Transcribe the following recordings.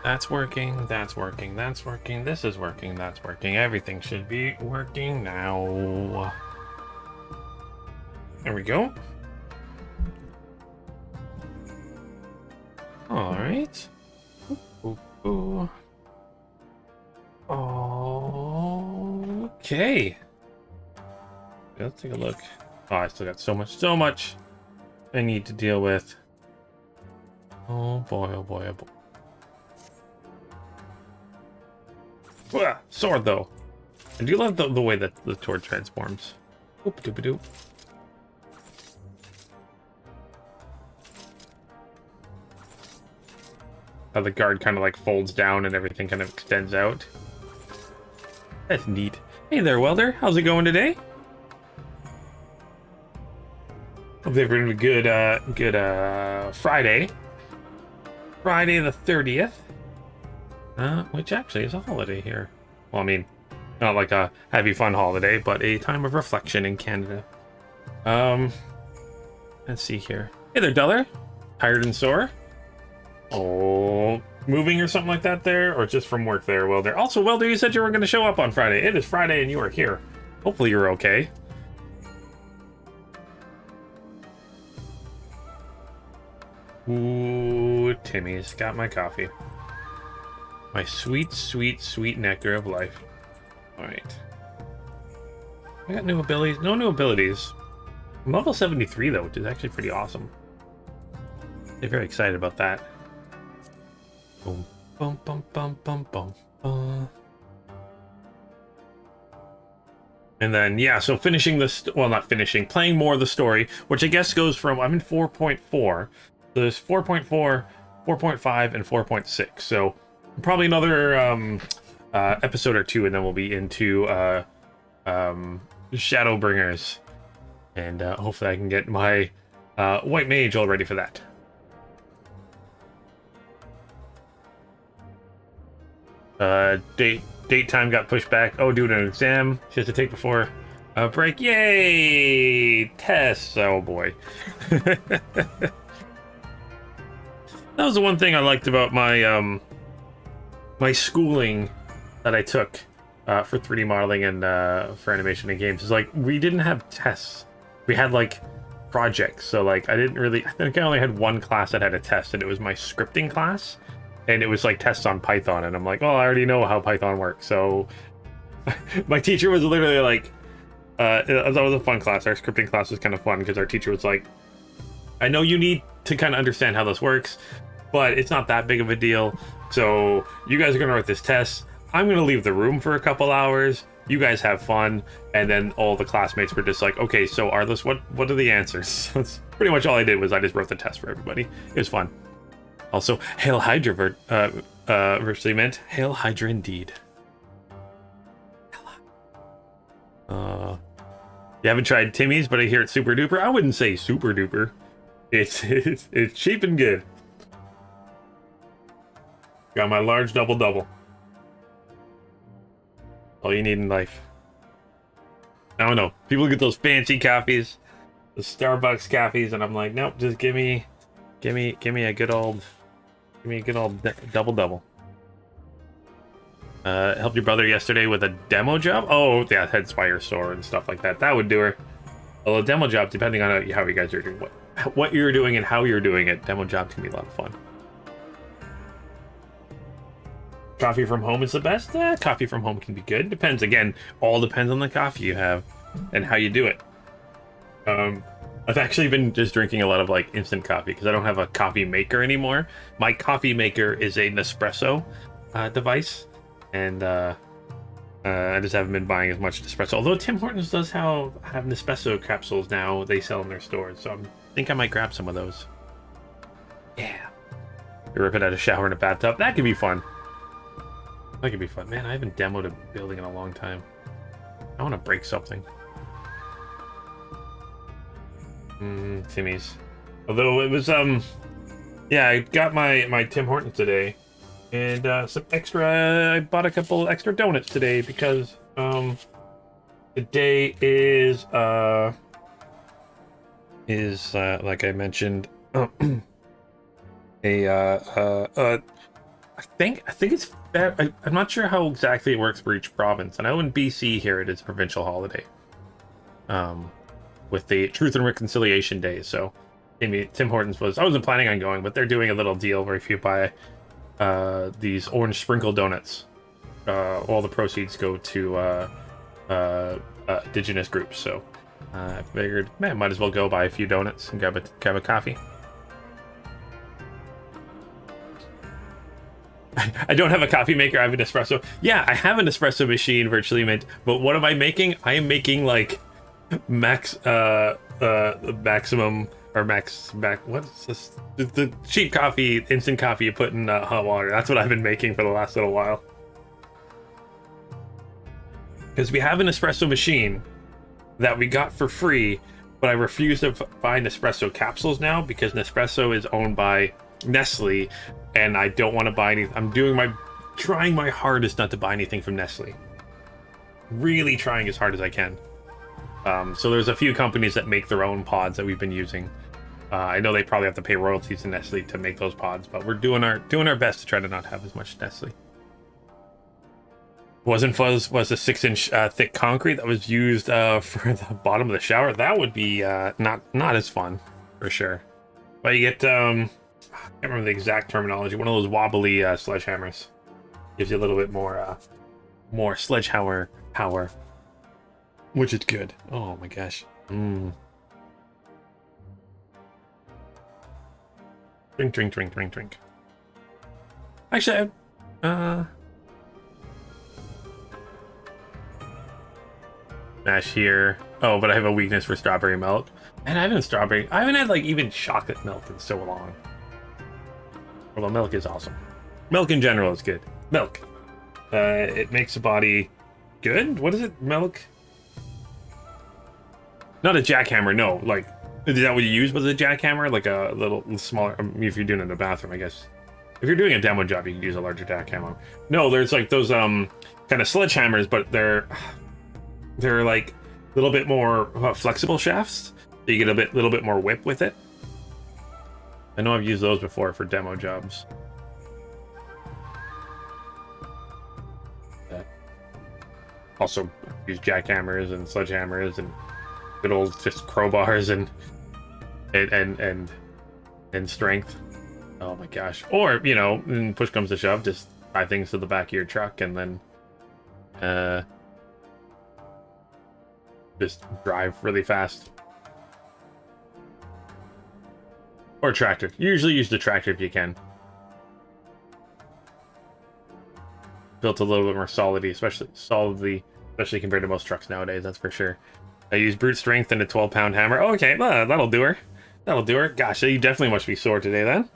That's working, that's working, that's working, this is working, that's working. Everything should be working now. There we go. Alright. Okay. Let's take a look. Oh, I still got so much I need to deal with. Oh boy, oh boy, oh boy. Ah, sword, though. I do love the way that the sword transforms. Oop, doop, doop. How the guard kind of like folds down and everything kind of extends out. That's neat. Hey there, Welder. How's it going today? Hope they're having a good Friday. Friday the 30th. Which actually is a holiday here. Well, I mean, not like a happy fun holiday, but a time of reflection in Canada. Let's see here. Hey there, Duller. Tired and sore? Oh, moving or something like that there? Or just from work there, Welder? Also, Welder, you said you were going to show up on Friday. It is Friday and you are here. Hopefully you're okay. Ooh, Timmy's got my coffee. My sweet, sweet, sweet nectar of life. Alright. I got new abilities. No new abilities. I'm level 73, though, which is actually pretty awesome. I'm very excited about that. Boom, bum, bum, bum, bum, bum, bum. And then, yeah, so finishing this... Well, not finishing. Playing more of the story, which I guess goes from... I'm in 4.4. So there's 4.4, 4.5, and 4.6. So probably another episode or two, and then we'll be into Shadowbringers. And hopefully I can get my White Mage all ready for that. Date time got pushed back. Oh, due to an exam she has to take before break. Yay! Tests. Oh boy. That was the one thing I liked about my my schooling that I took for 3D modeling and for animation and games. Is like we didn't have tests. We had like projects. So like I think I only had one class that had a test, and it was my scripting class. And it was like tests on Python, and I'm like, oh, I already know how Python works. So my teacher was literally like, that was a fun class. Our scripting class was kind of fun because our teacher was like, I know you need to kind of understand how this works, but it's not that big of a deal. So you guys are going to write this test. I'm going to leave the room for a couple hours. You guys have fun. And then all the classmates were just like, okay, so Arliss, what are the answers? That's pretty much all I did was I just wrote the test for everybody. It was fun. Also, Hail Hydra virtually meant Hail Hydra indeed. You haven't tried Timmy's, but I hear it's super duper. I wouldn't say super duper. It's cheap and good. Got my large double. All you need in life. I don't know. People get those fancy coffees, the Starbucks coffees, and I'm like, nope, just give me a good old. Give me a good old double. Helped your brother yesterday with a demo job? Oh, yeah, head spire sword and stuff like that. That would do her. Well, a demo job, depending on how you guys are doing, what you're doing and how you're doing it, demo job can be a lot of fun. Coffee from home is the best? Coffee from home can be good. Depends, again, all depends on the coffee you have and how you do it. I've actually been just drinking a lot of like instant coffee because I don't have a coffee maker anymore. My coffee maker is a Nespresso device, and I just haven't been buying as much Nespresso. Although Tim Hortons does have Nespresso capsules now they sell in their stores, so I think I might grab some of those. Yeah. You rip it out of a shower in a bathtub. That could be fun. That could be fun. Man, I haven't demoed a building in a long time. I want to break something. Timmy's. Although it was, yeah, I got my Tim Hortons today, and some extra. I bought a couple extra donuts today because today is like I mentioned, a I think it's fair. I'm not sure how exactly it works for each province. And I know in BC here it is a provincial holiday. With the Truth and Reconciliation Day. So Tim Hortons I wasn't planning on going, but they're doing a little deal where if you buy these orange sprinkle donuts, all the proceeds go to indigenous groups. So I figured, man, might as well go buy a few donuts and grab a coffee. I don't have a coffee maker. I have an espresso. Yeah, I have an espresso machine virtually mint. But what am I making? I am making like maximum or what's this? The cheap coffee, instant coffee you put in hot water. That's what I've been making for the last little while. Because we have an espresso machine that we got for free, but I refuse to buy Nespresso capsules now because Nespresso is owned by Nestle, and I don't want to buy any. I'm trying my hardest not to buy anything from Nestle. Really trying as hard as I can. So there's a few companies that make their own pods that we've been using. I know they probably have to pay royalties to Nestle to make those pods, but we're doing our best to try to not have as much Nestle. Wasn't Fuzz was a 6-inch thick concrete that was used for the bottom of the shower. That would be not as fun for sure. But you get I can't remember the exact terminology. One of those wobbly sledgehammers gives you a little bit more sledgehammer power, which is good. Oh my gosh. Drink. Actually, mash here. Oh, but I have a weakness for strawberry milk. And I haven't had like even chocolate milk in so long. Although milk is awesome. Milk in general is good. Milk. It makes the body good? What is it? Milk? Not a jackhammer, no. Like, is that what you use with a jackhammer? Like a little smaller, if you're doing it in the bathroom, I guess. If you're doing a demo job, you can use a larger jackhammer. No, there's like those kind of sledgehammers, but they're like a little bit more flexible shafts. So you get a little bit more whip with it. I know I've used those before for demo jobs. Also use jackhammers and sledgehammers and good old just crowbars and strength. Oh my gosh. Or, you know, when push comes to shove, just tie things to the back of your truck and then just drive really fast. Or tractor. Usually use the tractor if you can. Built a little bit more solidly, especially compared to most trucks nowadays, that's for sure. I use brute strength and a 12-pound hammer. Oh, okay, that'll do her. That'll do her. Gosh, you definitely must be sore today then.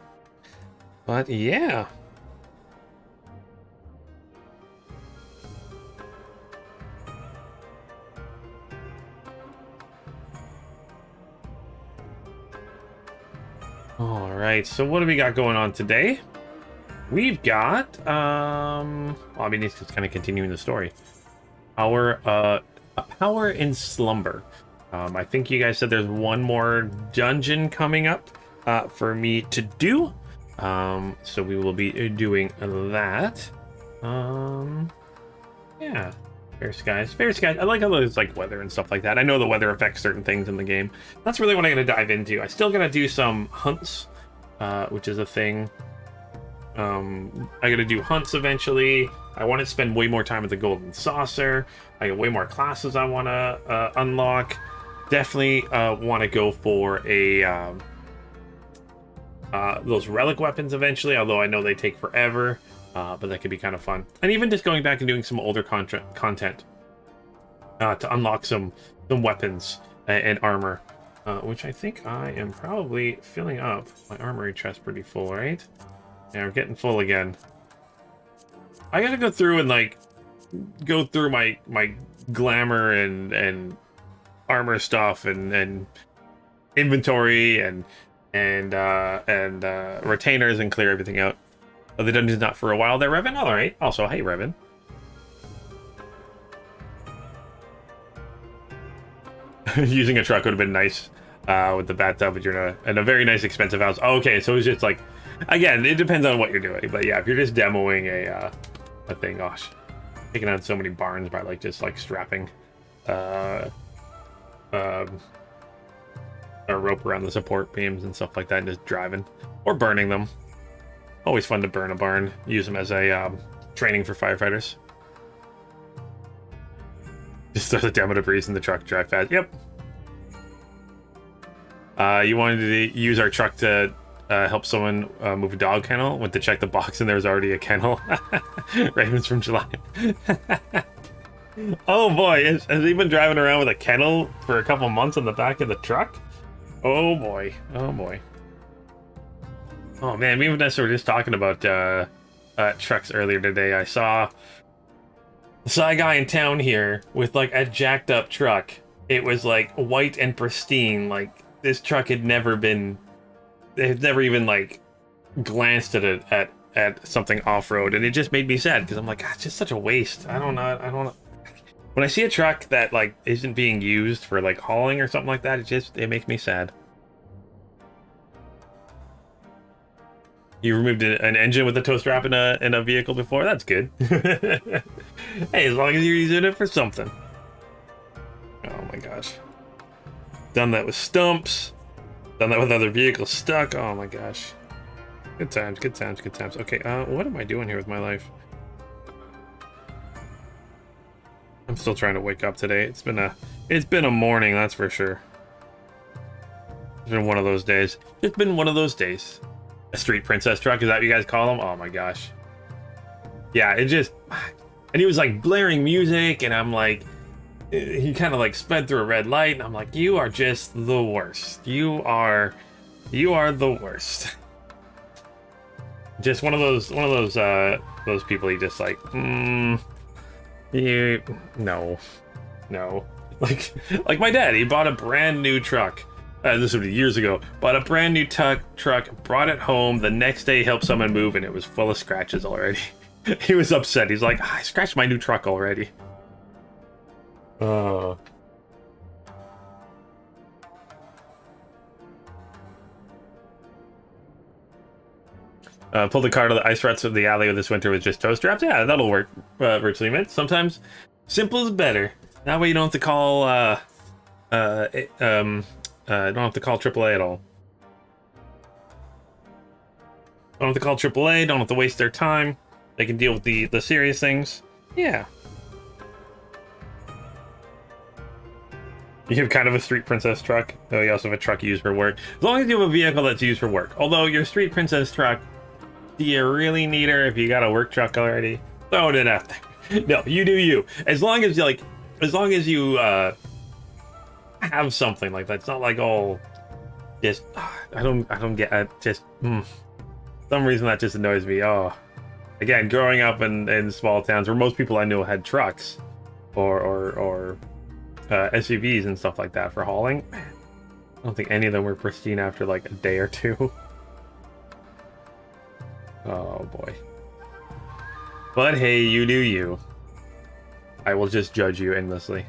But yeah. All right, so what do we got going on today? We've got, well, I mean, it's just kind of continuing the story. A power in slumber. I think you guys said there's one more dungeon coming up for me to do. So we will be doing that. Yeah. Fair skies. I like how there's like weather and stuff like that. I know the weather affects certain things in the game. That's really what I'm going to dive into. I still got to do some hunts, which is a thing. I got to do hunts eventually. I want to spend way more time at the Golden Saucer. I got way more classes I want to unlock. Definitely want to go for a those relic weapons eventually, although I know they take forever. But that could be kind of fun. And even just going back and doing some older content to unlock some weapons and armor, which I think I am probably filling up my armory chest pretty full, right? Yeah, we're getting full again. I gotta go through and like go through my glamour and armor stuff and inventory and retainers and clear everything out. Oh, the dungeon's not for a while there, Revan? Alright. Also, hey, Revan. Using a truck would have been nice with the bathtub, but you're in a very nice, expensive house. Oh, okay, so it's just like Again, it depends on what you're doing, but yeah, if you're just demoing a thing, gosh, taking out so many barns by like just like strapping a rope around the support beams and stuff like that, and just driving or burning them. Always fun to burn a barn. Use them as a training for firefighters. Just throw the demo debris in the truck, drive fast. Yep. You wanted to use our truck to help someone move a dog kennel. Went to check the box and there was already a kennel. Ravens from July. Oh boy, has he been driving around with a kennel for a couple months on the back of the truck? Oh boy, oh boy. Oh man, me and Vanessa were just talking about trucks earlier today. I saw a guy in town here with like a jacked up truck. It was like white and pristine. Like this truck had never been, they had never even like glanced at it at something off-road, and it just made me sad because I'm like, God, it's just such a waste. I don't know. When I see a truck that like isn't being used for like hauling or something like that, it makes me sad. You removed an engine with a tow strap in a vehicle before? That's good. Hey, as long as you're using it for something. Oh my gosh. Done that with stumps. Done that with other vehicles stuck. Oh my gosh. Good times, good times, good times. Okay, what am I doing here with my life? I'm still trying to wake up today. It's been a morning, that's for sure. It's been one of those days. It's been one of those days. A street princess truck, is that what you guys call them? Oh my gosh. Yeah, it just, and he was like blaring music, and I'm like, he kind of like sped through a red light, and I'm like, you are just the worst. You are the worst. Just one of those people you just like, you, no. Like my dad, he bought a brand new truck. This was years ago. Bought a brand new truck, brought it home. The next day, helped someone move, and it was full of scratches already. He was upset. He's like, I scratched my new truck already. Oh. Pulled the car to the ice ruts of the alley this winter with just tow straps. Yeah, that'll work. Virtually mint. Sometimes simple is better. That way you don't have to call. Don't have to call AAA at all. Don't have to call AAA. Don't have to waste their time. They can deal with the serious things. Yeah. You have kind of a street princess truck. Oh, you also have a truck used for work. As long as you have a vehicle that's used for work. Although your street princess truck, do you really need her if you got a work truck already? Throw it out there. No, you do you. As long as you have something like that. It's not like all just I don't get just some reason that just annoys me. Oh, again, growing up in small towns where most people I knew had trucks or SUVs and stuff like that for hauling, I don't think any of them were pristine after like a day or two. Oh boy. But hey, you do you. I will just judge you endlessly.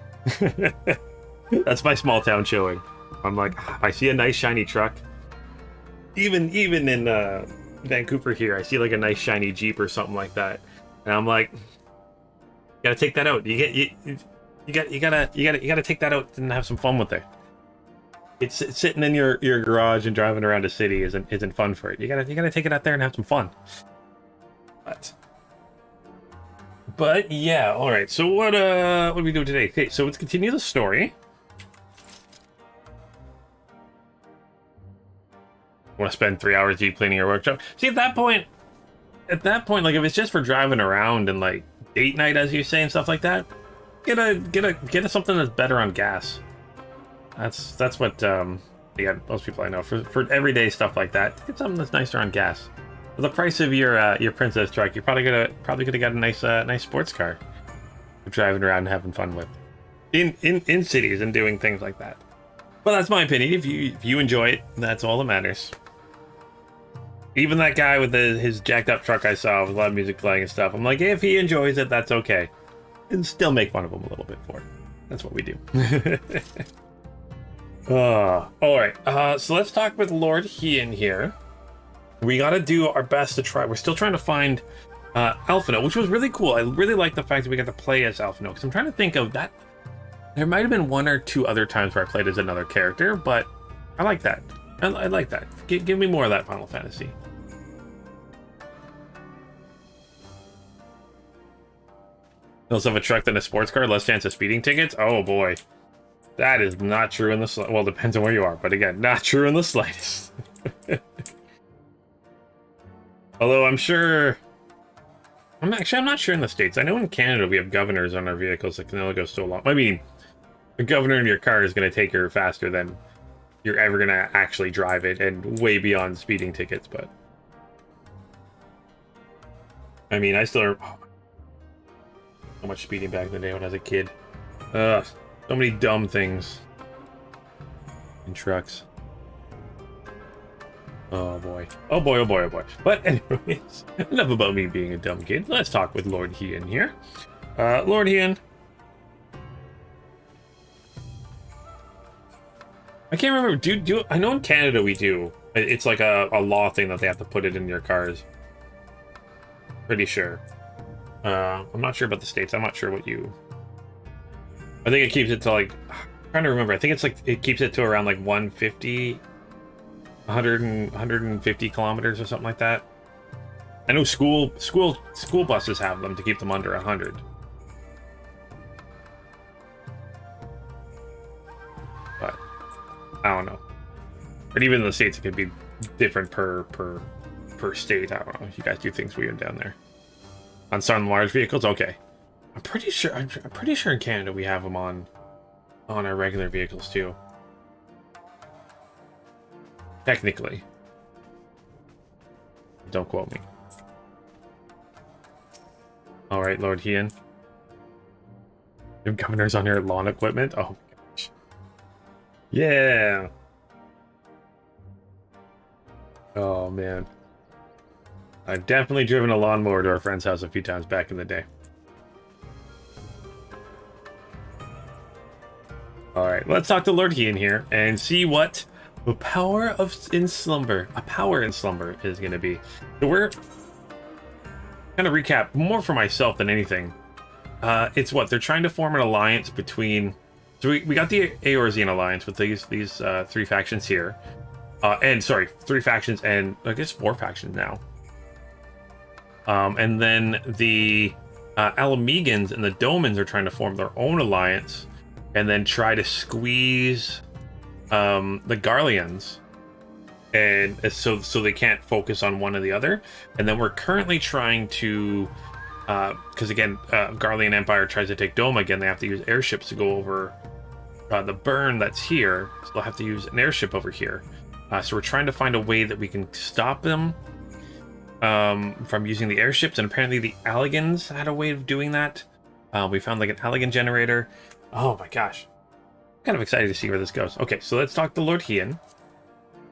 That's my small town showing. I'm like, I see a nice shiny truck. Even in Vancouver here, I see like a nice shiny Jeep or something like that, and I'm like, gotta take that out. You gotta take that out and have some fun with it. It's sitting in your garage and driving around a city isn't fun for it. You gotta take it out there and have some fun. But yeah, all right. So what do we do today? Okay, so let's continue the story. Want to spend 3 hours deep cleaning your workshop? See, at that point, like if it's just for driving around and like date night, as you say, and stuff like that, get a something that's better on gas. That's what yeah, most people I know for everyday stuff like that. Get something that's nicer on gas. For the price of your princess truck, you're probably gonna get a nice sports car for driving around and having fun with in cities and doing things like that. Well, that's my opinion. If you enjoy it, that's all that matters. Even that guy with his jacked up truck I saw with a lot of music playing and stuff, I'm like, hey, if he enjoys it, that's okay. And still make fun of him a little bit for it. That's what we do. All right. So let's talk with Lord Hien here. We got to do our best to try. We're still trying to find Alphino, which was really cool. I really like the fact that we got to play as Alphino, because I'm trying to think of that. There might have been 1 or 2 other times where I played as another character, but I like that. I like that. Give me more of that Final Fantasy. Also have a truck than a sports car, less chance of speeding tickets. Oh boy, that is not true in the well, depends on where you are, but again, not true in the slightest. Although I'm sure, I'm not sure in the States. I know in Canada we have governors on our vehicles that can only go so long. I mean, a governor in your car is going to take her faster than you're ever going to actually drive it, and way beyond speeding tickets. But I mean, I still so much speeding back in the day when I was a kid. So many dumb things in trucks. Oh boy. Oh boy, oh boy, oh boy. But anyways, enough about me being a dumb kid. Let's talk with Lord Hien here. Lord Hien. I can't remember. Do I know in Canada we do. It's like a law thing that they have to put it in your cars. Pretty sure. I'm not sure about the States. I'm not sure what you... I think it keeps it to like... I'm trying to remember. I think it's like... It keeps it to around like 150... 150 kilometers or something like that. I know school buses have them to keep them under 100. But I don't know. But even in the States, it could be different per state. I don't know. You guys do things weird down there. On some large vehicles, okay. I'm pretty sure in Canada we have them on our regular vehicles too. Technically. Don't quote me. All right, Lord Hien. You have governors on your lawn equipment? Oh my gosh. Yeah. Oh man. I've definitely driven a lawnmower to our friend's house a few times back in the day. Alright, let's talk to Lord Hien here and see what the power in slumber is going to be. So we're kind of recap more for myself than anything. It's what they're trying to form an alliance between. So we got the Eorzean alliance with these 3 factions here, and sorry, 3 factions and I guess 4 factions now. And then the Ala Mhigans and the Domans are trying to form their own alliance, and then try to squeeze the Garleans, and so they can't focus on one or the other. And then we're currently trying to, because again, Garlean Empire tries to take Doma again. They have to use airships to go over the burn that's here. So they'll have to use an airship over here. So we're trying to find a way that we can stop them from using the airships. And apparently the Allagans had a way of doing that. We found like an Allagan generator. Oh my gosh. Kind of excited to see where this goes. Okay, so let's talk to Lord Hien.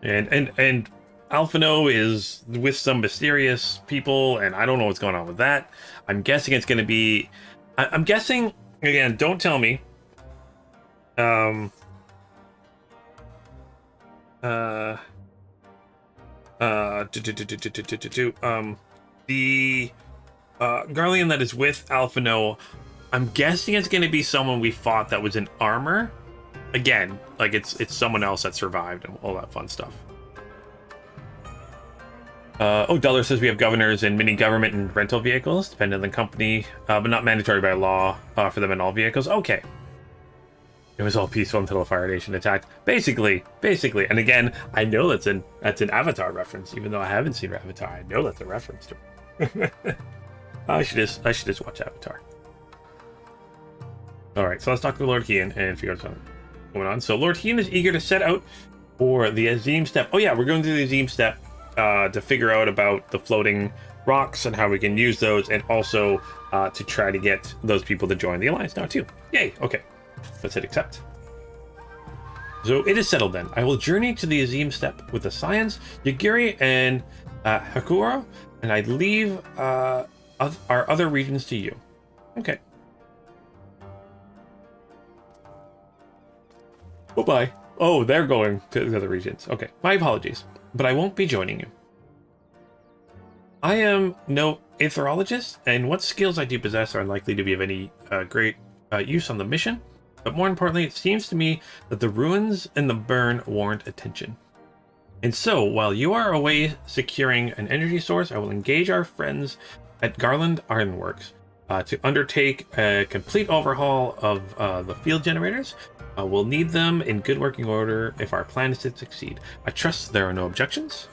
And Alphino is with some mysterious people, and I don't know what's going on with that. I'm guessing it's going to be... I'm guessing, again, don't tell me. The Garlean that is with Alphino, I'm guessing it's going to be someone we fought that was in armor. Again, like it's someone else that survived and all that fun stuff. Dollar says we have governors in mini government and rental vehicles, depending on the company, but not mandatory by law for them in all vehicles. Okay. It was all peaceful until a Fire Nation attacked. Basically. And again, I know that's an Avatar reference, even though I haven't seen Avatar. I know that's a reference to it. I should just watch Avatar. All right, so let's talk to Lord Hien and figure out something going on. So Lord Hien is eager to set out for the Azim step. Oh yeah, we're going to the Azim step to figure out about the floating rocks and how we can use those, and also to try to get those people to join the alliance now too. Yay! Okay, let's hit accept. So it is settled then. I will journey to the Azim step with the Scions, Yagiri, and Hakura, and I leave our other regions to you. Okay. Oh, bye. Oh, they're going to the other regions. Okay, my apologies, but I won't be joining you. I am no aetherologist, and what skills I do possess are unlikely to be of any great use on the mission. But more importantly, it seems to me that the ruins and the burn warrant attention. And so, while you are away securing an energy source, I will engage our friends at Garlean Ironworks to undertake a complete overhaul of the field generators. We'll need them in good working order if our plan is to succeed. I trust there are no objections.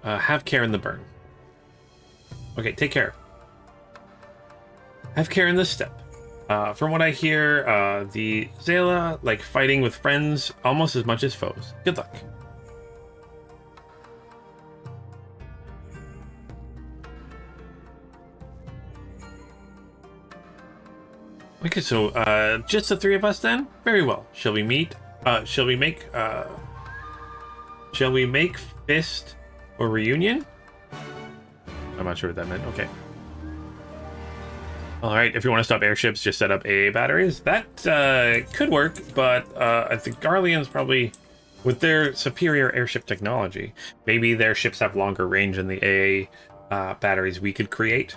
Have care in the burn. Okay, take care. Have care in the step. From what I hear, the Zala like fighting with friends almost as much as foes. Good luck. Okay, so just the three of us then? Very well. Shall we meet? Shall we make fist or reunion? I'm not sure what that meant. Okay. Alright, if you want to stop airships, just set up AA batteries. That could work, but I think Garleans probably, with their superior airship technology, maybe their ships have longer range than the AA batteries we could create.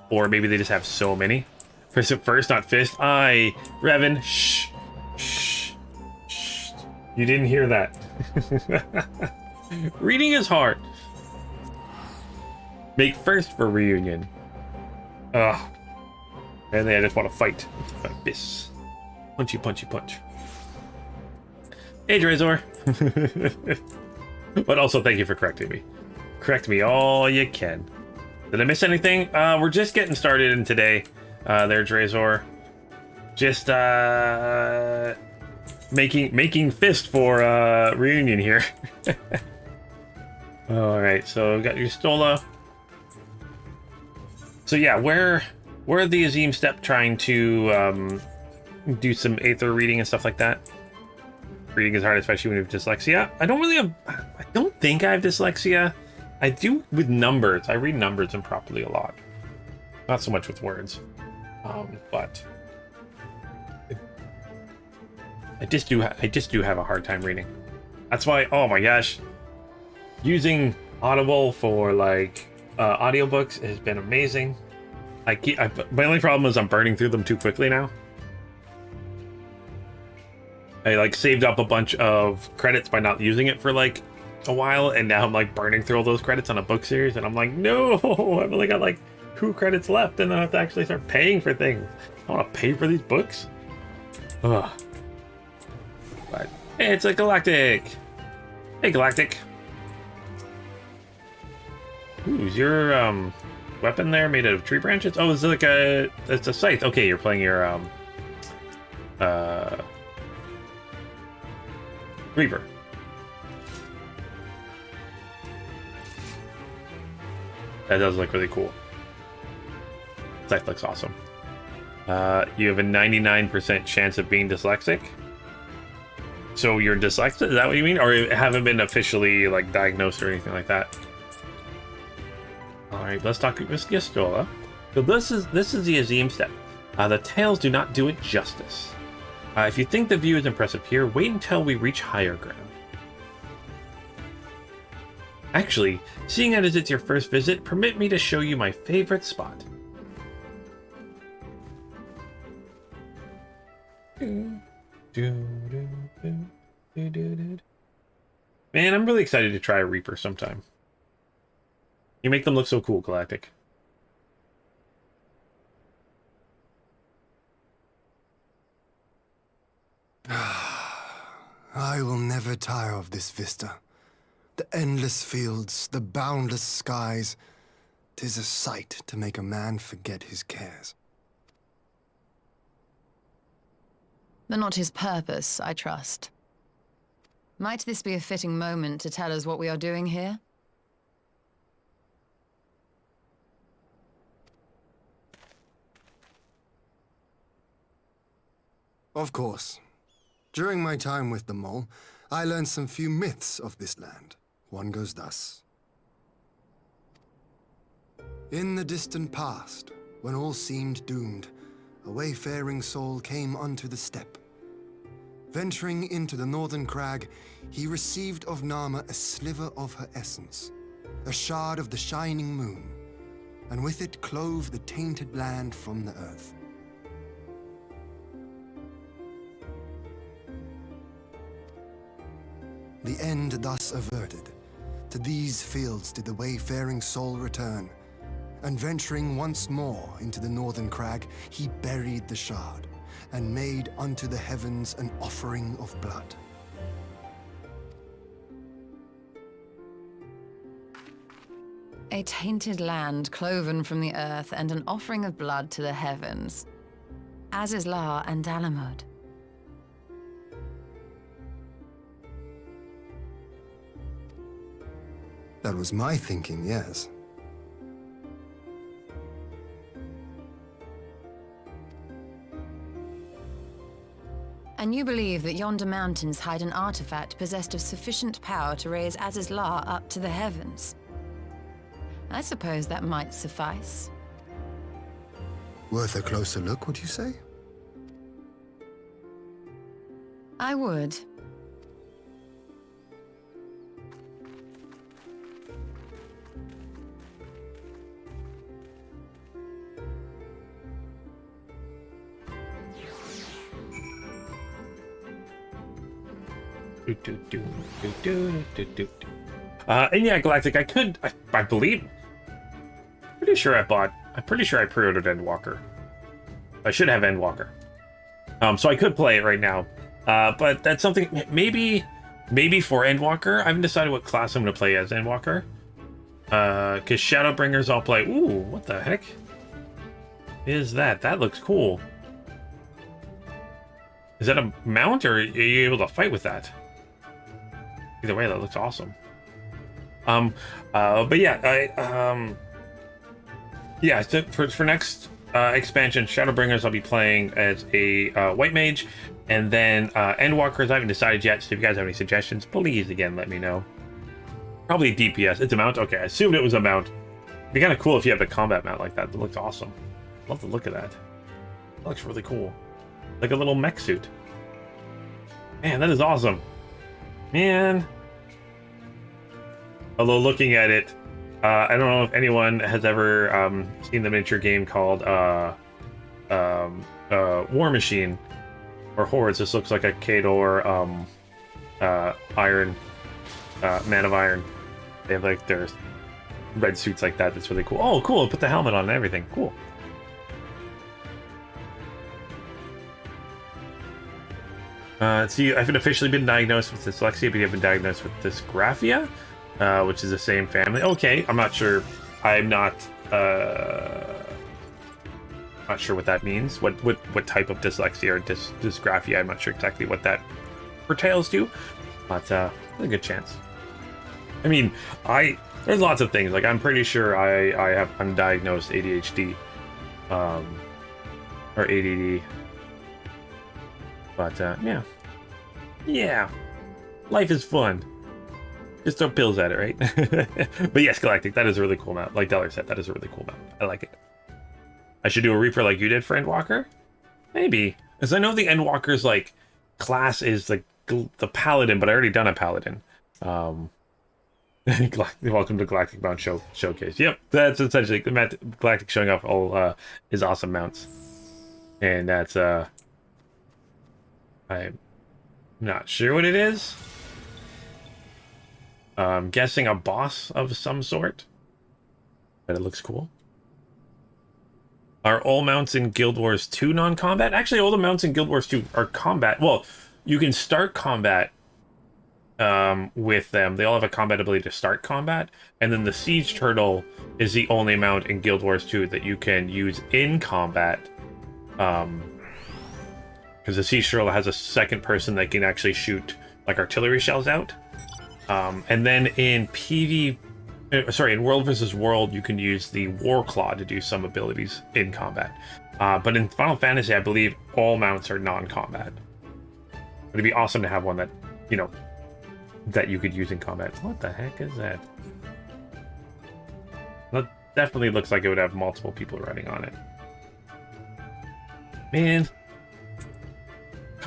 Or maybe they just have so many. First, not fist. Revan, shh. You didn't hear that. Reading is hard. Make first for reunion. Ugh. And then I just want to fight. Like this. Punchy, punchy, punch. Hey, Drazor. But also, thank you for correcting me. Correct me all you can. Did I miss anything? We're just getting started in today. There, Drazor. Just making fist for reunion here. All right, so we got your Stola. So yeah, where the Azim Step trying to do some Aether reading and stuff like that. Reading is hard, especially when you have dyslexia. I don't think I have dyslexia. I do with numbers. I read numbers improperly a lot. Not so much with words. But I just do have a hard time reading. That's why, oh my gosh, using Audible for like audiobooks has been amazing. My only problem is I'm burning through them too quickly now. I like saved up a bunch of credits by not using it for like a while, and now I'm like burning through all those credits on a book series, and I'm like, no, I've only got like 2 credits left, and then I have to actually start paying for things. I want to pay for these books. Ugh. But hey, it's a Galactic. Hey, Galactic. Ooh, is your weapon there made out of tree branches? Oh, it's like it's a scythe. Okay, you're playing your Reaper. That does look really cool. That looks awesome. You have a 99% chance of being dyslexic. So you're dyslexic? Is that what you mean? Or you haven't been officially like diagnosed or anything like that? All right, let's talk with Gistola. So this is the Azim Step. The tails do not do it justice. If you think the view is impressive here, wait until we reach higher ground. Actually, seeing as it's your first visit, permit me to show you my favorite spot. Man, I'm really excited to try a Reaper sometime. You make them look so cool, Galactic. I will never tire of this vista. The endless fields, the boundless skies. 'Tis a sight to make a man forget his cares. But not his purpose, I trust. Might this be a fitting moment to tell us what we are doing here? Of course. During my time with the mole, I learned some few myths of this land. One goes thus. In the distant past, when all seemed doomed, a wayfaring soul came unto the steppe. Venturing into the northern crag, he received of Nama a sliver of her essence, a shard of the shining moon, and with it clove the tainted land from the earth. The end thus averted, to these fields did the wayfaring soul return, and venturing once more into the northern crag, he buried the shard, and made unto the heavens an offering of blood. A tainted land cloven from the earth, and an offering of blood to the heavens. As is La and Dalamud. That was my thinking, yes. And you believe that yonder mountains hide an artifact possessed of sufficient power to raise Aziz La up to the heavens? I suppose that might suffice. Worth a closer look, would you say? I would. And yeah, Galactic, I believe, I'm pretty sure I pre-ordered Endwalker. I should have Endwalker. So I could play it right now. But that's something, maybe for Endwalker, I haven't decided what class I'm going to play as Endwalker. Because Shadowbringers I'll play, ooh, what the heck is that? That looks cool. Is that a mount, or are you able to fight with that? Either way, that looks awesome. But yeah, yeah. So for next expansion, Shadowbringers, I'll be playing as a white mage, and then Endwalkers I haven't decided yet. So if you guys have any suggestions, please again let me know. Probably DPS. It's a mount. Okay, I assumed it was a mount. It'd be kind of cool if you have a combat mount like that. That looks awesome. Love the look of that. That looks really cool. Like a little mech suit. Man, that is awesome. Man. Although looking at it, I don't know if anyone has ever seen the miniature game called War Machine or Hordes. This looks like a Khador Iron Man of Iron. They have like their red suits like that. That's really cool. Oh, cool! Put the helmet on and everything. Cool. See, I haven't officially been diagnosed with dyslexia, but I've been diagnosed with dysgraphia, which is the same family. Okay, I'm not sure. I'm not sure what that means. What type of dyslexia or dysgraphia? I'm not sure exactly what that pertains to, but there's a good chance. I mean, there's lots of things. Like I'm pretty sure I have undiagnosed ADHD, or ADD. But, yeah, life is fun. Just throw pills at it, right? But yes, Galactic, that is a really cool map. Like Deller said, that is a really cool map. I like it. I should do a Reaper like you did for Endwalker? Maybe. Because I know the Endwalker's, like, class is, like, the Paladin, but I already done a Paladin. Welcome to Galactic Mount Showcase. Yep, that's essentially Galactic showing off all his awesome mounts. And that's, I'm not sure what it is. I'm guessing a boss of some sort. But it looks cool. Are all mounts in Guild Wars 2 non-combat? Actually, all the mounts in Guild Wars 2 are combat. Well, you can start combat with them. They all have a combat ability to start combat. And then the Siege Turtle is the only mount in Guild Wars 2 that you can use in combat. Because the Siege Turtle has a second person that can actually shoot like artillery shells out. And then in in World vs. World, you can use the War Claw to do some abilities in combat. But in Final Fantasy, I believe all mounts are non-combat. It'd be awesome to have one that, that you could use in combat. What the heck is that? That definitely looks like it would have multiple people riding on it. Man.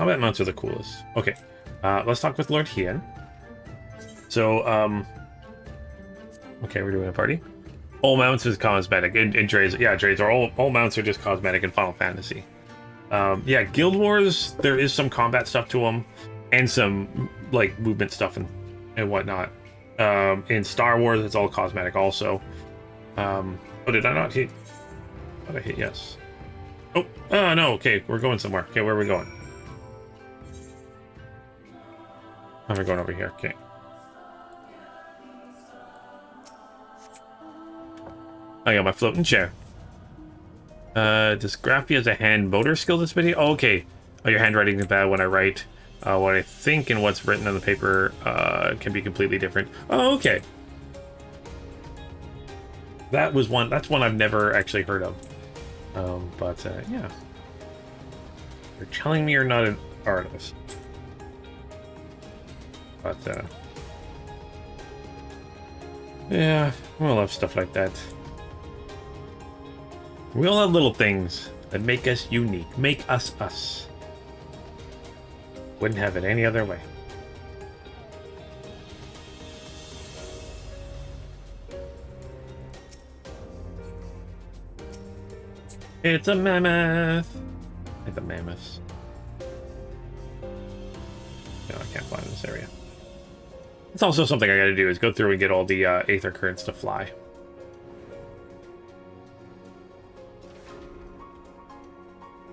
combat mounts are the coolest. Okay, let's talk with Lord Hien. So, okay, we're doing a party. All mounts is cosmetic, and Dre's, yeah, Dre's are all mounts are just cosmetic in Final Fantasy. Yeah, Guild Wars, there is some combat stuff to them, and some like movement stuff and whatnot. In Star Wars, it's all cosmetic also. Oh, did I not hit? Did I hit yes? Oh, no. Okay, we're going somewhere. Okay, where are we going? Oh, we're going over here. Okay. I got my floating chair. Dysgraphia is a hand motor skill disability. Oh, okay. Oh, your handwriting is bad when I write. What I think and what's written on the paper can be completely different. Oh, okay. That's one I've never actually heard of. But yeah. You're telling me you're not an artist. But yeah, we'll have stuff like that. We all have little things that make us unique, make us us. Wouldn't have it any other way. It's a mammoth. Like the mammoths. No, I can't fly in this area. It's also something I gotta do is go through and get all the aether currents to fly.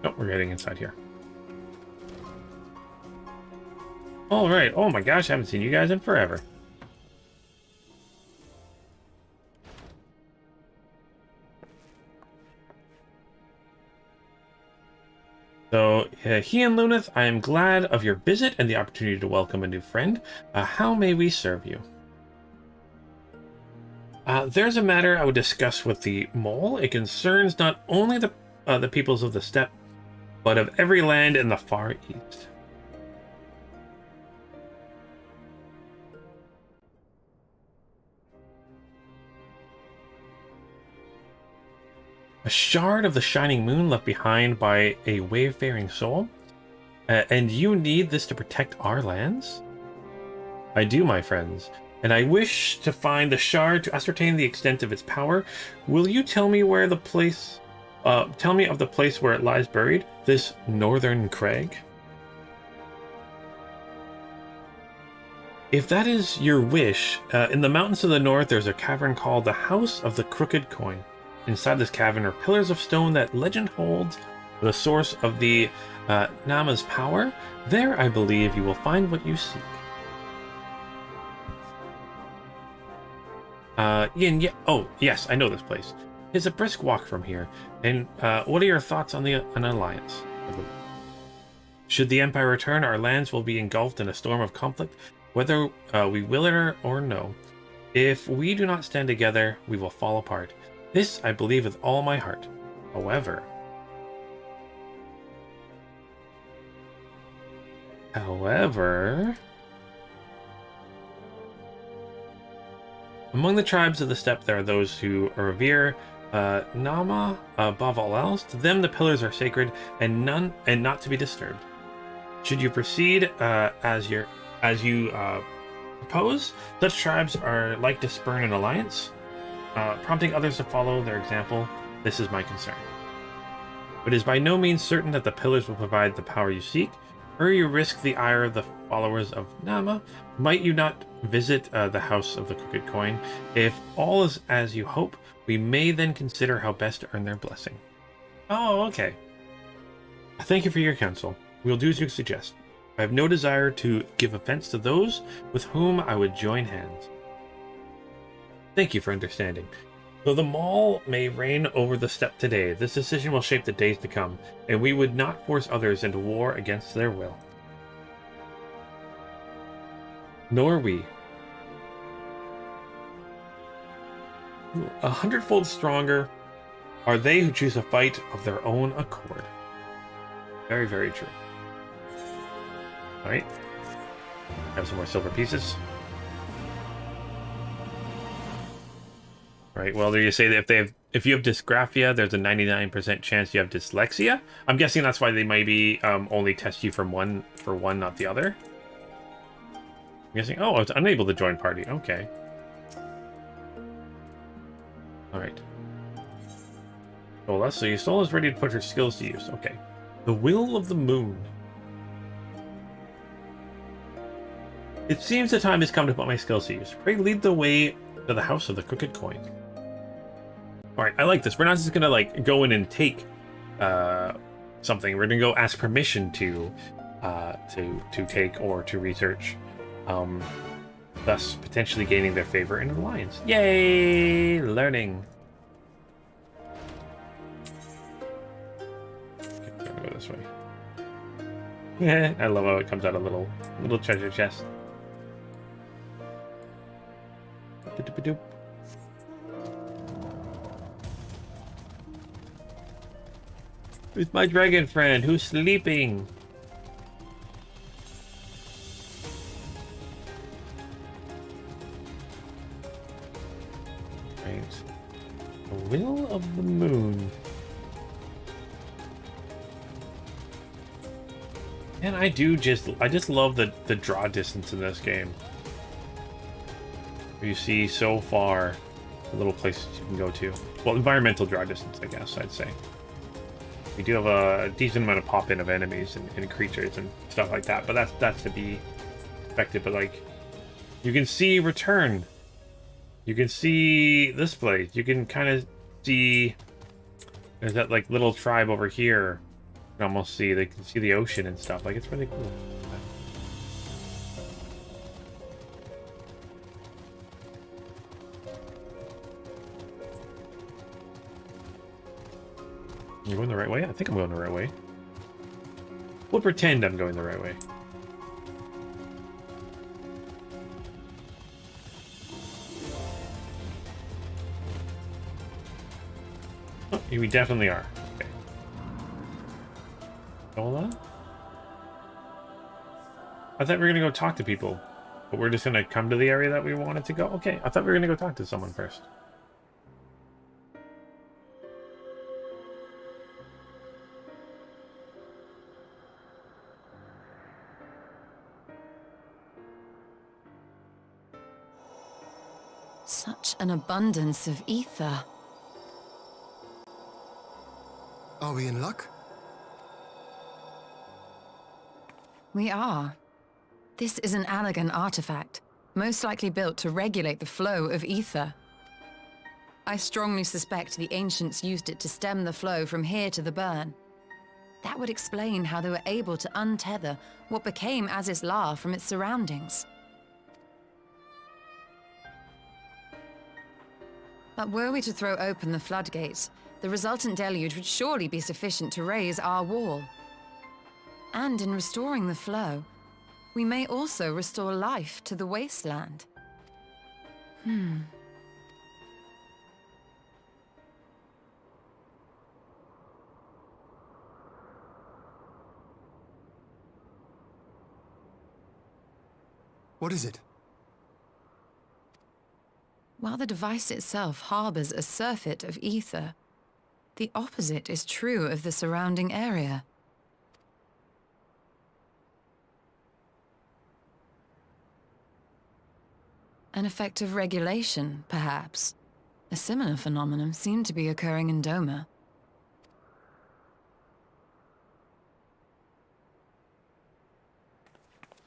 Oh, we're getting inside here. All right. Oh my gosh, I haven't seen you guys in forever. So, Hien Luneth, I am glad of your visit and the opportunity to welcome a new friend. How may we serve you? There's a matter I would discuss with the mole. It concerns not only the peoples of the steppe, but of every land in the far east. A shard of the shining moon left behind by a wayfaring soul? And you need this to protect our lands? I do, my friends, and I wish to find the shard to ascertain the extent of its power. Will you tell me where the place... tell me of the place where it lies buried, this northern crag? If that is your wish, in the mountains to the north there's a cavern called the House of the Crooked Coin. Inside this cavern are pillars of stone that legend holds the source of the Nama's power. There, I believe, you will find what you seek. Ian, yeah. Oh, yes, I know this place. It's a brisk walk from here. And what are your thoughts on an alliance? Should the Empire return, our lands will be engulfed in a storm of conflict, whether we will it or no. If we do not stand together, we will fall apart. This I believe with all my heart. However, among the tribes of the steppe there are those who revere Nama above all else. To them the pillars are sacred and not to be disturbed. Should you proceed as you propose, such tribes are like to spurn an alliance, prompting others to follow their example. This is my concern. It is by no means certain that the pillars will provide the power you seek, or you risk the ire of the followers of Nama. Might you not visit the House of the Crooked Coin? If all is as you hope, we may then consider how best to earn their blessing. Oh, okay. Thank you for your counsel. We'll do as you suggest. I have no desire to give offense to those with whom I would join hands. Thank you for understanding. Though the Maul may reign over the steppe today, this decision will shape the days to come, and we would not force others into war against their will. Nor we. 100-fold stronger are they who choose a fight of their own accord. Very, very true. Alright. Have some more silver pieces. Right. Well, do you say that if you have dysgraphia, there's a 99% chance you have dyslexia? I'm guessing that's why they maybe only test you from one, not the other. I'm guessing. Oh, I was unable to join party. Okay. All right. Sola, so your soul is ready to put her skills to use. Okay. The Will of the Moon. It seems the time has come to put my skills to use. Pray lead the way to the House of the Crooked Coin. Alright, I like this. We're not just gonna, like, go in and take something. We're gonna go ask permission to take or to research. Thus, potentially gaining their favor in an alliance. Yay! Learning. Okay, I'm gonna go this way. I love how it comes out a little treasure chest. Doop-a-doop. Who's my dragon friend? Who's sleeping? Right. The Will of the Moon. And I just love the draw distance in this game. You see so far the little places you can go to. Well, environmental draw distance, I guess I'd say. We do have a decent amount of pop-in of enemies and creatures and stuff like that, but that's to be expected. But like, you can see return. You can see this place. You can kind of see there's that like little tribe over here. You can almost see they can see the ocean and stuff. Like, it's really cool. You going the right way? I think I'm going the right way. We'll pretend I'm going the right way. Oh, we definitely are. Okay. Dola? I thought we were gonna go talk to people, but we're just gonna come to the area that we wanted to go? Okay, I thought we were gonna go talk to someone first. Such an abundance of ether. Are we in luck? We are. This is an Allagan artifact, most likely built to regulate the flow of ether. I strongly suspect the ancients used it to stem the flow from here to the burn. That would explain how they were able to untether what became Aziz La from its surroundings. But were we to throw open the floodgates, the resultant deluge would surely be sufficient to raise our wall. And in restoring the flow, we may also restore life to the wasteland. What is it? While the device itself harbors a surfeit of ether, the opposite is true of the surrounding area. An effect of regulation, perhaps. A similar phenomenon seemed to be occurring in Doma.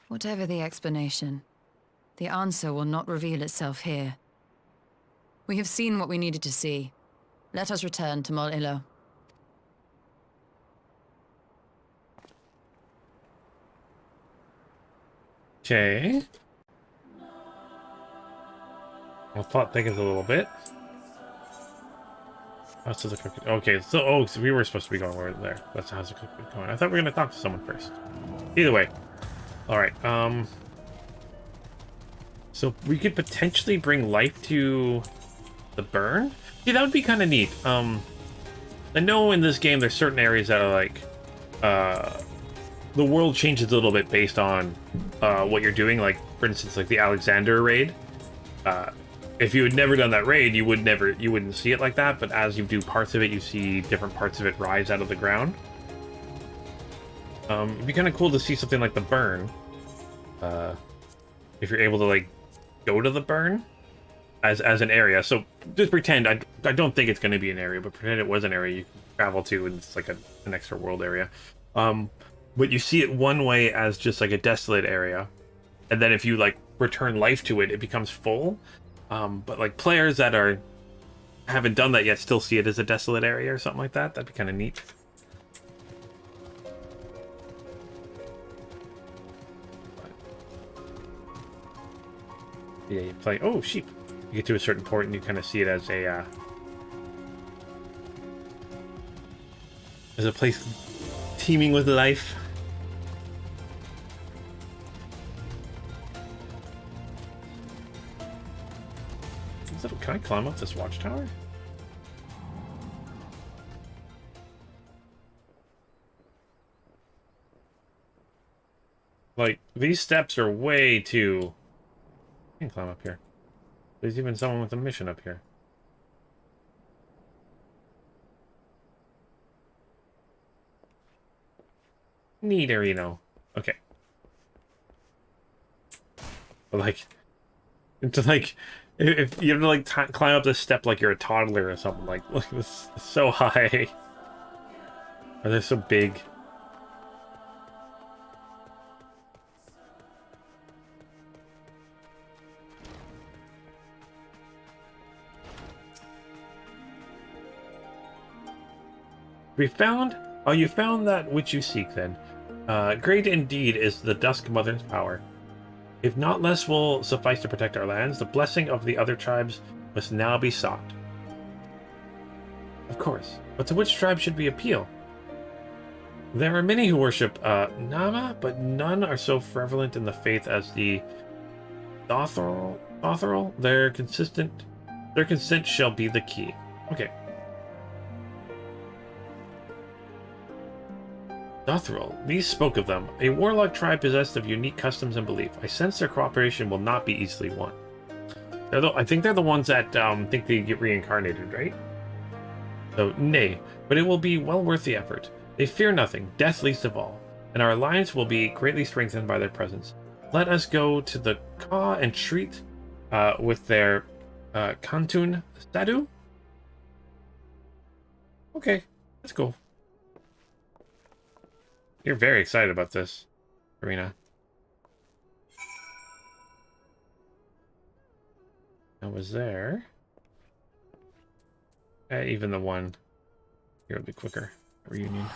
Whatever the explanation, the answer will not reveal itself here. We have seen what we needed to see. Let us return to Mol Ilo. Okay. I'll plot thickens a little bit. House of the Crooked. Okay, so we were supposed to be going over there. That's the House of the Crooked Coin. I thought we were gonna talk to someone first. Either way. Alright, so we could potentially bring life to the burn? See, that would be kind of neat. I know in this game there's certain areas that are like, the world changes a little bit based on what you're doing. Like, for instance, like the Alexander raid. if you had never done that raid, you wouldn't see it like that. But as you do parts of it, you see different parts of it rise out of the ground. It'd be kind of cool to see something like the burn. If you're able to like go to the burn as an area. So just pretend I don't think it's going to be an area, but pretend it was an area you can travel to, and it's like an extra world area. But you see it one way as just like a desolate area, and then if you like return life to it, it becomes full. But like players that haven't done that yet still see it as a desolate area or something like that. That'd be kind of neat. Yeah, you play. Oh, sheep! You get to a certain point and you kind of see it as a place teeming with life. Can I climb up this watchtower? Like, these steps are way too... I can climb up here. There's even someone with a mission up here. Neaterino. Okay. But like... To like... If you have to like climb up this step like you're a toddler or something, like, look, this is so high. Or they're so big. We found... Oh, you found that which you seek, then. Great indeed is the Dusk Mother's power. If not less will suffice to protect our lands, the blessing of the other tribes must now be sought. Of course. But to which tribe should we appeal? There are many who worship Nama, but none are so prevalent in the faith as the Dothril. Their consent shall be the key. Okay. Dothril. These spoke of them. A warlock tribe possessed of unique customs and belief. I sense their cooperation will not be easily won. I think they're the ones that think they get reincarnated, right? So, nay, but it will be well worth the effort. They fear nothing, death least of all, and our alliance will be greatly strengthened by their presence. Let us go to the Ka and treat with their Kantun Sadu. Okay, let's go. You're very excited about this, Karina. I was there. Even the one here will be quicker. Reunion.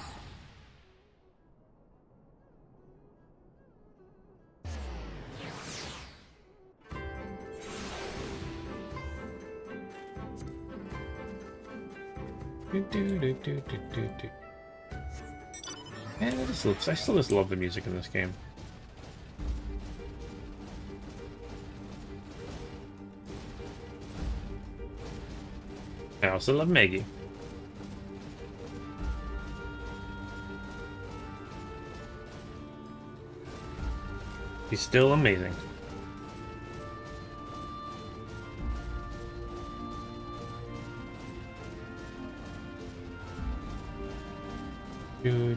Man, I still just love the music in this game. I also love Maggie. She's still amazing.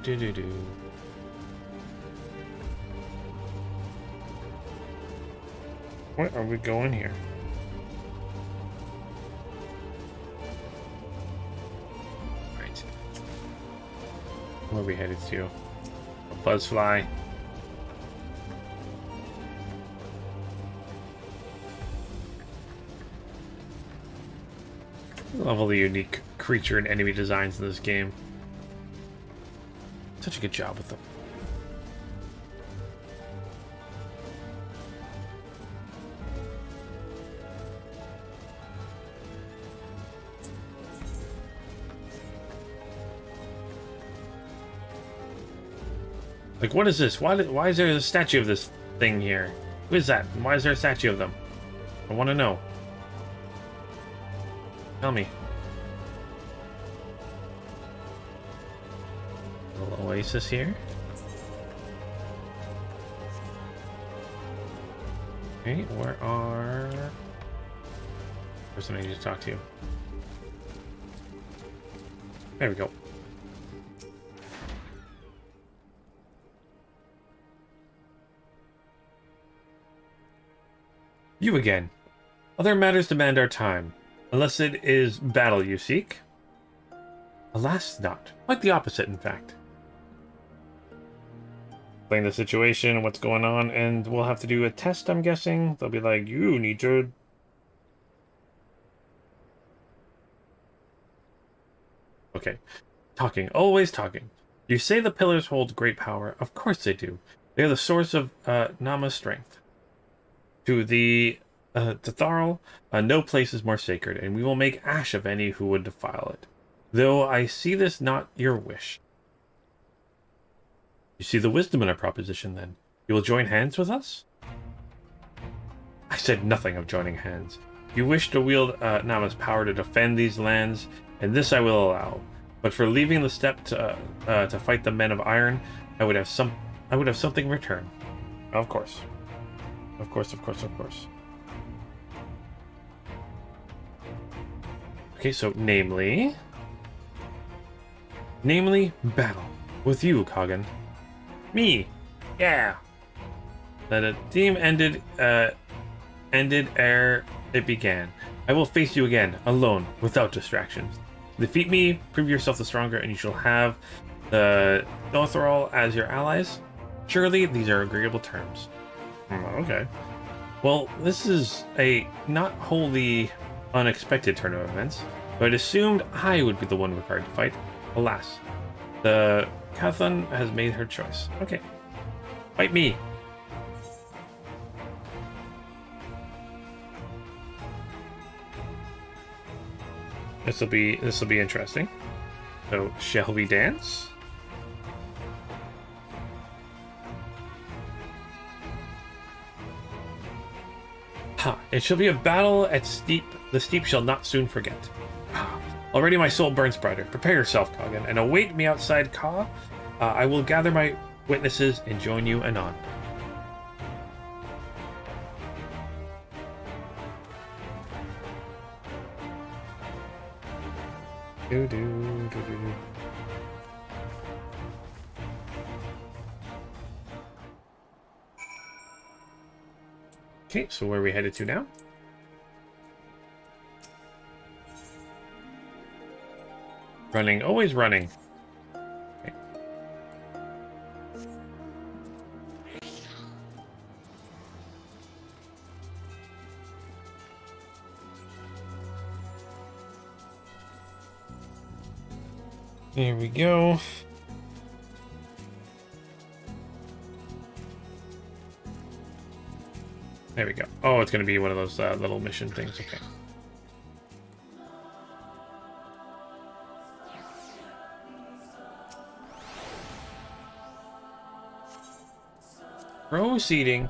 Do. Where are we going here? Right. Where are we headed to? A buzzfly. I love all the unique creature and enemy designs in this game. Such a good job with them. Like, what is this? Why is there a statue of this thing here? Who is that? And why is there a statue of them? I want to know. Tell me. A little oasis here. Okay, where are... Person I need to talk to. There we go. You again. Other matters demand our time. Unless it is battle you seek. Alas, not. Quite the opposite, in fact. Explain the situation, what's going on, and we'll have to do a test, I'm guessing. They'll be like, you need to... Okay. Talking. Always talking. You say the pillars hold great power. Of course they do. They are the source of Nama's strength. To the Tatharl, no place is more sacred, and we will make ash of any who would defile it. Though I see this not your wish. You see the wisdom in our proposition, then. You will join hands with us? I said nothing of joining hands. You wish to wield Nama's power to defend these lands, and this I will allow. But for leaving the step to fight the men of iron, I would have something in return. Of course. Of course. Okay, so namely, battle with you, Kagan. Me, yeah. That a team ended ere it began. I will face you again, alone, without distractions. Defeat me, prove yourself the stronger, and you shall have the Tatharl as your allies. Surely these are agreeable terms. Okay. Well, this is a not wholly unexpected turn of events, but I assumed I would be the one required to fight. Alas, the Cathan has made her choice. Okay. Fight me. This will be interesting. So, shall we dance? Ha! It shall be a battle at steep. The steep shall not soon forget. Already my soul burns brighter. Prepare yourself, Kagan, and await me outside Ka. I will gather my witnesses and join you anon. Okay, so where are we headed to now? Running, always running. Okay. There we go. There we go. Oh, it's going to be one of those little mission things. Okay. Proceeding.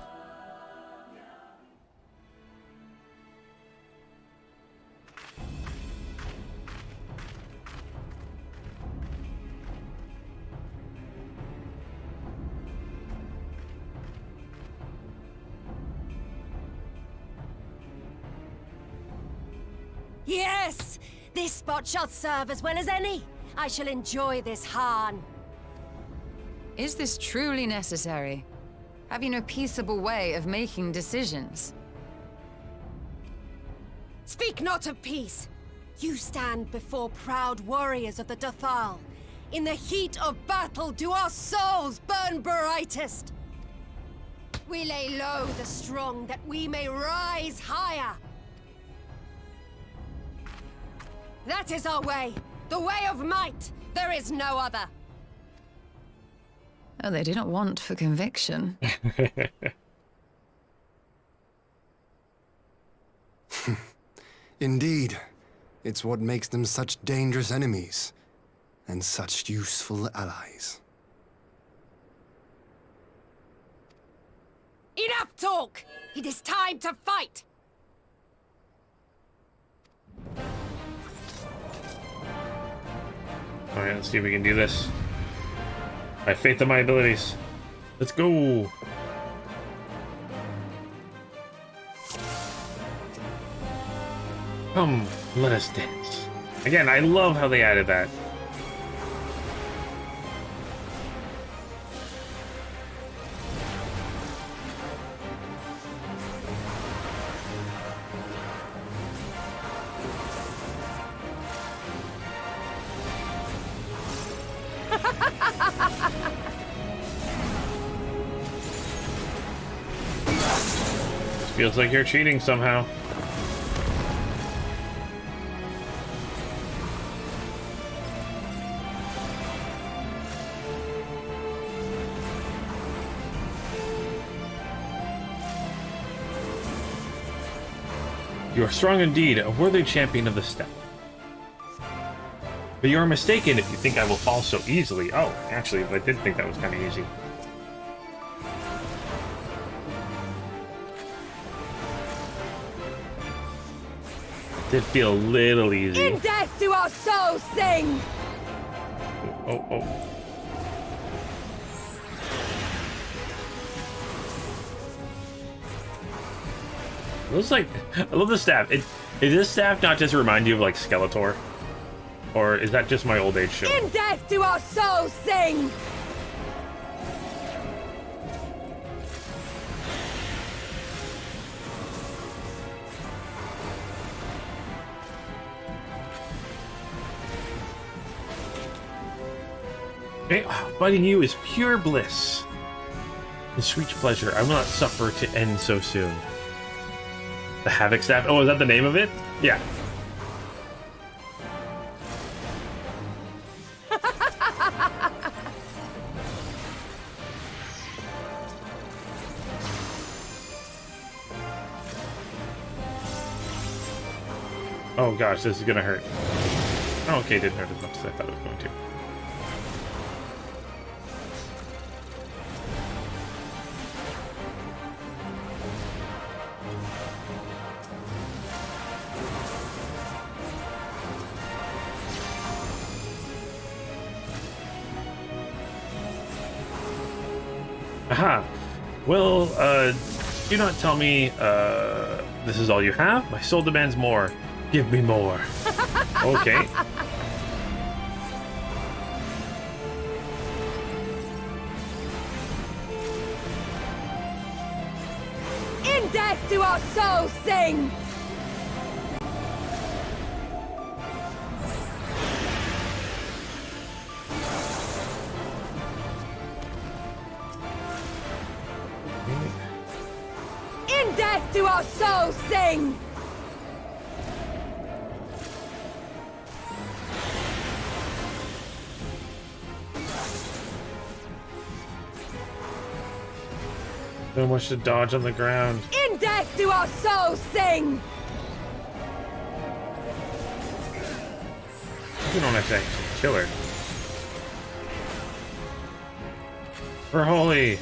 Yes! This spot shall serve as well as any. I shall enjoy this Harn. Is this truly necessary? Have you no peaceable way of making decisions? Speak not of peace. You stand before proud warriors of the Tatharl. In the heat of battle do our souls burn brightest. We lay low the strong that we may rise higher. That is our way. The way of might. There is no other. Oh, they do not want for conviction. Indeed. It's what makes them such dangerous enemies, and such useful allies. Enough talk! It is time to fight! Alright, let's see if we can do this. I have faith in my abilities. Let's go! Come, let us dance. Again, I love how they added that. Feels like you're cheating somehow. You are strong indeed, a worthy champion of the steppe. But you are mistaken if you think I will fall so easily. Oh, actually, I did think that was kind of easy. Did feel a little easy. In death do our souls sing! Oh. It looks like, I love the staff. Is this staff not just remind you of like Skeletor? Or is that just my old age show? In death do our souls sing! Okay, fighting you is pure bliss. The sweet pleasure I will not suffer to end so soon. The Havoc Staff? Oh, is that the name of it? Yeah. Oh gosh, this is gonna hurt. Oh, okay, it didn't hurt as much as I thought it was going to. Aha! Well, do not tell me, this is all you have? My soul demands more. Give me more. Okay. In death do our souls sing! In death do our souls sing! So much to dodge on the ground. In death do our souls sing! You don't have to actually kill her. For holy.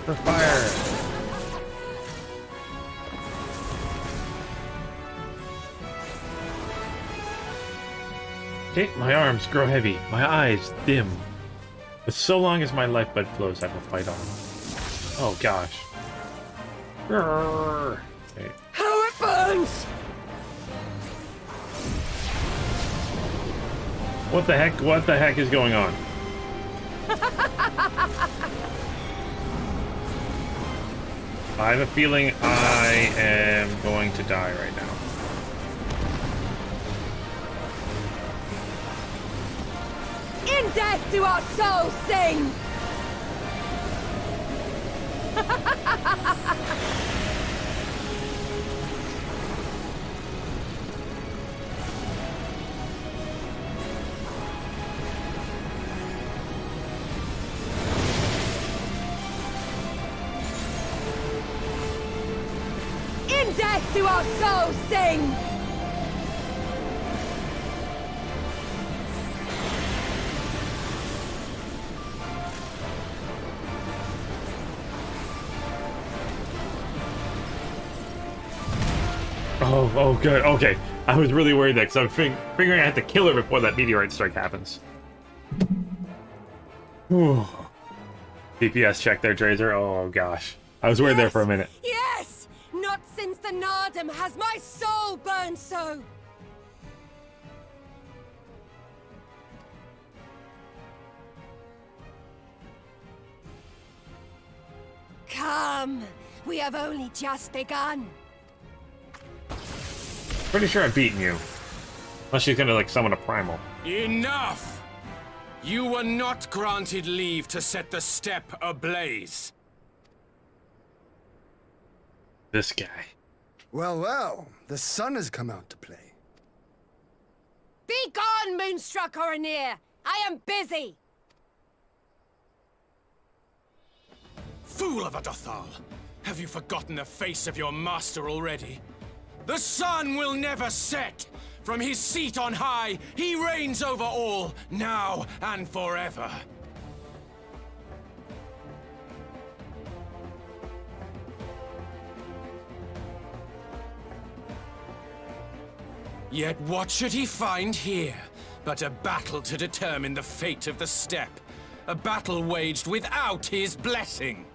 For fire. Okay, my arms grow heavy, my eyes dim. But so long as my lifeblood flows, I will fight on. Oh gosh. Okay. How it burns! What the heck? What the heck is going on? I have a feeling I am going to die right now. In death do our souls sing! In death do our souls sing! Oh, good. Okay. I was really worried that because I was figuring I had to kill her before that meteorite strike happens. Whew. DPS check there, Tracer. Oh gosh. I was worried there for a minute. Yes! Not since the Nardum has my soul burned so! Come! We have only just begun. Pretty sure I've beaten you. Unless she's gonna like summon a primal. Enough! You were not granted leave to set the steppe ablaze. This guy. Well, well, the sun has come out to play. Be gone, Moonstruck Oranir! I am busy! Fool of a Dothal! Have you forgotten the face of your master already? The sun will never set! From his seat on high, he reigns over all, now and forever. Yet what should he find here but a battle to determine the fate of the steppe? A battle waged without his blessing.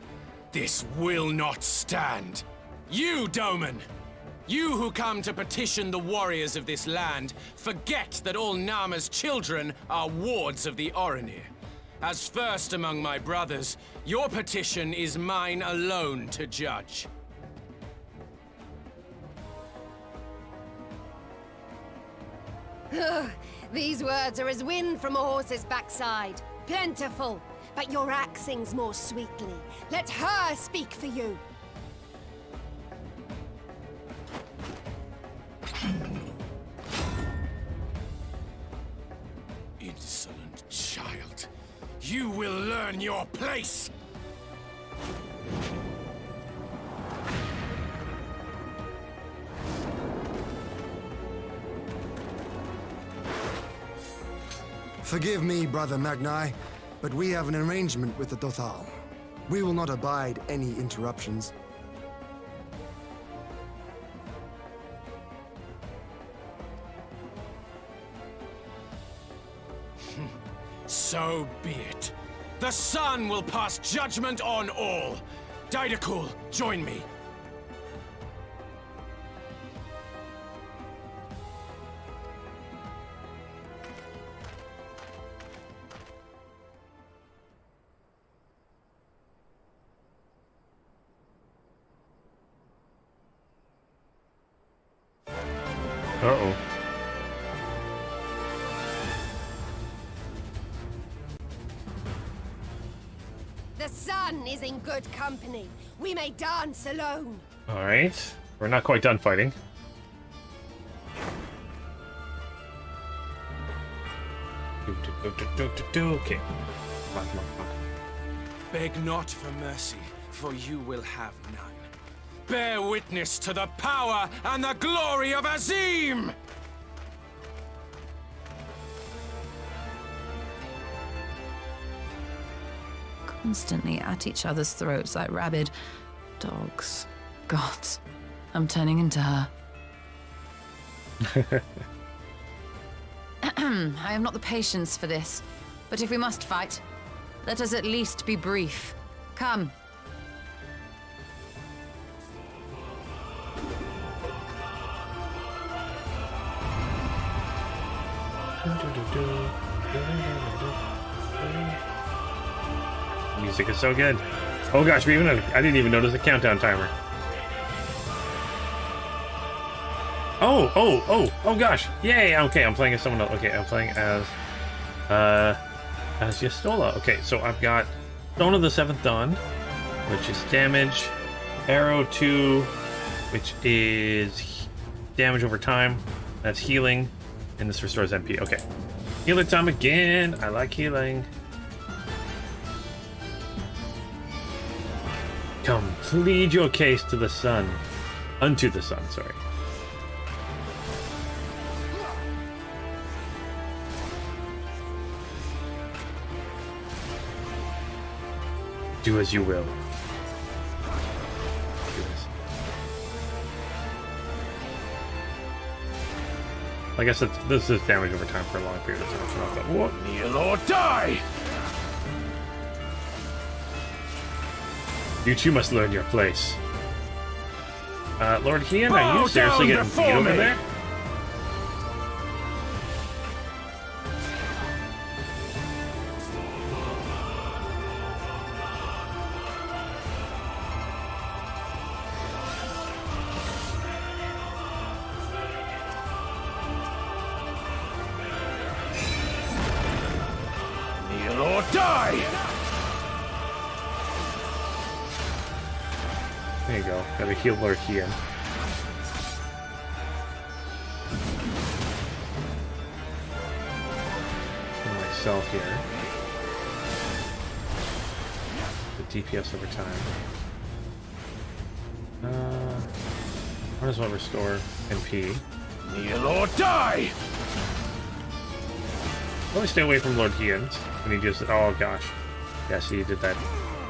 This will not stand. You, Doman! You who come to petition the warriors of this land, forget that all Nama's children are wards of the Oranir. As first among my brothers, your petition is mine alone to judge. These words are as wind from a horse's backside. Plentiful, but your axe sings more sweetly. Let her speak for you. Insolent child. You will learn your place! Forgive me, Brother Magni, but we have an arrangement with the Dothal. We will not abide any interruptions. So be it. The sun will pass judgment on all. Didakul, join me. Uh-oh. The sun is in good company. We may dance alone. Alright. We're not quite done fighting. Okay. Come on. Beg not for mercy, for you will have none. Bear witness to the power and the glory of Azim! Constantly at each other's throats like rabid dogs. God, I'm turning into her. I have not the patience for this, but if we must fight, let us at least be brief. Come. Music is so good. Oh gosh, I didn't even notice the countdown timer. Oh gosh. Yay, okay, I'm playing as someone else. Okay, I'm playing as Yastola. Okay, so I've got Stone of the Seventh Dawn, which is damage, Arrow 2, which is damage over time. That's healing, and this restores MP. Okay. Healer time again. I like healing. Come, plead your case to the sun. Unto the sun, sorry. Do as you will. Do this. I guess this is damage over time for a long period of time. So whoop. Kneel or die! You too must learn your place. Lord Hian, are Bow you seriously down getting before beat over me. there? Kneel or die! There you go. Gotta heal Lord Hian. Myself here. The DPS over time. Might as well restore MP. Kneel or die! Probably stay away from Lord Hian. And he just, oh gosh. Yes, he did that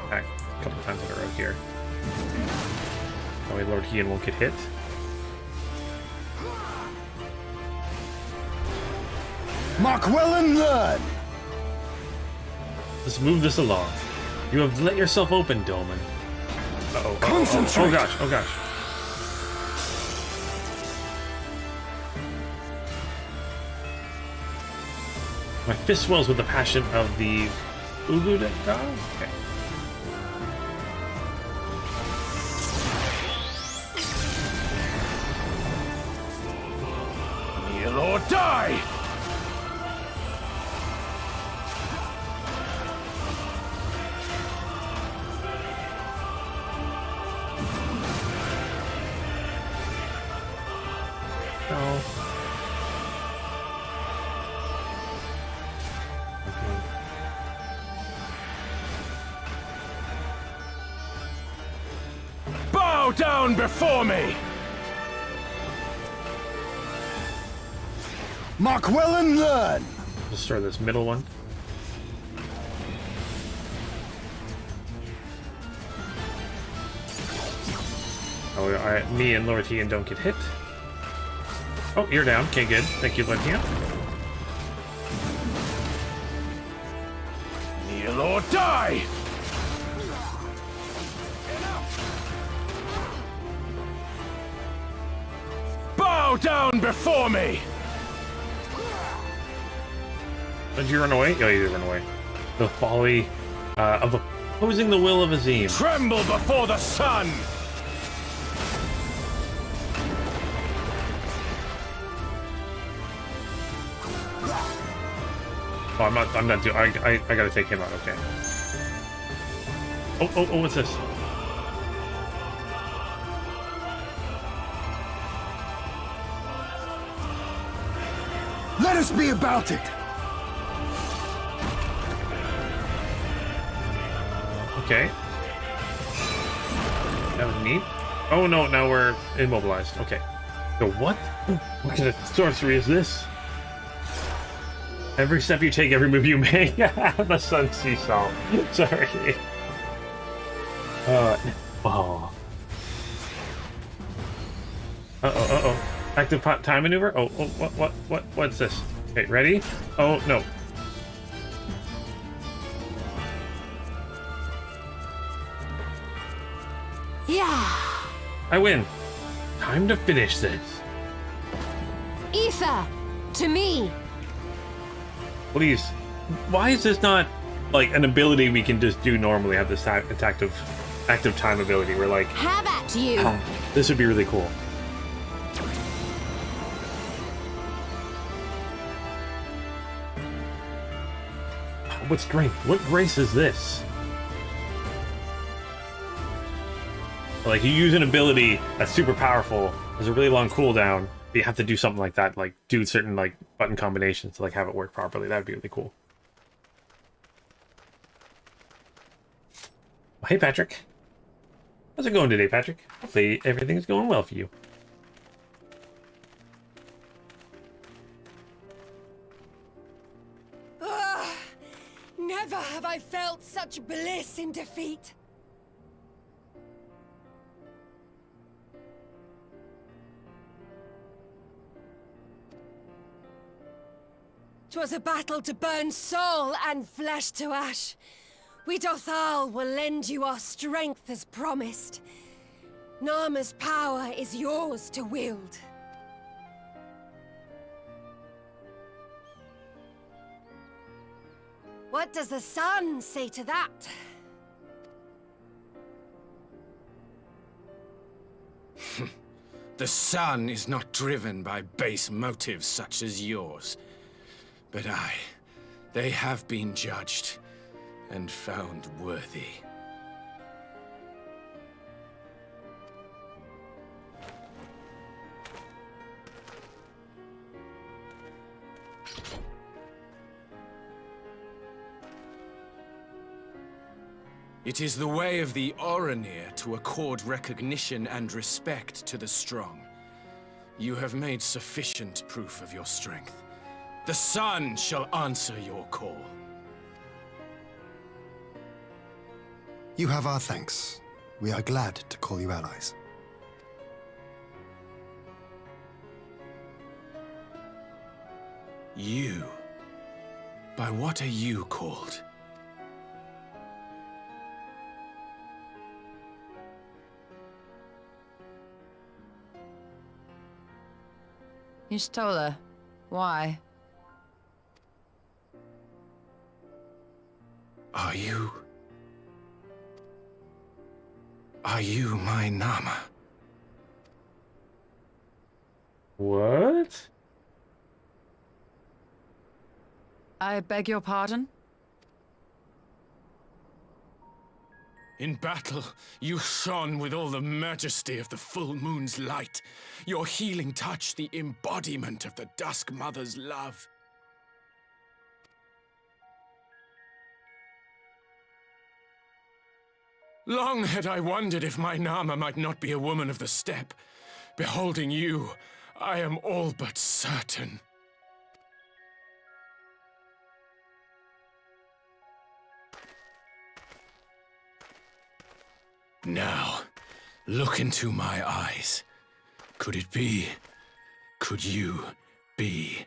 attack a couple times in a row here. That way Lord Hian won't get hit. Mark well and learn! Let's move this along. You have let yourself open, Doman. Uh-oh. Concentrate. Oh gosh, oh gosh. My fist swells with the passion of the Uguda god? Okay. Kneel or die! No. Bow down before me! Mark well and learn! Destroy this middle one. Oh, me and Lord Hian don't get hit. Oh, you're down. Okay, good. Thank you, Lord Hian. Kneel or die! Bow down before me! Did you run away? Oh, you did run away. The folly of opposing the will of Azim. Tremble before the sun! Oh, I'm not doing. I gotta take him out. Okay. Oh, what's this? Let us be about it! Okay. That was neat. Oh no, now we're immobilized. Okay. So what? What kind of sorcery is this? Every step you take, every move you make. The sun seesaw. Sorry. Oh. Uh-oh. Active time maneuver? Oh, what's this? Okay, ready? Oh, no. Yeah. I win. Time to finish this. Ether, to me. Please. Why is this not, like, an ability we can just do normally, have this active time ability, where, like, Have at you. this would be really cool. What strength? What grace is this? Like, you use an ability that's super powerful, there's a really long cooldown, but you have to do something like that, like, do certain, like, button combinations to, like, have it work properly. That'd be really cool. Well, hey, Patrick. How's it going today, Patrick? Hopefully everything's going well for you. Never have I felt such bliss in defeat. "'Twas a battle to burn soul and flesh to ash. We Dothal will lend you our strength as promised. Nama's power is yours to wield. What does the sun say to that? The sun is not driven by base motives such as yours. But they have been judged and found worthy. It is the way of the Oranir to accord recognition and respect to the strong. You have made sufficient proof of your strength. The sun shall answer your call. You have our thanks. We are glad to call you allies. You? By what are you called? You stole her. Why? Are you my Nama? What? I beg your pardon? In battle, you shone with all the majesty of the full moon's light. Your healing touch, the embodiment of the Dusk Mother's love. Long had I wondered if my Nama might not be a woman of the steppe. Beholding you, I am all but certain. Now, look into my eyes. Could it be? Could you be?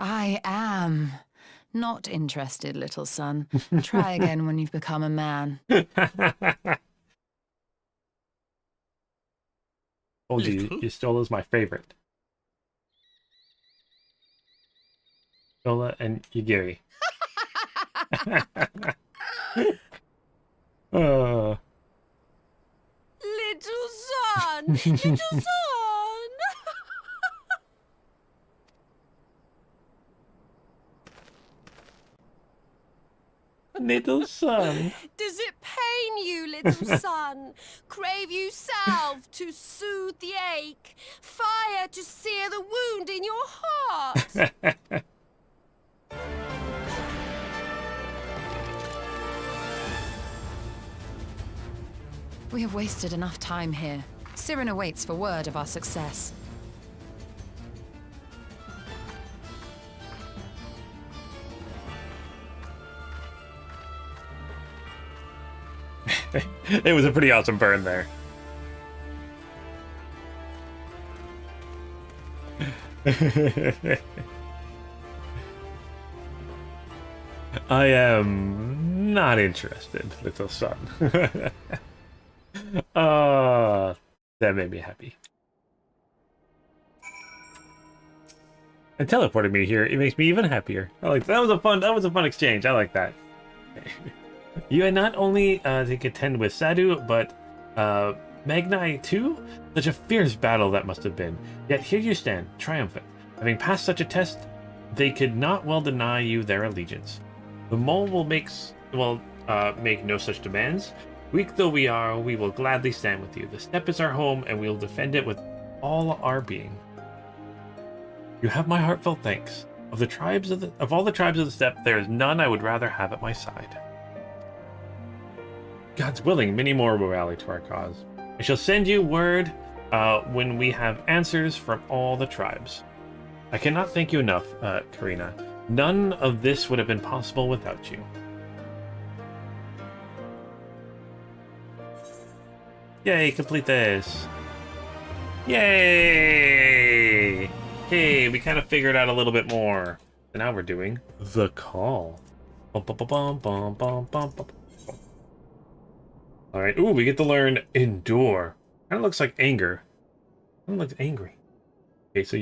I am not interested, little son. Try again when you've become a man. Told you, Yustola is my favorite. Yustola and Yugiri. Little son! Little son! Little son. Does it pain you, little son? Crave you salve to soothe the ache? Fire to sear the wound in your heart? We have wasted enough time here. Siren awaits for word of our success. It was a pretty awesome burn there. I am not interested, little son. That made me happy. And teleported me here. It makes me even happier. I like that. That was a fun exchange. I like that. You had not only to contend with Sadu, but Magnai too? Such a fierce battle that must have been. Yet here you stand, triumphant. Having passed such a test, they could not well deny you their allegiance. The mole will make no such demands. Weak though we are, we will gladly stand with you. The steppe is our home, and we will defend it with all our being. You have my heartfelt thanks. Of all the tribes of the steppe, there is none I would rather have at my side. God's willing, many more will rally to our cause. I shall send you word when we have answers from all the tribes. I cannot thank you enough, Karina. None of this would have been possible without you. Yay, complete this. Yay! Hey, we kind of figured out a little bit more. So now we're doing the call. Bum, bum, bum, bum, bum, bum, bum. All right. Ooh, we get to learn endure. Kind of looks like anger. Kind of looks angry. Okay, so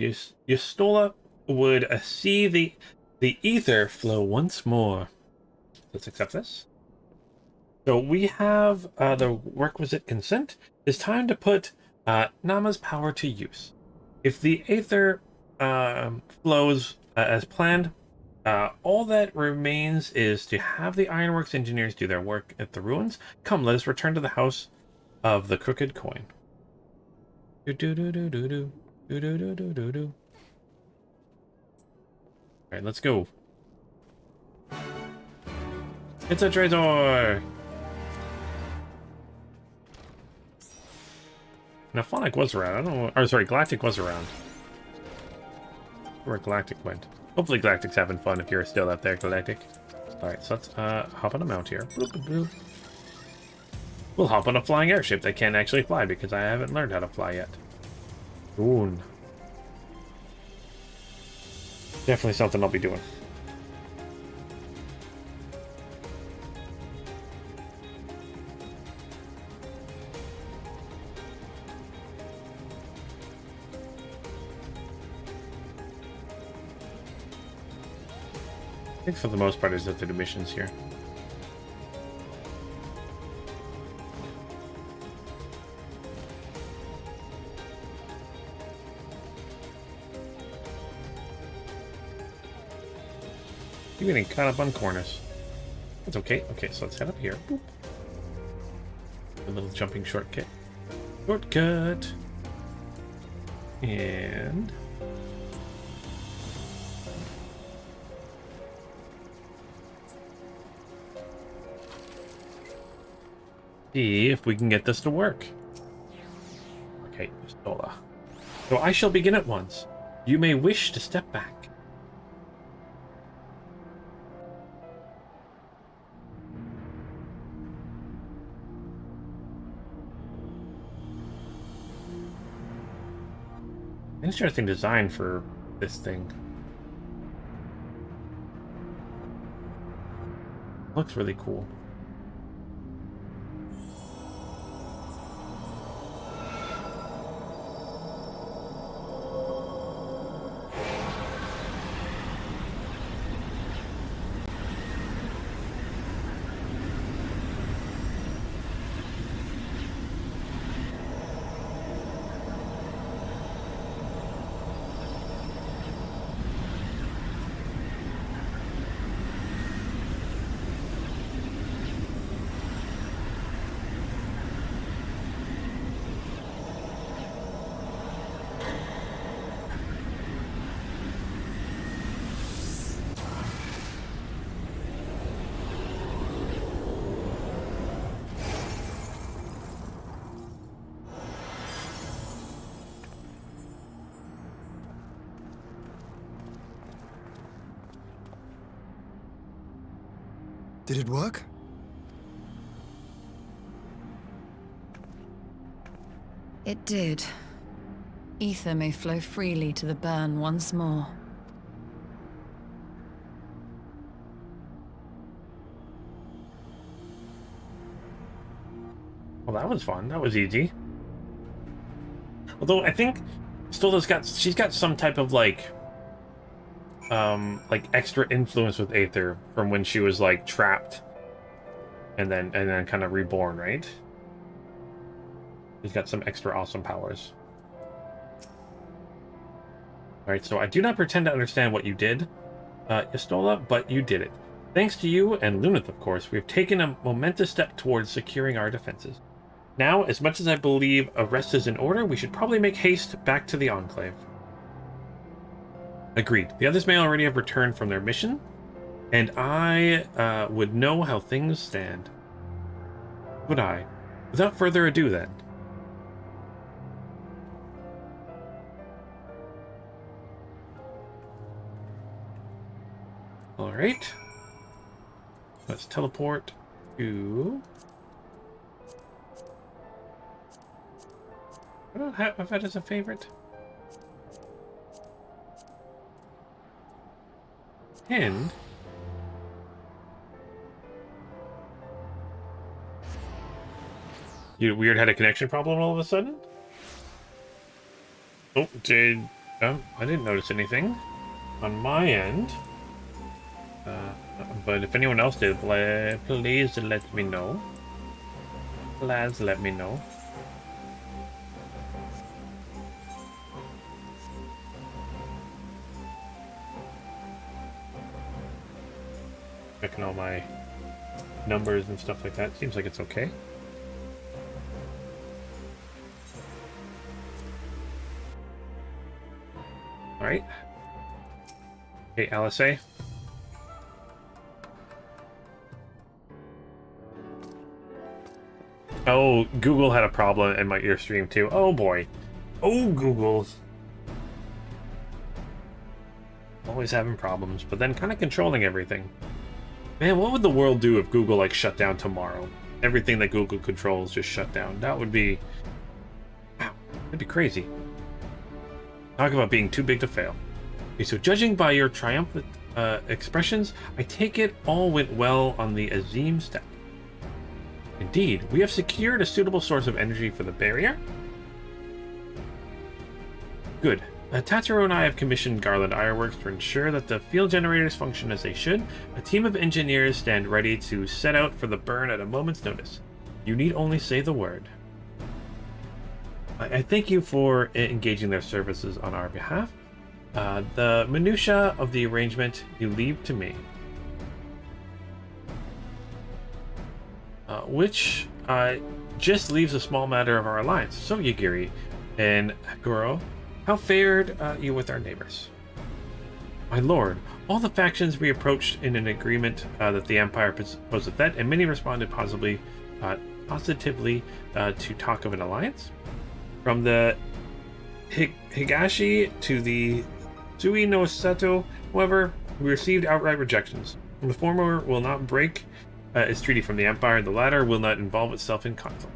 Yustola would see the ether flow once more. Let's accept this. So we have the requisite consent. It's time to put Nama's power to use. If the aether flows as planned, all that remains is to have the ironworks engineers do their work at the ruins. Come, let us return to the house of the crooked coin. Do do do do do do do do do do do do. All right, let's go. It's a traitor. Now, Phonic was around. I don't know. Or sorry, Galactic was around. Where Galactic went. Hopefully, Galactic's having fun if you're still out there, Galactic. All right, so let's hop on a mount here. Bloop, bloop, bloop. We'll hop on a flying airship that can't actually fly because I haven't learned how to fly yet. Ooh. Definitely something I'll be doing. I think for the most part, it's at the missions here. You're getting caught up on corners. It's okay. Okay, so let's head up here. Boop. A little jumping shortcut. Shortcut. And... see if we can get this to work. Okay, Stola. So I shall begin at once. You may wish to step back. Interesting design for this thing. Looks really cool. Did it work? It did. Ether may flow freely to the burn once more. Well, that was fun. That was easy. Although I think she's got some type of like extra influence with Aether from when she was like trapped and then kind of reborn, right? She's got some extra awesome powers. Alright, so I do not pretend to understand what you did, Yustola, but you did it. Thanks to you and Lunith, of course, we've taken a momentous step towards securing our defenses. Now, as much as I believe a rest is in order, we should probably make haste back to the Enclave. Agreed. The others may already have returned from their mission, and I would know how things stand. Would I? Without further ado, then. Alright. Let's teleport to... I don't have that as a favorite. And you weird had a connection problem all of a sudden? Oh, I didn't notice anything on my end. But if anyone else did, please let me know. Please let me know. Checking all my numbers and stuff like that. Seems like it's okay. Alright. Okay, LSA. Oh, Google had a problem in my ear stream too. Oh boy. Oh, Google. Always having problems, but then kind of controlling everything. Man, what would the world do if Google like shut down tomorrow? Everything that Google controls just shut down. That would be... Wow, that'd be crazy. Talk about being too big to fail. Okay, so judging by your triumphant expressions, I take it all went well on the Azim step. Indeed, we have secured a suitable source of energy for the barrier. Good. Tatsuro and I have commissioned Garland Ironworks to ensure that the field generators function as they should. A team of engineers stand ready to set out for the burn at a moment's notice. You need only say the word. I thank you for engaging their services on our behalf. The minutiae of the arrangement you leave to me. Which just leaves a small matter of our alliance. So, Yagiri and Goro, how fared you with our neighbors? My lord, all the factions we approached in an agreement that the Empire was a threat, and many responded positively to talk of an alliance. From the Higashi to the Sui no Sato, however, we received outright rejections. The former will not break its treaty from the Empire, the latter will not involve itself in conflict.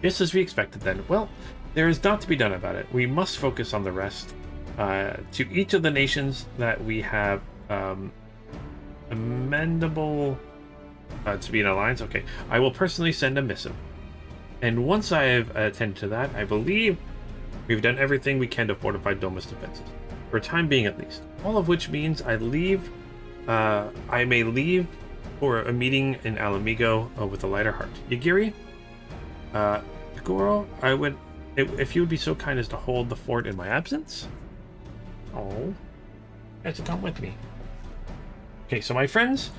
Just as we expected then. Well, there is naught to be done about it. We must focus on the rest. To each of the nations that we have amendable to be an alliance, okay, I will personally send a missive. And once I have attended to that, I believe we've done everything we can to fortify Doma's defenses. For a time being at least. All of which means I may leave for a meeting in Ala Mhigo with a lighter heart. Yagiri, Goro, I would, if you would be so kind as to hold the fort in my absence. Oh, you guys to come with me. Okay, so my friends,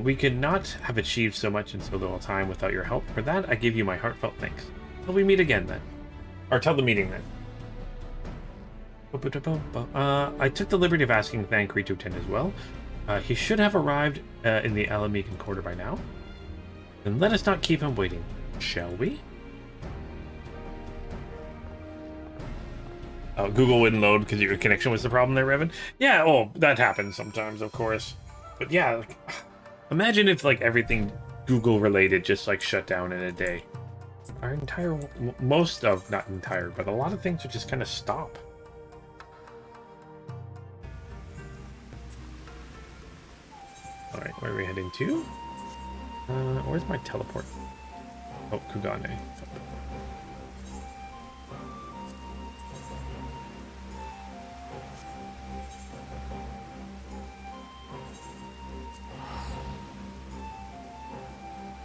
we could not have achieved so much in so little time without your help. For that, I give you my heartfelt thanks. Till we meet again then. Or till the meeting then. I took the liberty of asking Thancred to attend as well. He should have arrived in the Ala Mhigo quarter by now. Then let us not keep him waiting, shall we? Oh, Google wouldn't load because your connection was the problem there, Revan? Yeah, oh, that happens sometimes, of course. But yeah, like, imagine if like everything Google related just like shut down in a day. Our entire, most of, not entire, but a lot of things would just kind of stop. Alright, where are we heading to? Where's my teleport? Oh, Kugane.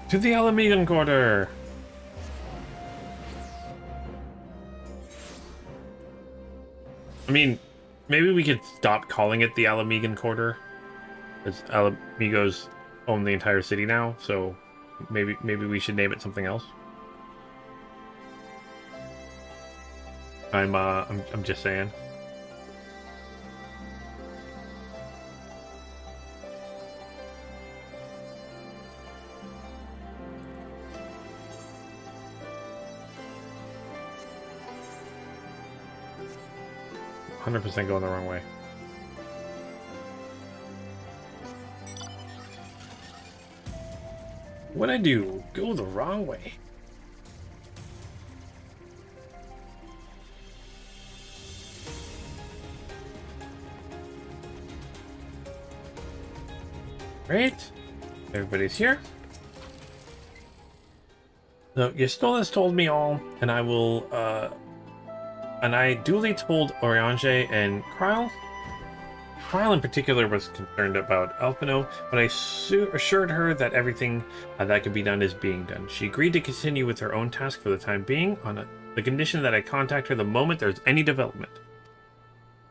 To the Ala Mhigo quarter! I mean, maybe we could stop calling it the Ala Mhigo quarter. Because Ala Mhigo's own the entire city now, so maybe we should name it something else. I'm just saying. %, going the wrong way. What'd I do? Go the wrong way. Great. Everybody's here. So Ystola has told me all, and I will, and I duly told Oriange and Kryle. Kryle in particular was concerned about Alphino, but I assured her that everything that could be done is being done. She agreed to continue with her own task for the time being, on the condition that I contact her the moment there's any development.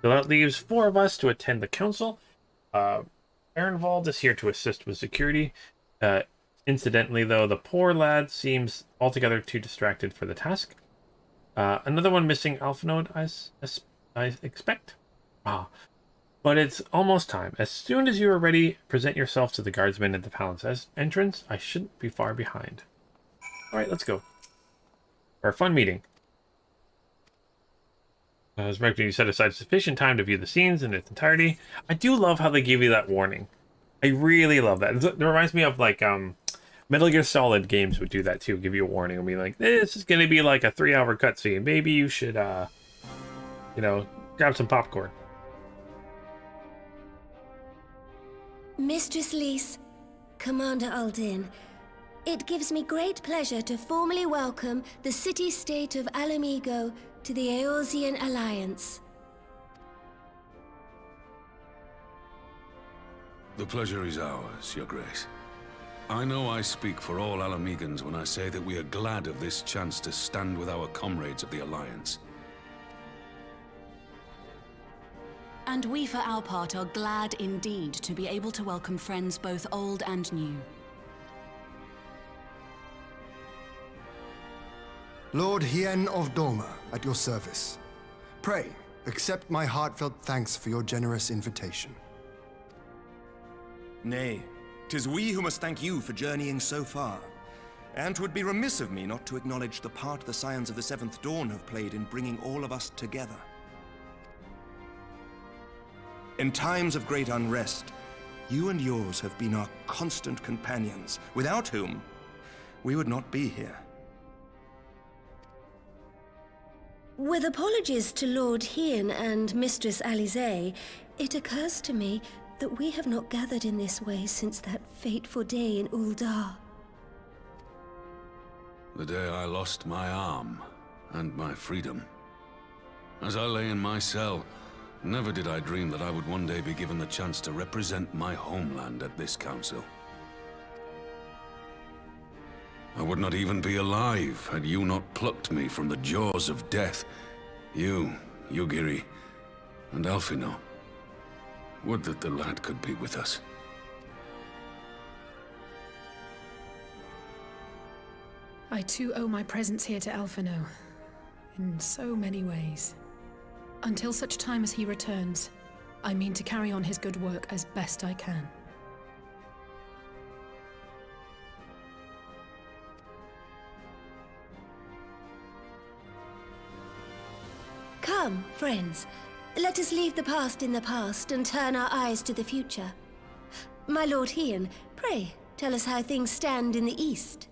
So that leaves 4 of us to attend the council. Ehrenwald is here to assist with security. Incidentally, though, the poor lad seems altogether too distracted for the task. Another one missing Alphanode, I expect. But it's almost time. As soon as you are ready, present yourself to the guardsmen at the palace entrance. I shouldn't be far behind. Alright, let's go. For a fun meeting. As mentioned, you set aside sufficient time to view the scenes in its entirety. I do love how they give you that warning. I really love that. It reminds me of, like, Metal Gear Solid games would do that too, give you a warning and be like, this is going to be like a 3-hour cutscene. Maybe you should, you know, grab some popcorn. Mistress Lys, Commander Aldin, it gives me great pleasure to formally welcome the city-state of Ala Mhigo to the Eorzean Alliance. The pleasure is ours, Your Grace. I know I speak for all Ala Mhigans when I say that we are glad of this chance to stand with our comrades of the Alliance. And we, for our part, are glad indeed to be able to welcome friends both old and new. Lord Hien of Doma, at your service. Pray, accept my heartfelt thanks for your generous invitation. Nay, 'tis we who must thank you for journeying so far. And 'twould be remiss of me not to acknowledge the part the Scions of the Seventh Dawn have played in bringing all of us together. In times of great unrest, you and yours have been our constant companions, without whom we would not be here. With apologies to Lord Hien and Mistress Alisaie, it occurs to me that we have not gathered in this way since that fateful day in Uldar. The day I lost my arm and my freedom. As I lay in my cell, never did I dream that I would one day be given the chance to represent my homeland at this council. I would not even be alive had you not plucked me from the jaws of death. You, Yugiri, and Alphino. Would that the lad could be with us. I too owe my presence here to Alphino, in so many ways. Until such time as he returns, I mean to carry on his good work as best I can. Come, friends. Let us leave the past in the past and turn our eyes to the future. My Lord Hien, pray, tell us how things stand in the East.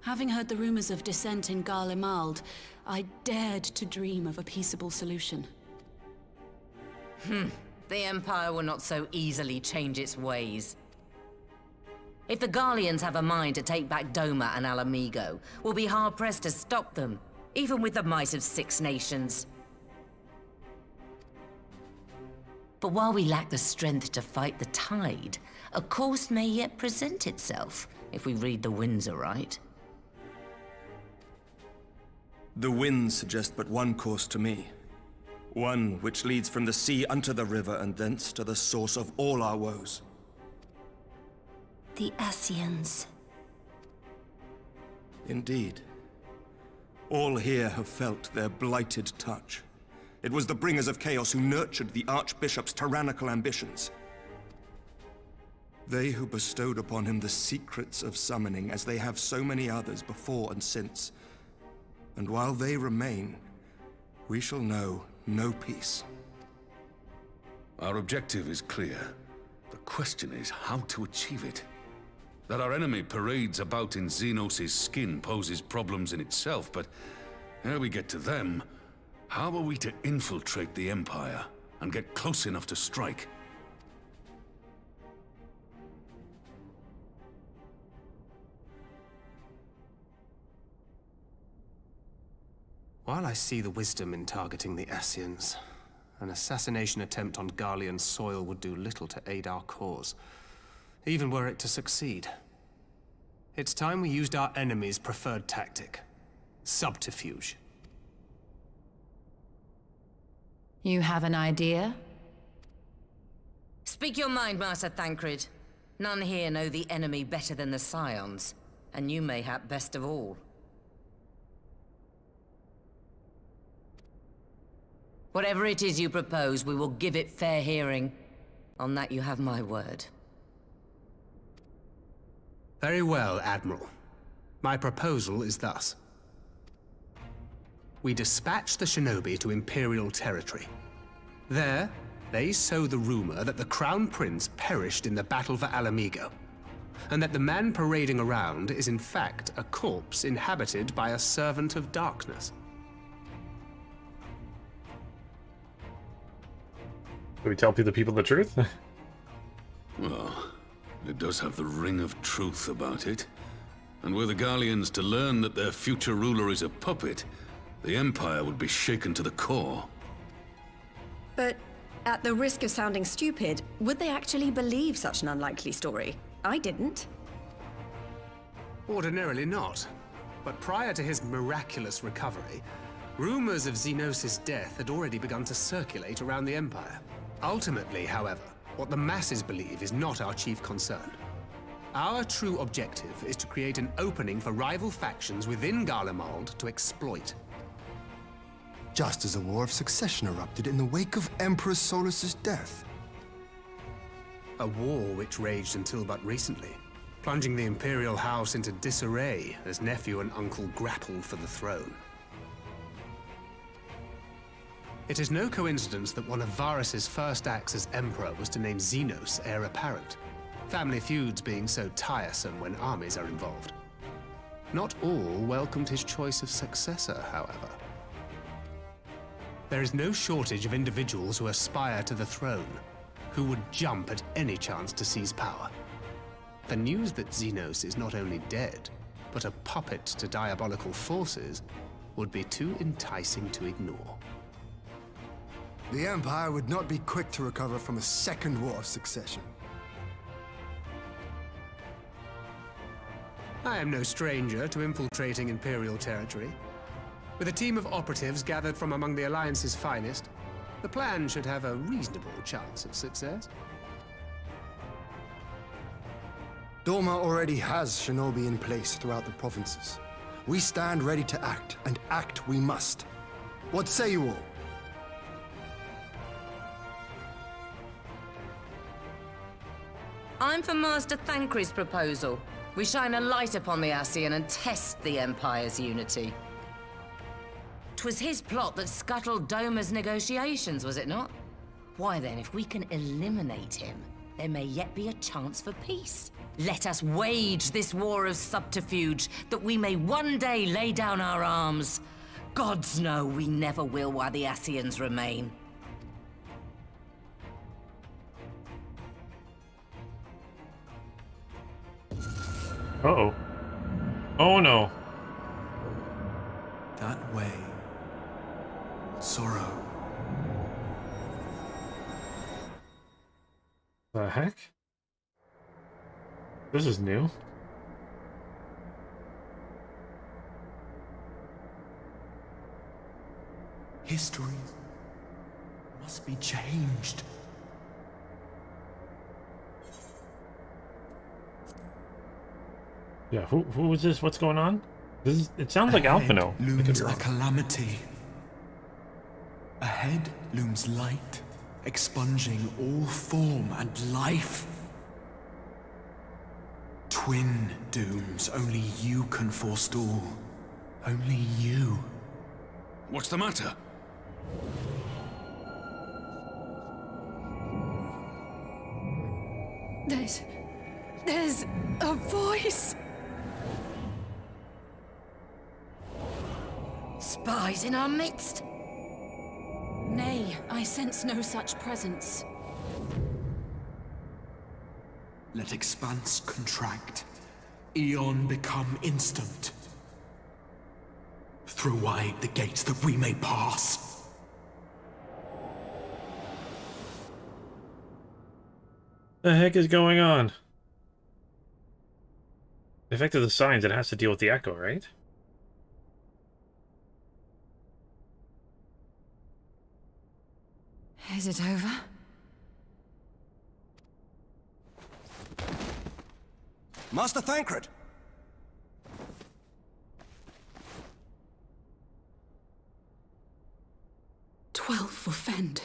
Having heard the rumors of dissent in Garlemald, I dared to dream of a peaceable solution. The Empire will not so easily change its ways. If the Garleans have a mind to take back Doma and Ala Mhigo, we'll be hard-pressed to stop them, even with the might of 6 nations. But while we lack the strength to fight the tide, a course may yet present itself, if we read the winds aright. The winds suggest but one course to me. One which leads from the sea unto the river and thence to the source of all our woes. The Ascians. Indeed. All here have felt their blighted touch. It was the bringers of chaos who nurtured the Archbishop's tyrannical ambitions. They who bestowed upon him the secrets of summoning, as they have so many others before and since. And while they remain, we shall know no peace. Our objective is clear. The question is how to achieve it. That our enemy parades about in Xenos' skin poses problems in itself, but ere we get to them, how are we to infiltrate the Empire and get close enough to strike? While I see the wisdom in targeting the Ascians, an assassination attempt on Garlean soil would do little to aid our cause, even were it to succeed. It's time we used our enemy's preferred tactic: subterfuge. You have an idea? Speak your mind, Master Thancred. None here know the enemy better than the Scions, and you mayhap best of all. Whatever it is you propose, we will give it fair hearing. On that you have my word. Very well, Admiral. My proposal is thus. We dispatch the shinobi to Imperial territory. There, they sow the rumor that the Crown Prince perished in the battle for Ala Mhigo, and that the man parading around is in fact a corpse inhabited by a servant of darkness. Do we tell the people the truth? Well, it does have the ring of truth about it. And were the Garleans to learn that their future ruler is a puppet, the Empire would be shaken to the core. But at the risk of sounding stupid, would they actually believe such an unlikely story? I didn't. Ordinarily not. But prior to his miraculous recovery, rumors of Xenos' death had already begun to circulate around the Empire. Ultimately, however, what the masses believe is not our chief concern. Our true objective is to create an opening for rival factions within Garlemald to exploit. Just as a war of succession erupted in the wake of Emperor Solus's death. A war which raged until but recently, plunging the Imperial House into disarray as nephew and uncle grappled for the throne. It is no coincidence that one of Varus's first acts as Emperor was to name Xenos heir apparent, family feuds being so tiresome when armies are involved. Not all welcomed his choice of successor, however. There is no shortage of individuals who aspire to the throne, who would jump at any chance to seize power. The news that Xenos is not only dead, but a puppet to diabolical forces would be too enticing to ignore. The Empire would not be quick to recover from a second war of succession. I am no stranger to infiltrating Imperial territory. With a team of operatives gathered from among the Alliance's finest, the plan should have a reasonable chance of success. Doma already has shinobi in place throughout the provinces. We stand ready to act, and act we must. What say you all? I'm for Master Thancred's proposal. We shine a light upon the Ascian and test the Empire's unity. 'Twas his plot that scuttled Doma's negotiations, was it not? Why then, if we can eliminate him, there may yet be a chance for peace. Let us wage this war of subterfuge, that we may one day lay down our arms. Gods know we never will while the Ascians remain. Uh-oh. Oh no. That way. Sorrow. The heck? This is new. History must be changed. Yeah, who is this? What's going on? This is, it sounds like Alphino. Looms a calamity. Ahead looms light, expunging all form and life. Twin dooms only you can forestall. Only you. What's the matter? There's a voice! Spies in our midst? Nay, I sense no such presence. Let expanse contract. Eon become instant. Throw wide the gates that we may pass. The heck is going on? The effect of the signs, it has to deal with the echo, right? Is it over? Master Thancred! 12 for Fend.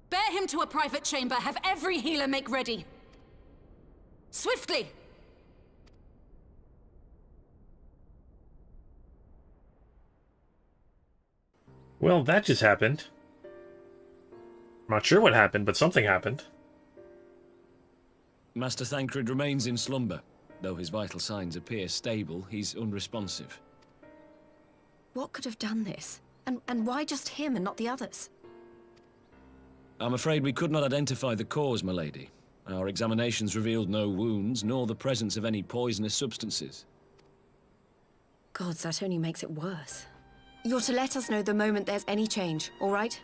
Bear him to a private chamber. Have every healer make ready. Swiftly! Well, that just happened. I'm not sure what happened, but something happened. Master Thancred remains in slumber. Though his vital signs appear stable, he's unresponsive. What could have done this? And why just him and not the others? I'm afraid we could not identify the cause, my lady. Our examinations revealed no wounds, nor the presence of any poisonous substances. Gods, that only makes it worse. You're to let us know the moment there's any change, all right?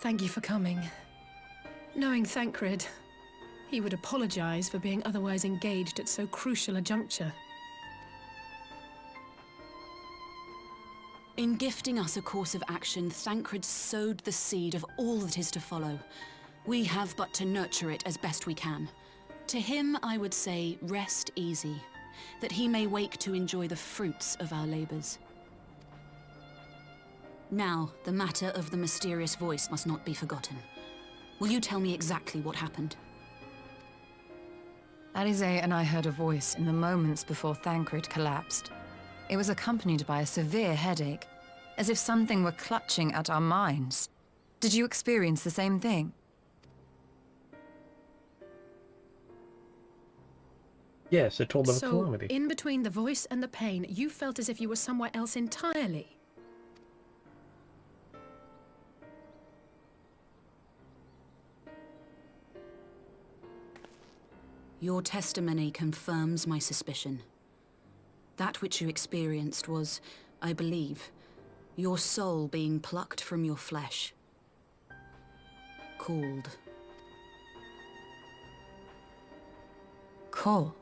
Thank you for coming. Knowing Thancred, he would apologize for being otherwise engaged at so crucial a juncture. In gifting us a course of action, Thancred sowed the seed of all that is to follow. We have but to nurture it as best we can. To him, I would say, rest easy, that he may wake to enjoy the fruits of our labors. Now, the matter of the mysterious voice must not be forgotten. Will you tell me exactly what happened? Alize and I heard a voice in the moments before Thancred collapsed. It was accompanied by a severe headache, as if something were clutching at our minds. Did you experience the same thing? Yes, it told them So, calamity. in between the voice and the pain, you felt as if you were somewhere else entirely. Your testimony confirms my suspicion. That which you experienced was, I believe, your soul being plucked from your flesh. Called. Called?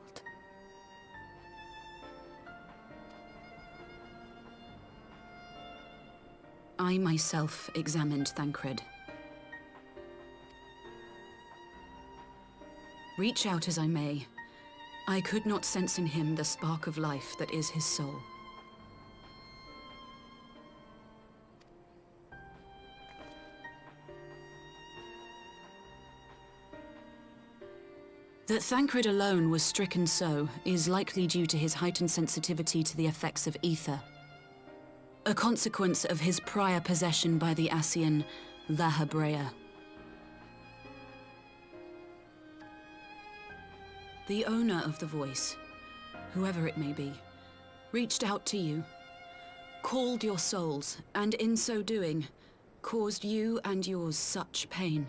I myself examined Thancred. Reach out as I may, I could not sense in him the spark of life that is his soul. That Thancred alone was stricken so is likely due to his heightened sensitivity to the effects of ether. A consequence of his prior possession by the Ascian La Hebrea. The owner of the voice, whoever it may be, reached out to you, called your souls, and in so doing, caused you and yours such pain.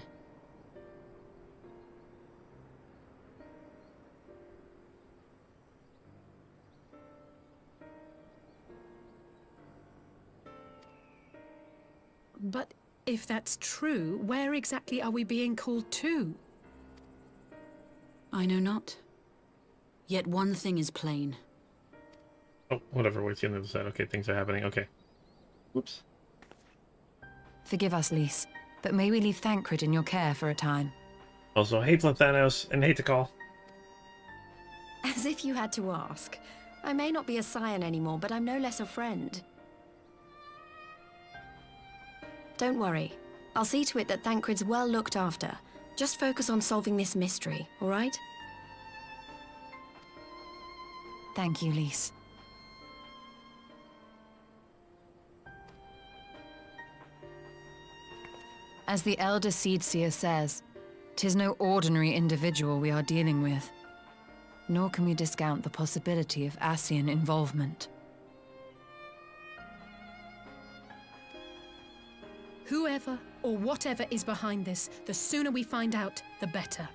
But if that's true, where exactly are we being called to? I know not. Yet one thing is plain. Oh, whatever, wait, on the other side. Okay, things are happening. Okay. Whoops. Forgive us, Lys, but may we leave Thancred in your care for a time? Also, hate Thanos and hate to call. As if you had to ask. I may not be a scion anymore, but I'm no less a friend. Don't worry. I'll see to it that Thancred's well looked after. Just focus on solving this mystery, all right? Thank you, Lys. As the Elder Seedseer says, 'tis no ordinary individual we are dealing with. Nor can we discount the possibility of Ascian involvement. Whoever or whatever is behind this, the sooner we find out, the better.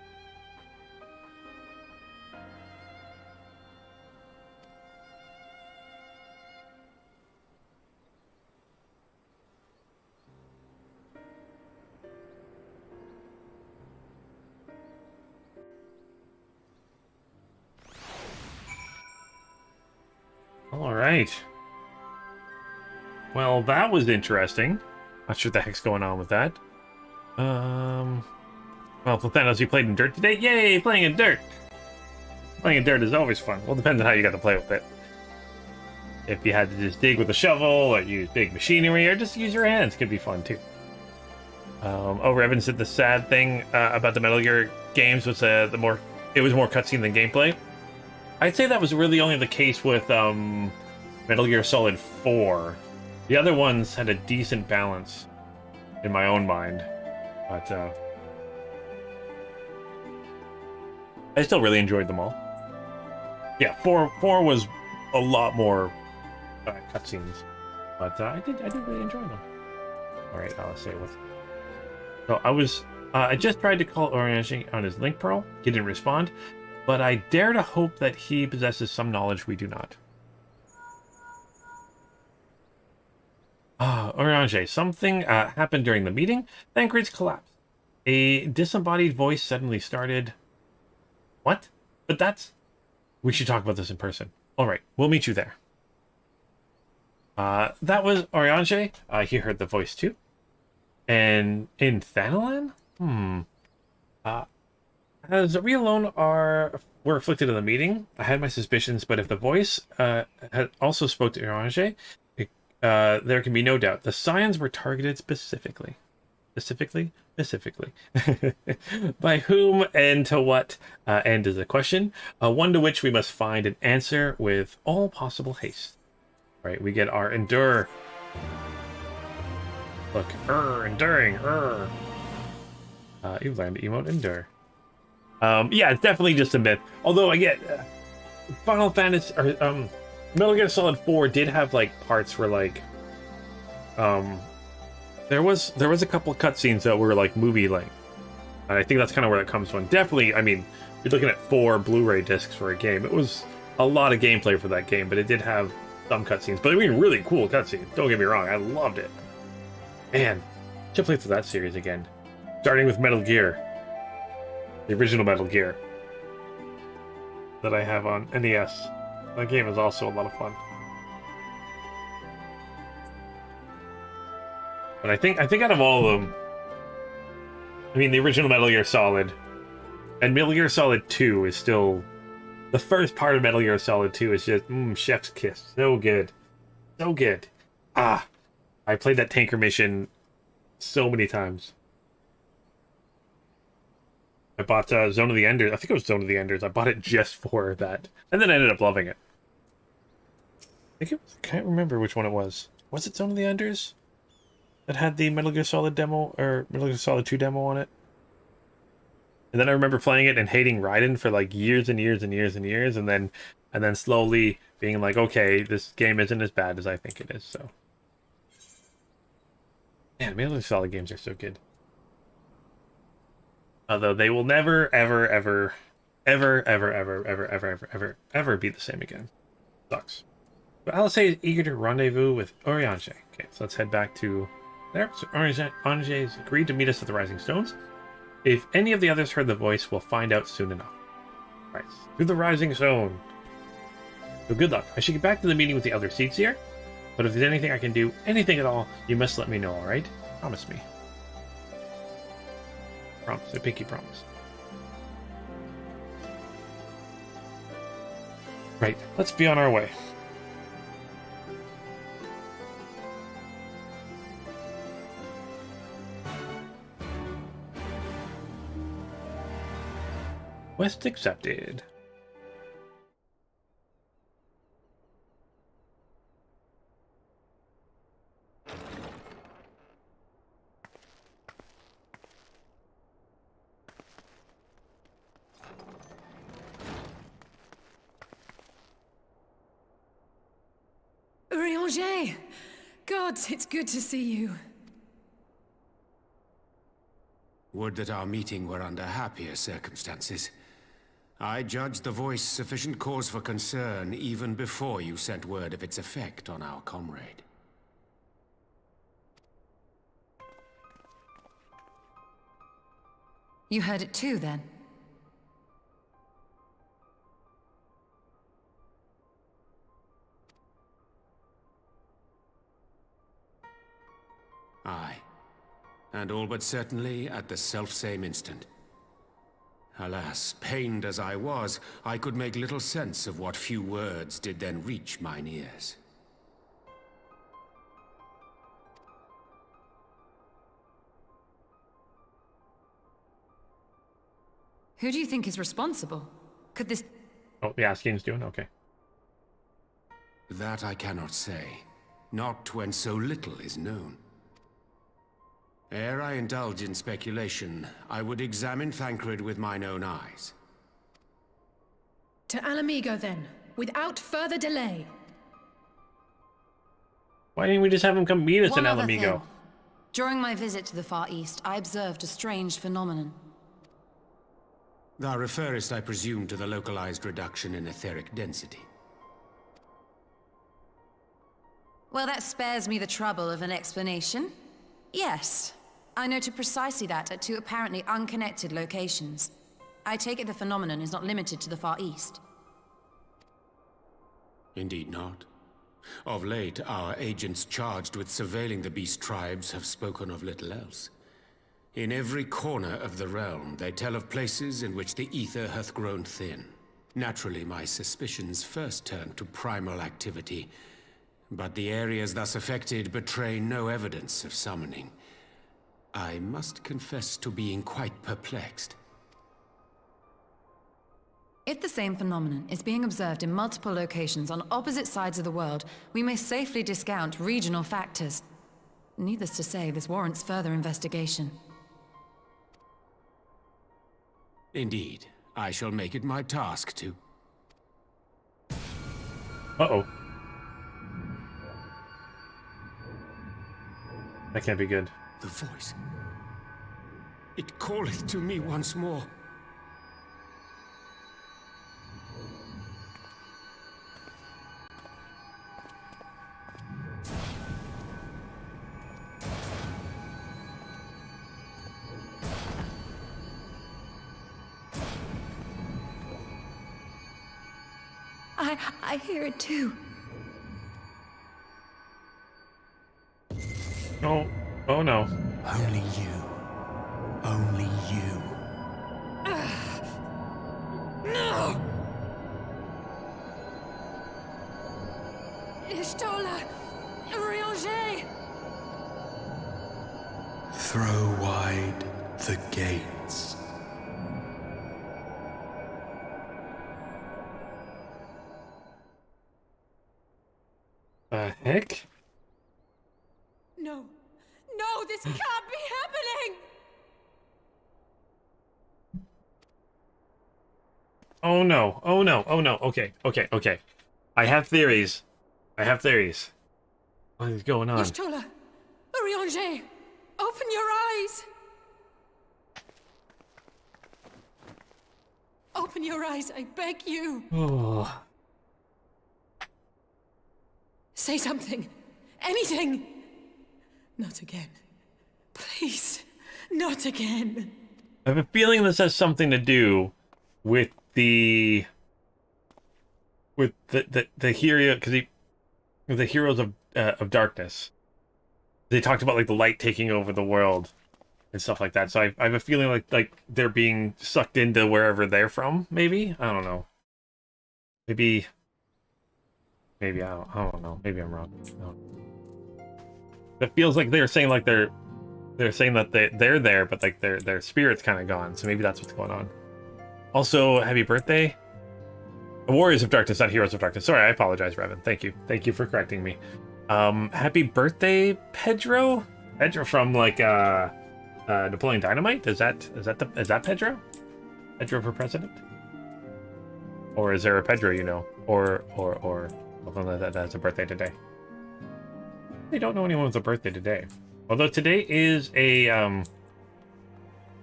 All right. Well, that was interesting. Not sure what the heck's going on with that. Well, Thanos, you played in dirt today? Yay, playing in dirt! Playing in dirt is always fun. Well, it depends on how you got to play with it. If you had to just dig with a shovel, or use big machinery, or just use your hands, could be fun too. Revan said the sad thing about the Metal Gear games was it was more cutscene than gameplay. I'd say that was really only the case with Metal Gear Solid 4. The other ones had a decent balance in my own mind, but I still really enjoyed them all. Yeah, 4 was a lot more cutscenes, but I did really enjoy them. All right, I'll say what. So I just tried to call Oriange on his link pearl. He didn't respond, but I dare to hope that he possesses some knowledge we do not. Oriange, something happened during the meeting. Thancred's collapsed. A disembodied voice suddenly started. What? But that's... We should talk about this in person. All right, we'll meet you there. That was Oriange. He heard the voice too. And in Thanalan? As we alone were afflicted in the meeting, I had my suspicions, but if the voice had also spoke to Oriange, there can be no doubt. The Scions were targeted specifically. Specifically? By whom and to what end is a question, one to which we must find an answer with all possible haste. Right, we get our endure. Look, enduring, you learned the emote endure. Yeah, it's definitely just a myth. Although I get Final Fantasy or Metal Gear Solid 4 did have like parts where like there was a couple of cutscenes that were like movie length. And I think that's kind of where it comes from. Definitely, I mean, you're looking at 4 Blu-ray discs for a game. It was a lot of gameplay for that game, but it did have some cutscenes. But I mean, really cool cutscenes. Don't get me wrong, I loved it. Man, should play through that series again. Starting with Metal Gear. The original Metal Gear. That I have on NES. That game is also a lot of fun. But I think out of all of them, I mean, the original Metal Gear Solid and Metal Gear Solid 2 is still... The first part of Metal Gear Solid 2 is just, chef's kiss. So good. So good. I played that tanker mission so many times. I bought Zone of the Enders. I think it was Zone of the Enders. I bought it just for that. And then I ended up loving it. I can't remember which one it was. Was it Zone of the Enders? That had the Metal Gear Solid demo, or Metal Gear Solid 2 demo on it? And then I remember playing it and hating Raiden for like years and years and years and years, and then slowly being like, okay, this game isn't as bad as I think it is, so. Man, Metal Gear Solid games are so good. Although they will never, ever, ever, ever, ever, ever, ever, ever, ever, ever, ever be the same again. Sucks. But Alice is eager to rendezvous with Oriange. Okay, so let's head back to there. So Oriange's agreed to meet us at the Rising Stones. If any of the others heard the voice, we'll find out soon enough. All right, to the Rising Stone. So good luck. I should get back to the meeting with the Elder Seedseer, but if there's anything I can do, anything at all, you must let me know, all right? Promise me. Promise, a pinky promise. Right, let's be on our way. Quest accepted. Orianger! Gods, it's good to see you. Would that our meeting were under happier circumstances. I judged the voice sufficient cause for concern even before you sent word of its effect on our comrade. You heard it too, then? Aye. And all but certainly at the selfsame instant. Alas, pained as I was, I could make little sense of what few words did then reach mine ears. Who do you think is responsible? Could this... Oh, the Ascian's doing? Okay. That I cannot say. Not when so little is known. Ere I indulge in speculation, I would examine Thancred with mine own eyes. To Ala Mhigo, then, without further delay. Why didn't we just have him come meet us One in Ala other Mhigo? thing. During my visit to the Far East, I observed a strange phenomenon. Thou referrest, I presume, to the localized reduction in etheric density. Well, that spares me the trouble of an explanation. Yes, I noted precisely that at two apparently unconnected locations. I take it the phenomenon is not limited to the Far East. Indeed not. Of late, our agents charged with surveilling the beast tribes have spoken of little else. In every corner of the realm, they tell of places in which the ether hath grown thin. Naturally, my suspicions first turned to primal activity, but the areas thus affected betray no evidence of summoning. I must confess to being quite perplexed. If the same phenomenon is being observed in multiple locations on opposite sides of the world, we may safely discount regional factors. Needless to say, this warrants further investigation. Indeed, I shall make it my task to... Uh-oh. That can't be good. The voice. It calleth to me once more. I hear it too. Oh, oh no. Only you. Only you. No! Ishtola! Orianger! Throw wide the gates. The heck? No! No, this can't be happening! Oh no, oh no, oh no. Okay, okay, okay. I have theories. I have theories. What is going on? Ishtola! Orianger! Open your eyes! Open your eyes, I beg you! Oh. Say something! Anything! Not again. Please, not again. I have a feeling this has something to do with the hero, because the heroes of darkness. They talked about like the light taking over the world and stuff like that. So I have a feeling like they're being sucked into wherever they're from. Maybe, I don't know. Maybe I don't know. Maybe I'm wrong. No. It feels like they're saying like they're saying that they're there, but like their spirit's kind of gone. So maybe that's what's going on. Also, happy birthday. Warriors of Darkness, not Heroes of Darkness. Sorry, I apologize, Revan. Thank you for correcting me. Happy birthday, Pedro. Pedro from like Napoleon Dynamite. Is that Pedro? Pedro for president? Or is there a Pedro you know? Or something like that has a birthday today? I don't know anyone with a birthday today. Although today is a, I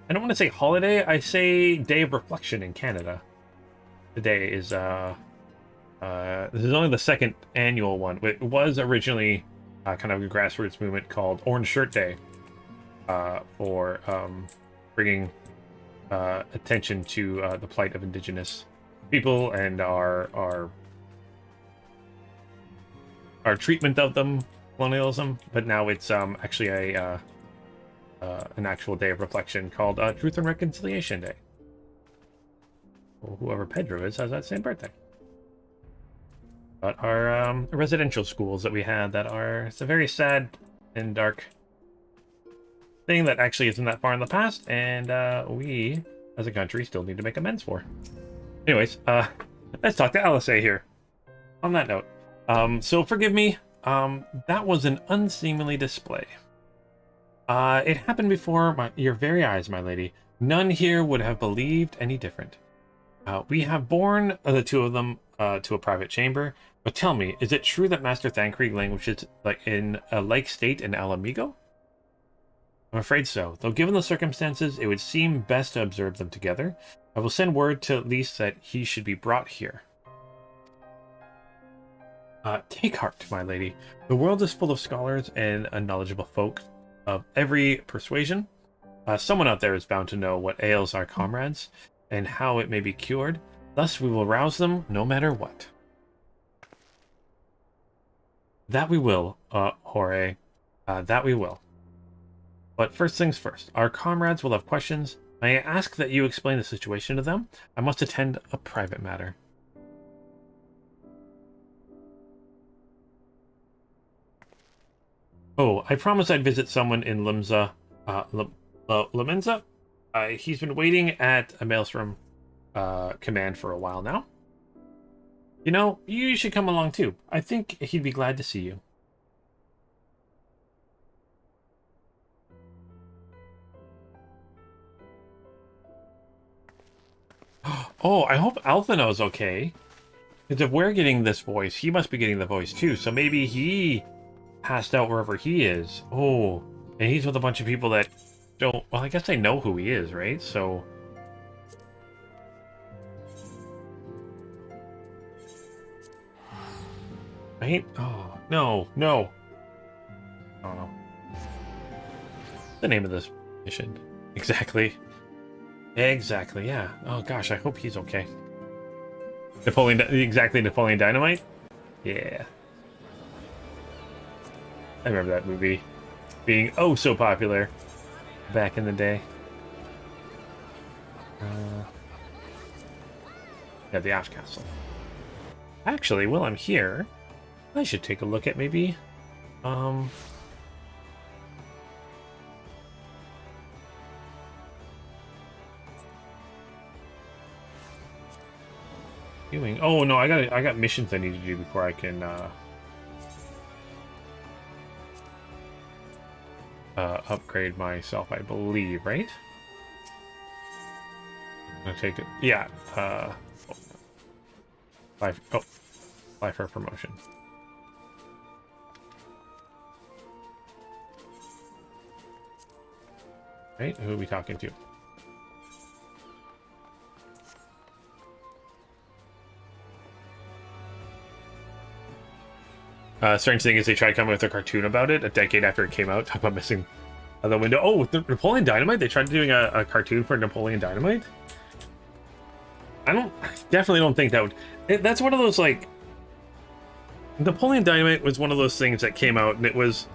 don't want to say holiday, I say day of reflection in Canada. Today is, this is only the second annual one. It was originally kind of a grassroots movement called Orange Shirt Day for bringing attention to the plight of Indigenous people and our treatment of them, colonialism. But now it's actually a an actual day of reflection called Truth and Reconciliation Day. Well, whoever Pedro is has that same birthday. But our residential schools that we had that are, it's a very sad and dark thing that actually isn't that far in the past, and we, as a country, still need to make amends for. Anyways, let's talk to Alice here. On that note, so forgive me, that was an unseemly display. It happened before your very eyes, my lady. None here would have believed any different. We have borne the two of them to a private chamber, but tell me, is it true that Master Thancred languishes like in a like state in Ala Mhigo? I'm afraid so, though given the circumstances, it would seem best to observe them together. I will send word to Lys that he should be brought here. Take heart, my lady. The world is full of scholars and knowledgeable folk of every persuasion. Someone out there is bound to know what ails our comrades and how it may be cured. Thus we will rouse them no matter what. That we will, Jorge. That we will. But first things first, our comrades will have questions. May I ask that you explain the situation to them? I must attend a private matter. Oh, I promised I'd visit someone in Limsa. Limenza? He's been waiting at a Maelstrom command for a while now. You know, you should come along too. I think he'd be glad to see you. Oh, I hope Alphino's okay. Because if we're getting this voice, he must be getting the voice too. So maybe he passed out wherever he is. Oh, and he's with a bunch of people that don't... Well, I guess they know who he is, right? So... Right? Oh, no, no. Oh, no. The name of this mission. Exactly. Exactly, yeah. Oh gosh, I hope he's okay. Napoleon Dynamite? Yeah. I remember that movie being oh so popular back in the day. Yeah, the Ash Castle. Actually, while I'm here, I should take a look at maybe doing. Oh no, I got missions I need to do before I can upgrade myself, I believe, right? I'm gonna take it. Yeah. Apply for promotion. Right, who are we talking to? Strange thing is they tried coming with a cartoon about it a decade after it came out. Talk about missing the window. Oh, with the Napoleon Dynamite? They tried doing a cartoon for Napoleon Dynamite? I definitely don't think that would... that's one of those, like... Napoleon Dynamite was one of those things that came out and it was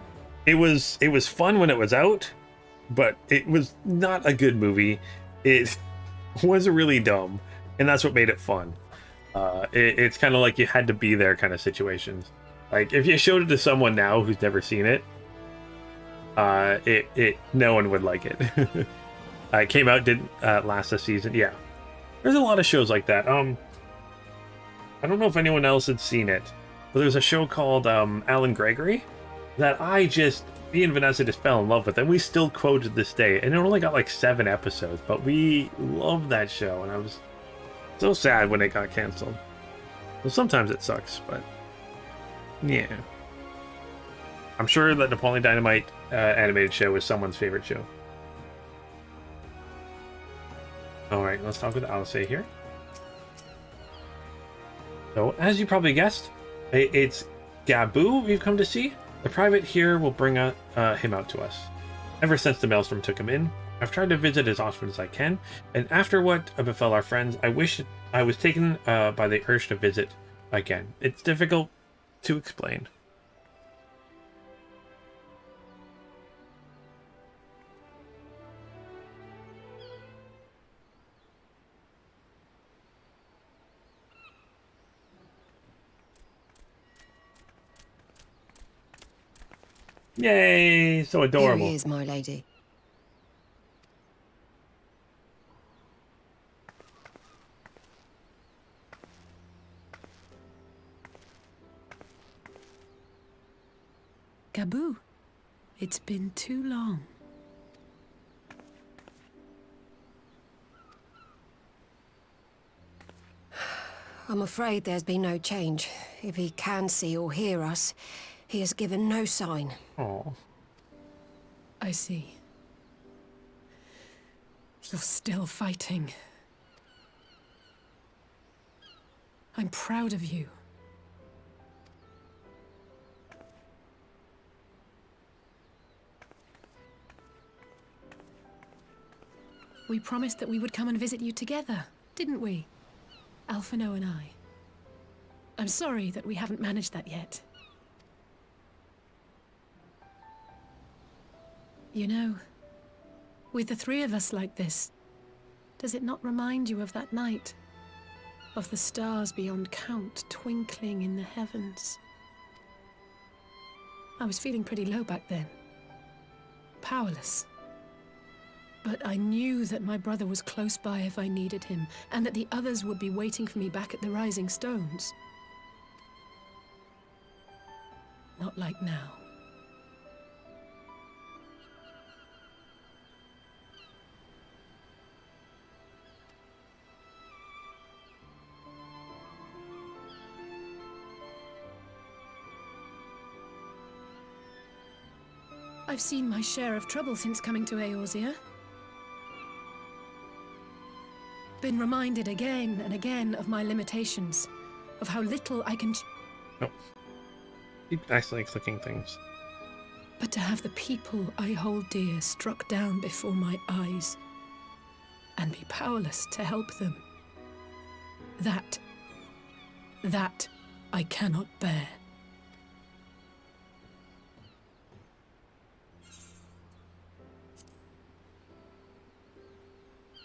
fun when it was out, but it was not a good movie. It was really dumb, and that's what made it fun. It's kind of like you had to be there kind of situations. Like, if you showed it to someone now who's never seen it, no one would like it. It came out, didn't last a season. Yeah. There's a lot of shows like that. I don't know if anyone else had seen it, but there's a show called Alan Gregory that me and Vanessa just fell in love with, and we still quote to this day. And it only got like 7 episodes, but we loved that show, and I was so sad when it got canceled. Well, sometimes it sucks, but... Yeah. I'm sure that Napoleon Dynamite animated show is someone's favorite show. Alright, let's talk with Alice here. So, as you probably guessed, it's Gabu we've come to see. The private here will bring him out to us. Ever since the Maelstrom took him in, I've tried to visit as often as I can, and after what befell our friends, I wish I was taken by the urge to visit again. It's difficult to explain. Yay! So adorable. Here he is, my lady. Gabu, it's been too long. I'm afraid there's been no change. If he can see or hear us, he has given no sign. Oh. I see. You're still fighting. I'm proud of you. We promised that we would come and visit you together, didn't we? Alphino and I. I'm sorry that we haven't managed that yet. You know, with the three of us like this, does it not remind you of that night? Of the stars beyond count twinkling in the heavens? I was feeling pretty low back then. Powerless. But I knew that my brother was close by if I needed him, and that the others would be waiting for me back at the Rising Stones. Not like now. I've seen my share of trouble since coming to Eorzea. Been reminded again and again of my limitations, of how little I can... No. Keep accidentally clicking things. But to have the people I hold dear struck down before my eyes, and be powerless to help them, that I cannot bear.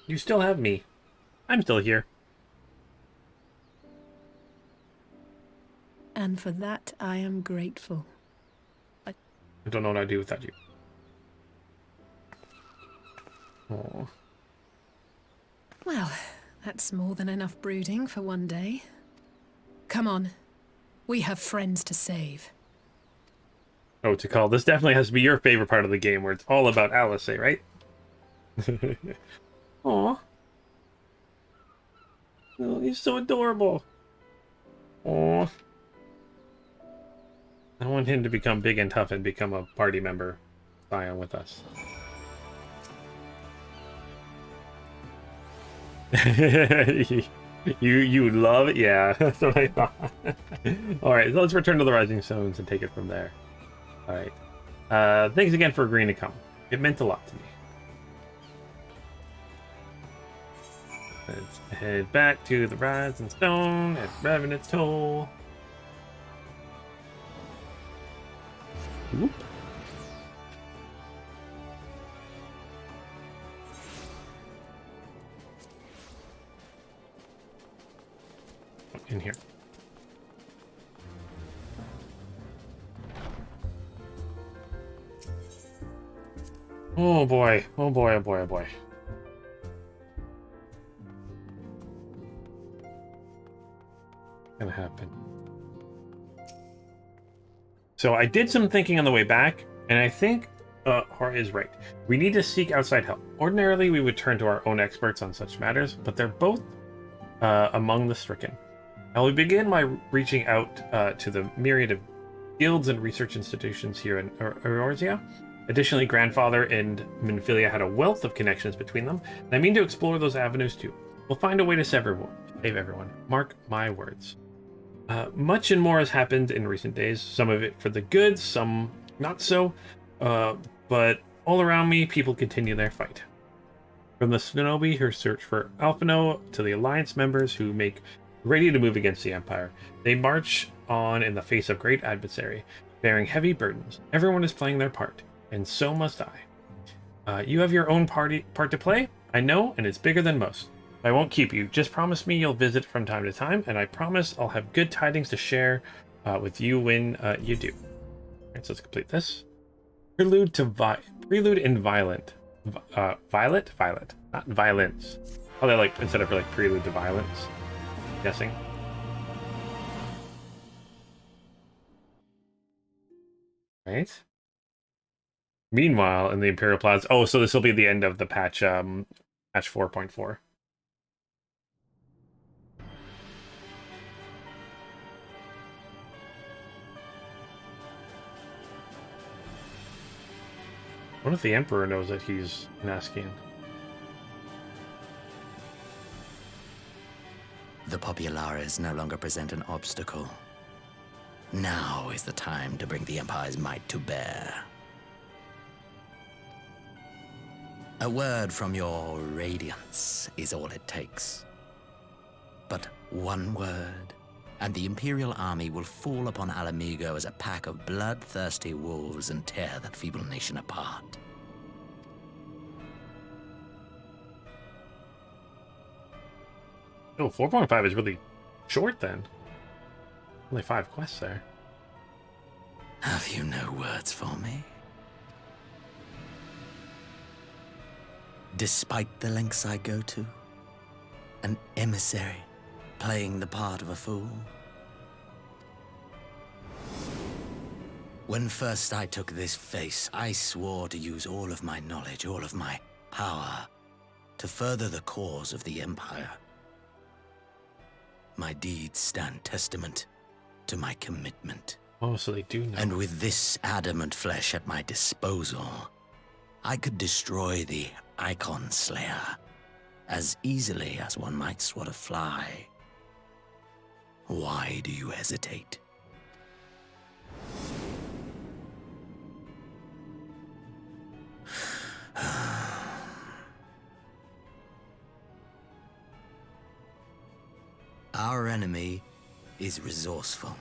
You still have me. I'm still here. And for that, I am grateful. I don't know what I'd do without you. Oh. Well, that's more than enough brooding for one day. Come on. We have friends to save. Oh, to call. This definitely has to be your favorite part of the game, where it's all about Alice, right? Aw. Oh, he's so adorable. Aw. I want him to become big and tough and become a party member. Scion with us. you love it? Yeah, that's what I thought. Alright, so let's return to the Rising Stones and take it from there. Alright. Thanks again for agreeing to come. It meant a lot to me. Let's head back to the Rising Stone at Revenant's Toll. Whoop. In here. Oh boy, oh boy, oh boy, oh boy. Gonna happen. So I did some thinking on the way back, and I think Hora is right. We need to seek outside help. Ordinarily, we would turn to our own experts on such matters, but they're both among the stricken. I will begin by reaching out to the myriad of guilds and research institutions here in Eorzea. Additionally, Grandfather and Minfilia had a wealth of connections between them, and I mean to explore those avenues too. We'll find a way to save everyone. Mark my words. Much and more has happened in recent days, some of it for the good, some not so, but all around me, people continue their fight. From the Shinobi who search for Alphino to the Alliance members who make ready to move against the Empire, they march on in the face of great adversary, bearing heavy burdens. Everyone is playing their part, and so must I. You have your own part to play, I know, and it's bigger than most. I won't keep you. Just promise me you'll visit from time to time, and I promise I'll have good tidings to share with you when you do. Alright, so let's complete this. Prelude in Violent. Violet? Not violence. Oh, they like, instead of like prelude to violence. I'm guessing. Right. Meanwhile, in the Imperial Plaza. Oh, so this will be the end of the patch, patch 4.4. What if the Emperor knows that he's an Askian? The Populares no longer present an obstacle. Now is the time to bring the Empire's might to bear. A word from your Radiance is all it takes. But one word, and the Imperial army will fall upon Ala Mhigo as a pack of bloodthirsty wolves and tear that feeble nation apart. Oh, 4.5 is really short then. Only 5 quests there. Have you no words for me? Despite the lengths I go to, an emissary playing the part of a fool. When first I took this face, I swore to use all of my knowledge, all of my power, to further the cause of the Empire. My deeds stand testament to my commitment. Oh, so they do know. And with this adamant flesh at my disposal, I could destroy the Icon Slayer as easily as one might swat a fly. Why do you hesitate? Our enemy is resourceful.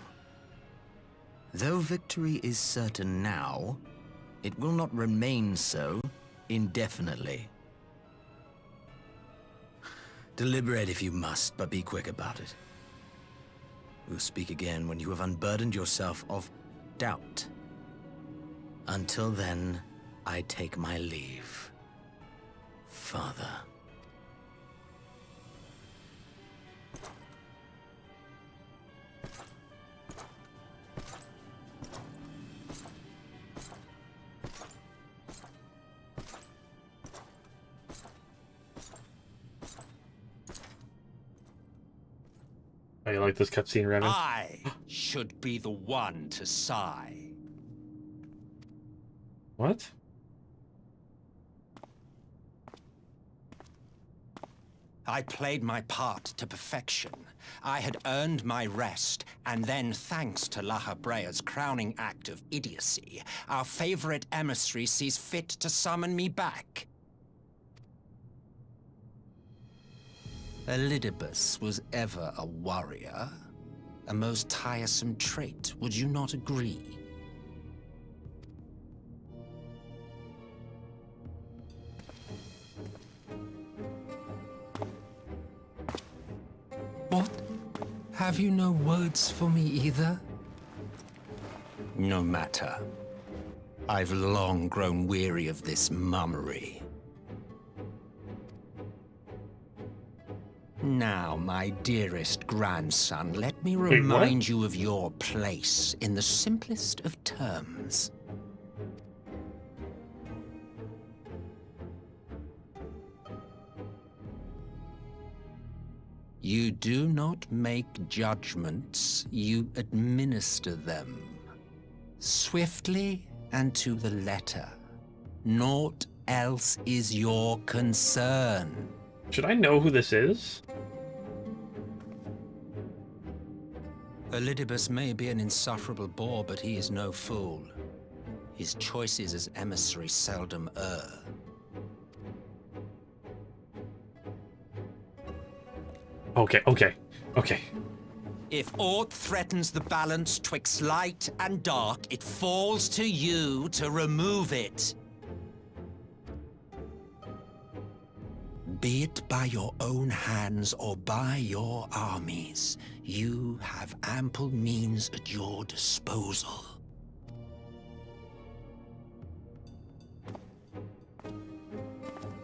Though victory is certain now, it will not remain so indefinitely. Deliberate if you must, but be quick about it. We'll speak again when you have unburdened yourself of doubt. Until then, I take my leave, Father. Oh, you like this cutscene, Revan? I should be the one to sigh. What? I played my part to perfection. I had earned my rest, and then, thanks to Lahabrea's crowning act of idiocy, our favorite emissary sees fit to summon me back. Elidibus was ever a warrior. A most tiresome trait, would you not agree? What? Have you no words for me either? No matter. I've long grown weary of this mummery. Now, my dearest grandson, let me remind you of your place in the simplest of terms. You do not make judgments, you administer them. Swiftly and to the letter. Naught else is your concern. Should I know who this is? Elidibus may be an insufferable bore, but he is no fool. His choices as emissary seldom err. Okay. If aught threatens the balance twixt light and dark, it falls to you to remove it. Be it by your own hands or by your armies, you have ample means at your disposal.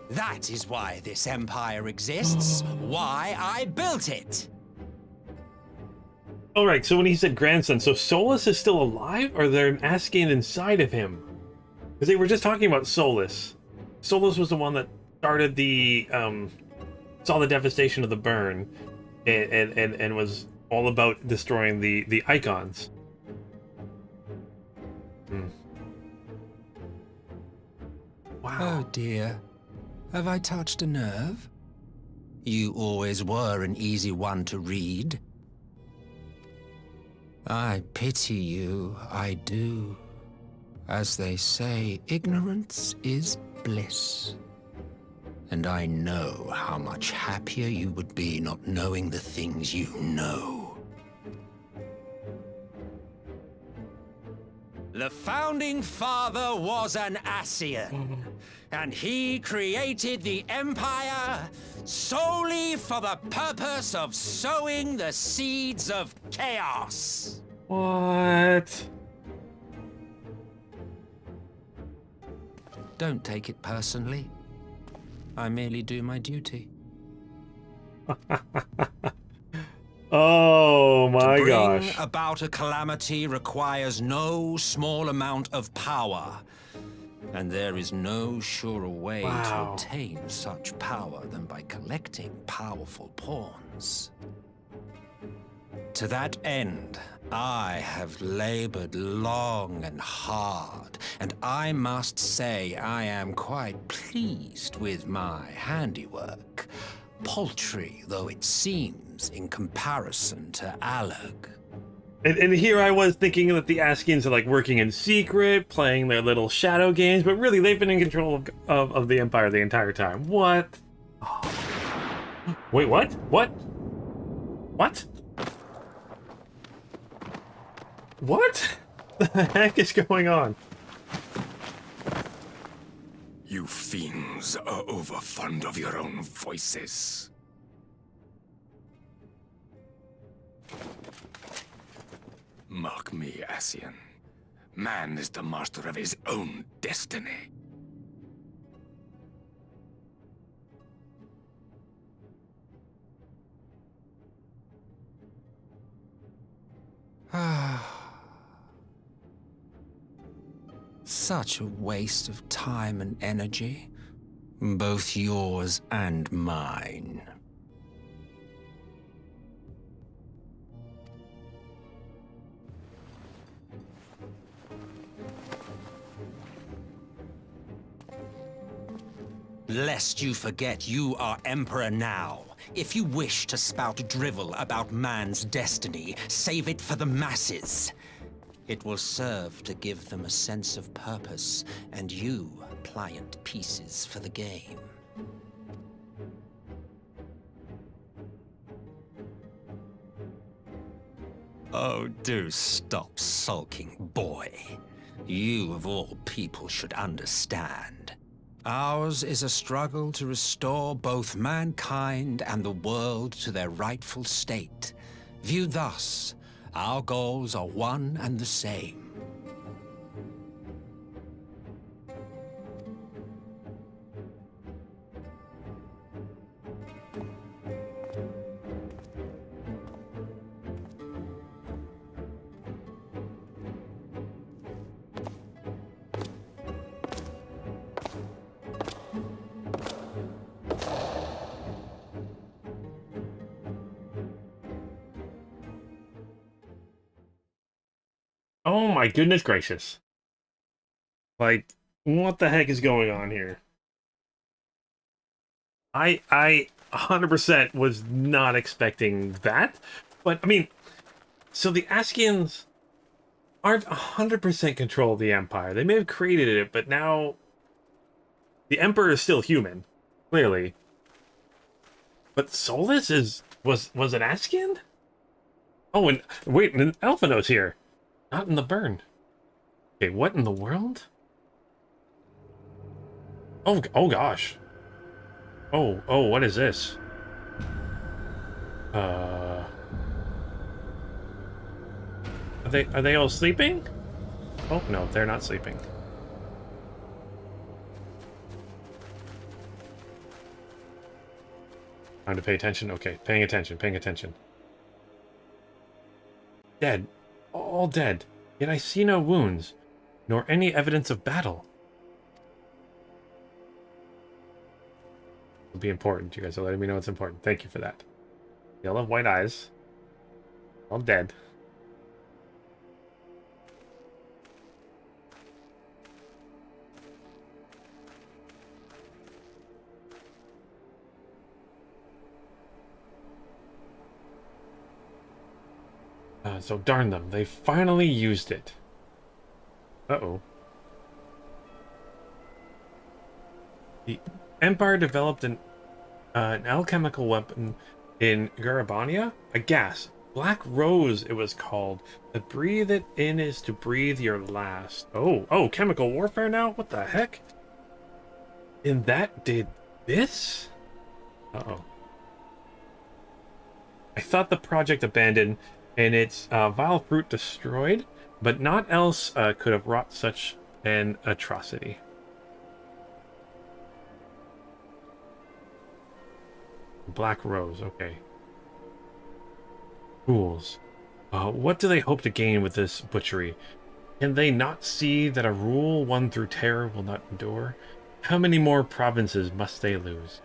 That is why this empire exists, why I built it. Alright, so when he said grandson, so Solus is still alive, or they're Askian inside of him? Because they were just talking about Solus. Solus was the one that started the, saw the devastation of the burn, and was all about destroying the icons. Wow. Oh dear. Have I touched a nerve? You always were an easy one to read. I pity you, I do. As they say, ignorance is bliss. And I know how much happier you would be not knowing the things you know. The founding father was an Ascian, and he created the Empire solely for the purpose of sowing the seeds of chaos. What? Don't take it personally. I merely do my duty. Oh my gosh. To bring about a calamity requires no small amount of power. And there is no surer way to obtain such power than by collecting powerful pawns. To that end, I have labored long and hard, and I must say I am quite pleased with my handiwork, paltry though it seems in comparison to Alag. And here I was thinking that the Askians are like working in secret, playing their little shadow games, but really they've been in control of the Empire the entire time. What? Oh. Wait, what? What? What? What the heck is going on? You fiends are overfond of your own voices. Mark me, Ascian. Man is the master of his own destiny. Such a waste of time and energy, both yours and mine. Lest you forget you are Emperor now. If you wish to spout drivel about man's destiny, save it for the masses. It will serve to give them a sense of purpose, and you pliant pieces for the game. Oh, do stop sulking, boy. You, of all people, should understand. Ours is a struggle to restore both mankind and the world to their rightful state. Viewed thus, our goals are one and the same. Oh my goodness gracious. Like, what the heck is going on here? I 100% was not expecting that. But, I mean, so the Askians aren't 100% control of the Empire. They may have created it, but now the Emperor is still human, clearly. But Solus was an Askian? Oh, and wait, and Alphino's here. Not in the burn. Okay, what in the world? Oh gosh. Oh, what is this? Are they all sleeping? Oh no, they're not sleeping. Time to pay attention? Okay, paying attention. Dead. All dead. Yet I see no wounds, nor any evidence of battle. It'll be important. You guys are letting me know it's important. Thank you for that. Yellow, white eyes. All dead. So darn them. They finally used it. Uh-oh. The Empire developed an alchemical weapon in Garabania? A gas. Black Rose, it was called. To breathe it in is to breathe your last. Oh, chemical warfare now? What the heck? And that did this? Uh-oh. I thought the project abandoned and its vile fruit destroyed, but naught else could have wrought such an atrocity. Black Rose, okay. Fools. What do they hope to gain with this butchery? Can they not see that a rule won through terror will not endure? How many more provinces must they lose?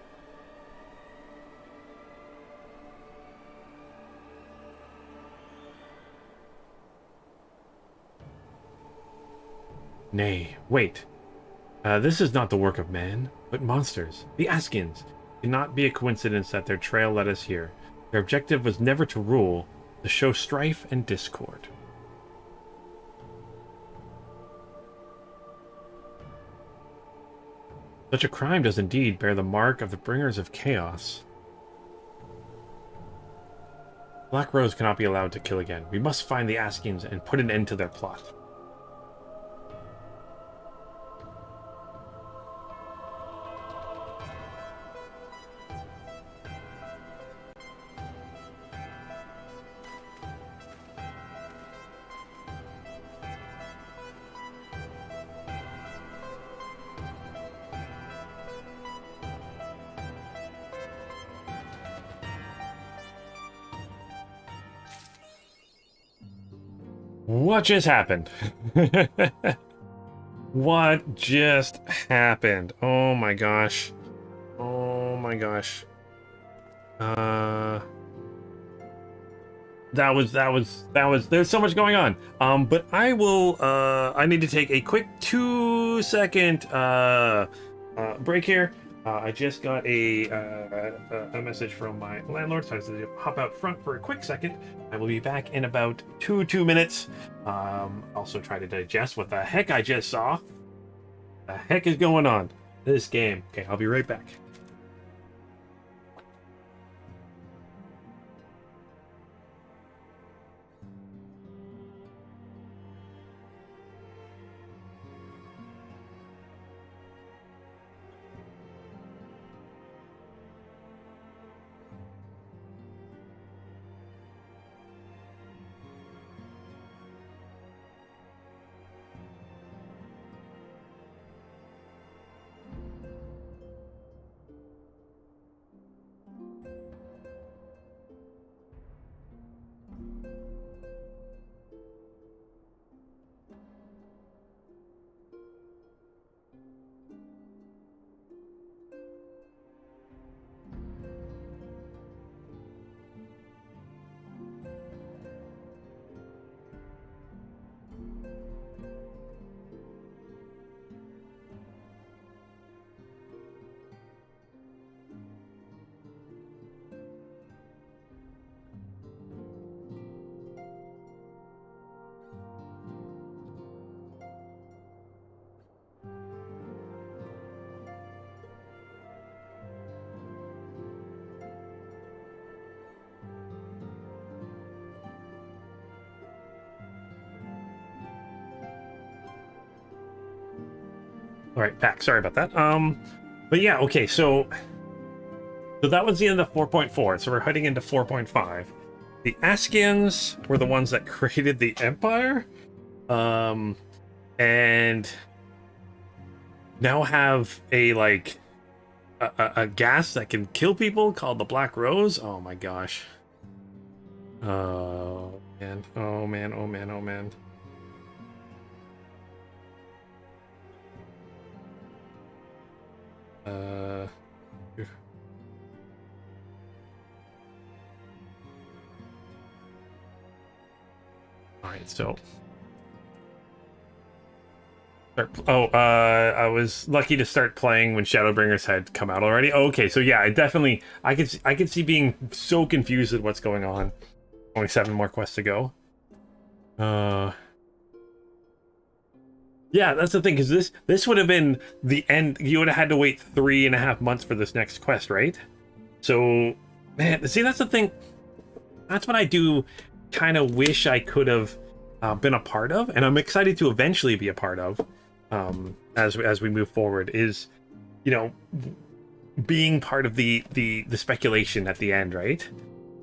Nay, wait. This is not the work of man, but monsters. The Askians. It cannot be a coincidence that their trail led us here. Their objective was never to rule, to show strife and discord. Such a crime does indeed bear the mark of the bringers of chaos. Black Rose cannot be allowed to kill again. We must find the Askians and put an end to their plot. What just happened? What just happened? Oh my gosh. Oh my gosh. That was, there's so much going on. But I will, I need to take a quick 2-second, break here. I just got a message from my landlord, so I have to hop out front for a quick second. I will be back in about two minutes. Also try to digest what the heck I just saw. The heck is going on? This game. Okay, I'll be right back. All right, back. Sorry about that. But yeah, okay, so that was the end of 4.4, so we're heading into 4.5. The Askians were the ones that created the Empire, and now have a, like, a gas that can kill people called the Black Rose. Oh my gosh. Oh man, oh man, oh man, oh man. Alright, so I was lucky to start playing when Shadowbringers had come out already. Oh, okay, so yeah, I could see being so confused at what's going on. Only 7 more quests to go. Yeah, that's the thing, because this would have been the end. You would have had to wait 3.5 months for this next quest, right? So, man, see, that's the thing. That's what I do kind of wish I could have been a part of, and I'm excited to eventually be a part of as we move forward, is, you know, being part of the speculation at the end, right?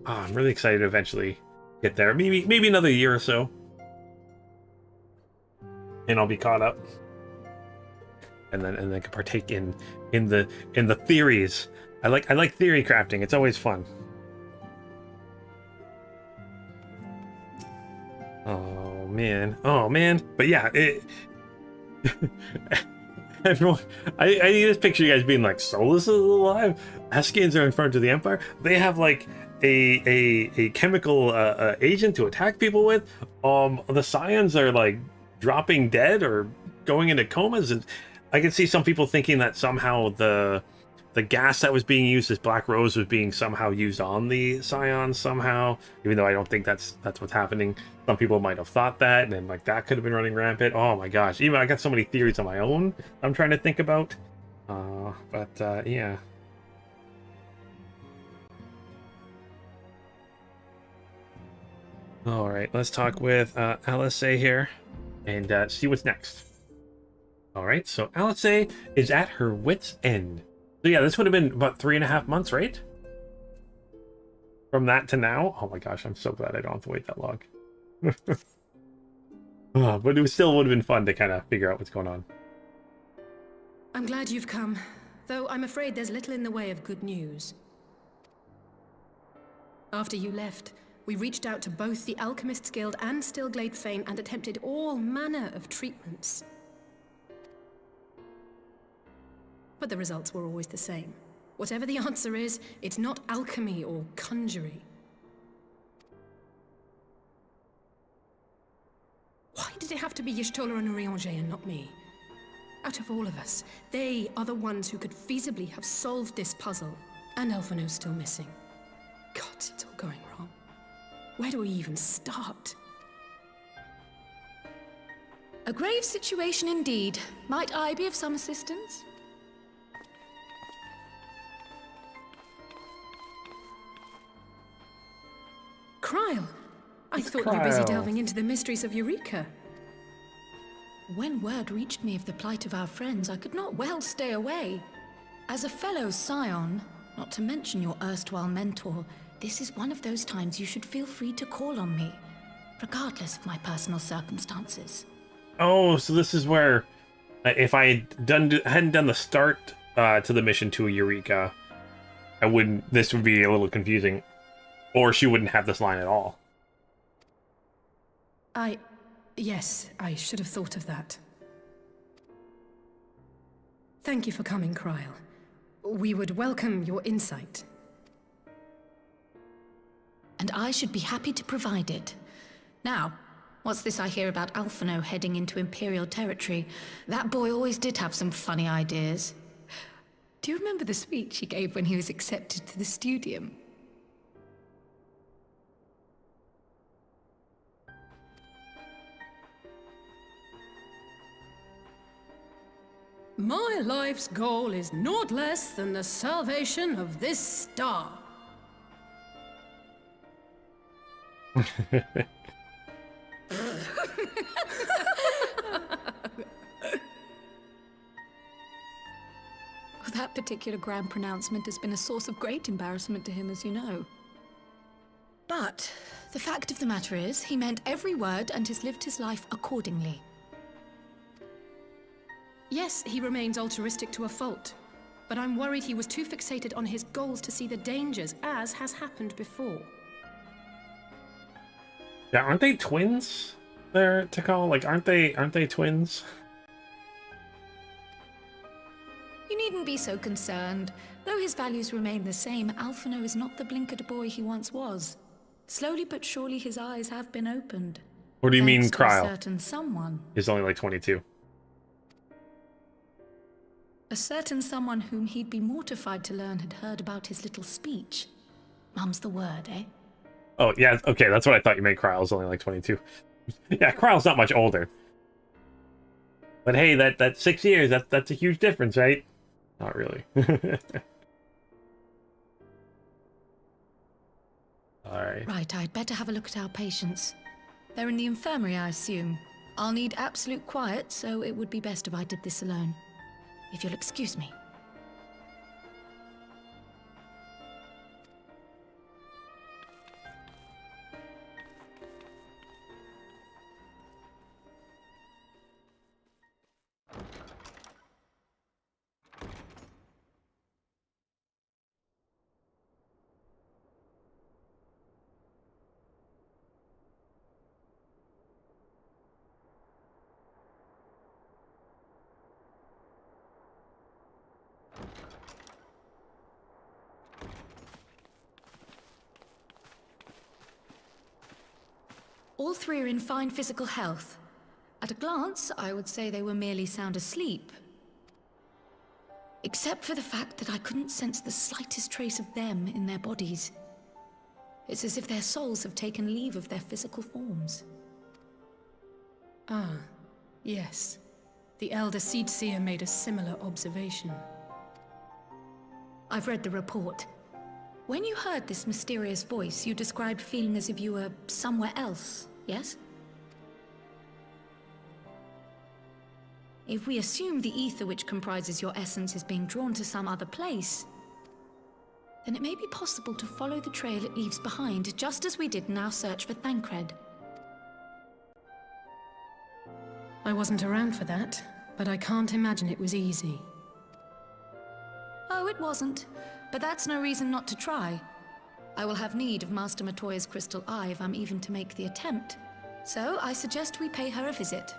Oh, I'm really excited to eventually get there. Maybe another year or so, and I'll be caught up, and then can partake in the theories. I like theory crafting. It's always fun. Oh man. But yeah, everyone, I just picture you guys being like, Solus is alive, Askians are in front of the Empire, they have like a chemical agent to attack people with, the Scions are like dropping dead or going into comas, and I can see some people thinking that somehow the gas that was being used as Black Rose was being somehow used on the Scions somehow, even though I don't think that's what's happening. Some people might have thought that, and then like that could have been running rampant. Oh my gosh, even I got so many theories on my own I'm trying to think about. But yeah. All right, let's talk with Alice here and see what's next. All right, so Alice is at her wit's end. So yeah, this would have been about 3.5 months, right? From that to now. Oh my gosh, I'm so glad I don't have to wait that long. But it still would have been fun to kind of figure out what's going on. I'm glad you've come, though I'm afraid there's little in the way of good news. After you left, we reached out to both the Alchemists Guild and Stillglade Fane and attempted all manner of treatments. But the results were always the same. Whatever the answer is, it's not alchemy or conjuring. Why did it have to be Y'shtola and Urianger and not me? Out of all of us, they are the ones who could feasibly have solved this puzzle. And Elfino's still missing. God, it's all going wrong. Where do we even start? A grave situation indeed. Might I be of some assistance? Kryl! I thought you were busy delving into the mysteries of Eureka. When word reached me of the plight of our friends, I could not well stay away. As a fellow Scion, not to mention your erstwhile mentor, this is one of those times you should feel free to call on me, regardless of my personal circumstances. Oh, so this is where, if I hadn't done the start to the mission to Eureka, this would be a little confusing. Or she wouldn't have this line at all. Yes, I should have thought of that. Thank you for coming, Kryl. We would welcome your insight. And I should be happy to provide it. Now, what's this I hear about Alphino heading into Imperial territory? That boy always did have some funny ideas. Do you remember the speech he gave when he was accepted to the Studium? My life's goal is naught less than the salvation of this star. that particular grand pronouncement has been a source of great embarrassment to him, as you know. But the fact of the matter is, he meant every word and has lived his life accordingly. Yes, he remains altruistic to a fault, but I'm worried he was too fixated on his goals to see the dangers, as has happened before. Yeah, aren't they twins there, Tikal? Like, aren't they twins? You needn't be so concerned. Though his values remain the same, Alphino is not the blinkered boy he once was. Slowly but surely his eyes have been opened. What do you mean, Thanks to a Kryle? certain someone. He's only like 22. A certain someone whom he'd be mortified to learn had heard about his little speech. Mum's the word, eh? Oh, yeah, okay, that's what I thought you meant. Kryle's only like 22. Yeah, Kryle's not much older. But hey, that 6 years, that's a huge difference, right? Not really. Alright. Right, I'd better have a look at our patients. They're in the infirmary, I assume. I'll need absolute quiet, so it would be best if I did this alone. If you'll excuse me. All three are in fine physical health. At a glance, I would say they were merely sound asleep. Except for the fact that I couldn't sense the slightest trace of them in their bodies. It's as if their souls have taken leave of their physical forms. Ah, yes. The Elder Seedseer made a similar observation. I've read the report. When you heard this mysterious voice, you described feeling as if you were somewhere else, yes? If we assume the ether which comprises your essence is being drawn to some other place, then it may be possible to follow the trail it leaves behind, just as we did in our search for Thancred. I wasn't around for that, but I can't imagine it was easy. Oh, it wasn't. But that's no reason not to try. I will have need of Master Matoya's crystal eye if I'm even to make the attempt. So I suggest we pay her a visit.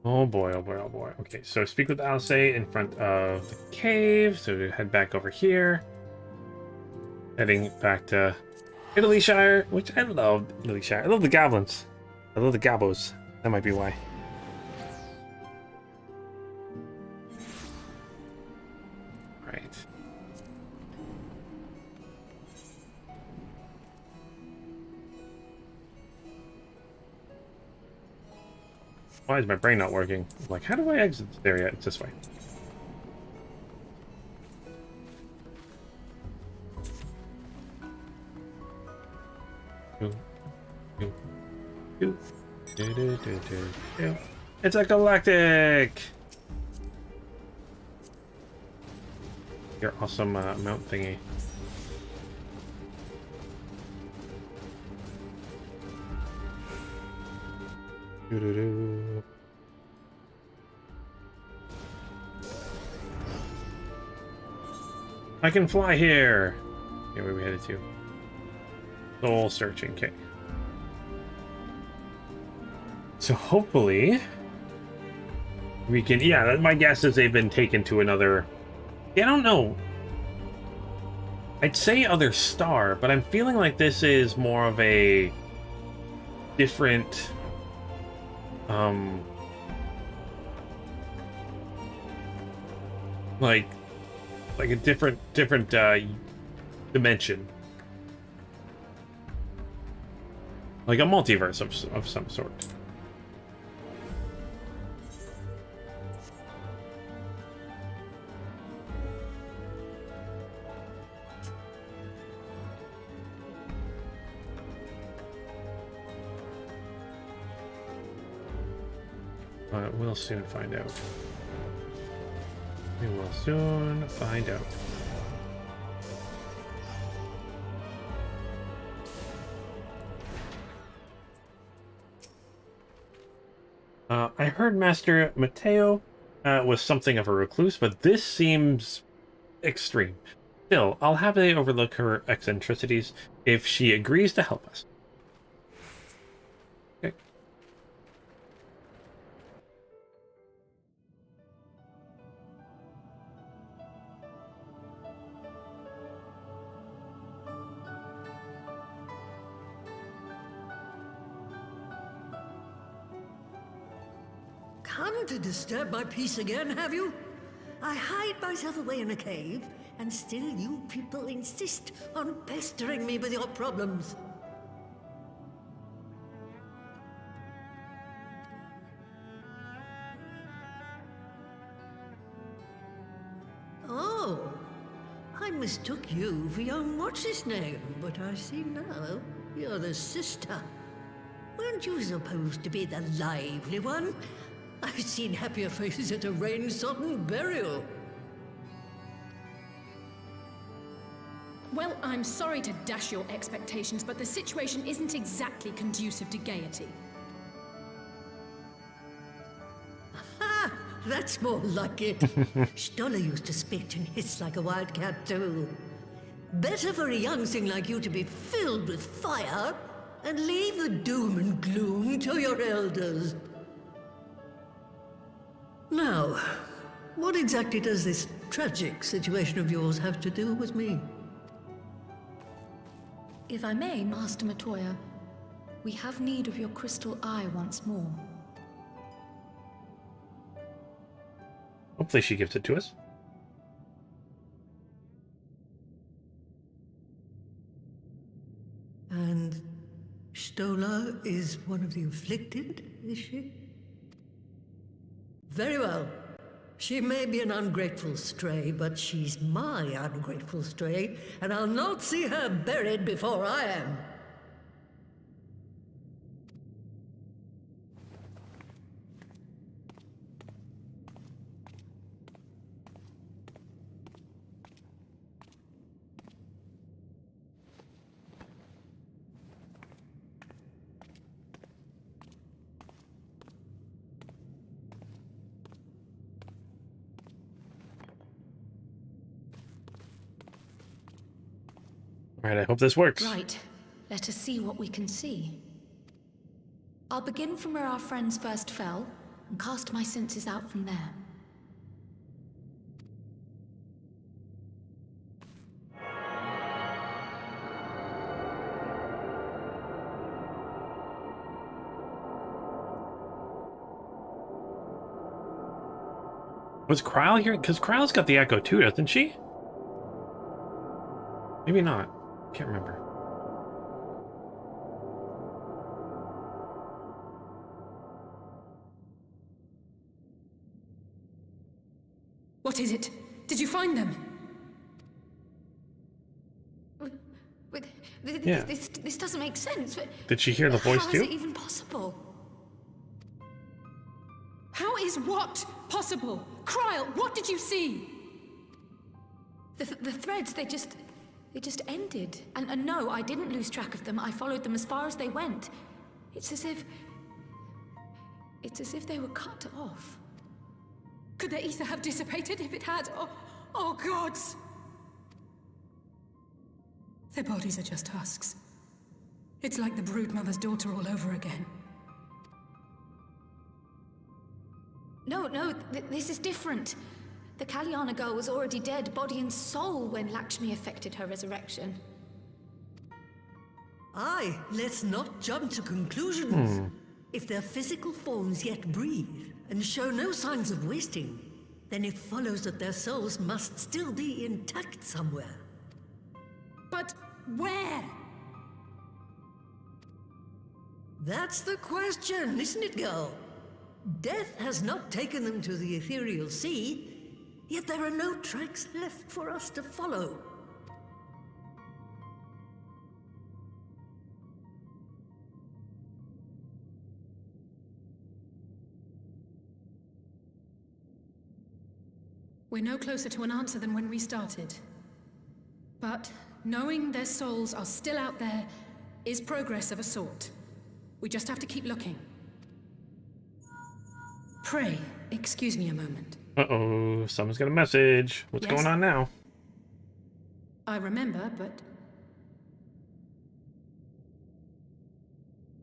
Oh boy, oh boy, oh boy. Okay, so speak with Alce in front of the cave. So we head back over here. Heading back to Italy Shire, which I love Italy Shire. I love the goblins. I love the gabos. That might be why. Right. Why is my brain not working? I'm like, how do I exit this area? It's this way. It's a galactic! Your awesome mount thingy. I can fly here! Okay, where are we headed to? Soul searching, okay. So hopefully we can, yeah, my guess is they've been taken to another, I don't know. I'd say other star, but I'm feeling like this is more of a different, like a different dimension. Like a multiverse of some sort. But we'll soon find out. We will soon find out. I heard Master Mateo was something of a recluse, but this seems extreme. Still, I'll happily overlook her eccentricities if she agrees to help us. Okay. Come to disturb my peace again, have you? I hide myself away in a cave, and still you people insist on pestering me with your problems. Oh, I mistook you for young what's-his-name, but I see now you're the sister. Weren't you supposed to be the lively one? I've seen happier faces at a rain-sodden burial. Well, I'm sorry to dash your expectations, but the situation isn't exactly conducive to gaiety. Ha! That's more like it. Stoller used to spit and hiss like a wildcat too. Better for a young thing like you to be filled with fire and leave the doom and gloom to your elders. Now, what exactly does this tragic situation of yours have to do with me? If I may, Master Matoya, we have need of your crystal eye once more. Hopefully she gives it to us. And Stoller is one of the afflicted, is she? Very well. She may be an ungrateful stray, but she's my ungrateful stray, and I'll not see her buried before I am. Alright, I hope this works. Right. Let us see what we can see. I'll begin from where our friends first fell, and cast my senses out from there. Was Kryle here? Because Kryle's got the echo too, doesn't she? Maybe not. Can't remember. What is it? Did you find them? Yeah. This doesn't make sense. Did she hear the voice How too? is it even possible? How is what possible? Kryle, what did you see? The threads, they just ended. And no, I didn't lose track of them. I followed them as far as they went. It's as if they were cut off. Could their ether have dissipated if it had? Oh gods! Their bodies are just husks. It's like the broodmother's daughter all over again. No, this is different. The Kalyana girl was already dead, body and soul, when Lakshmi effected her resurrection. Aye, let's not jump to conclusions. If their physical forms yet breathe and show no signs of wasting, then it follows that their souls must still be intact somewhere. But where? That's the question, isn't it, girl? Death has not taken them to the ethereal sea, yet there are no tracks left for us to follow. We're no closer to an answer than when we started. But knowing their souls are still out there is progress of a sort. We just have to keep looking. Pray, excuse me a moment. Uh-oh, someone's got a message. What's going on now? I remember, but...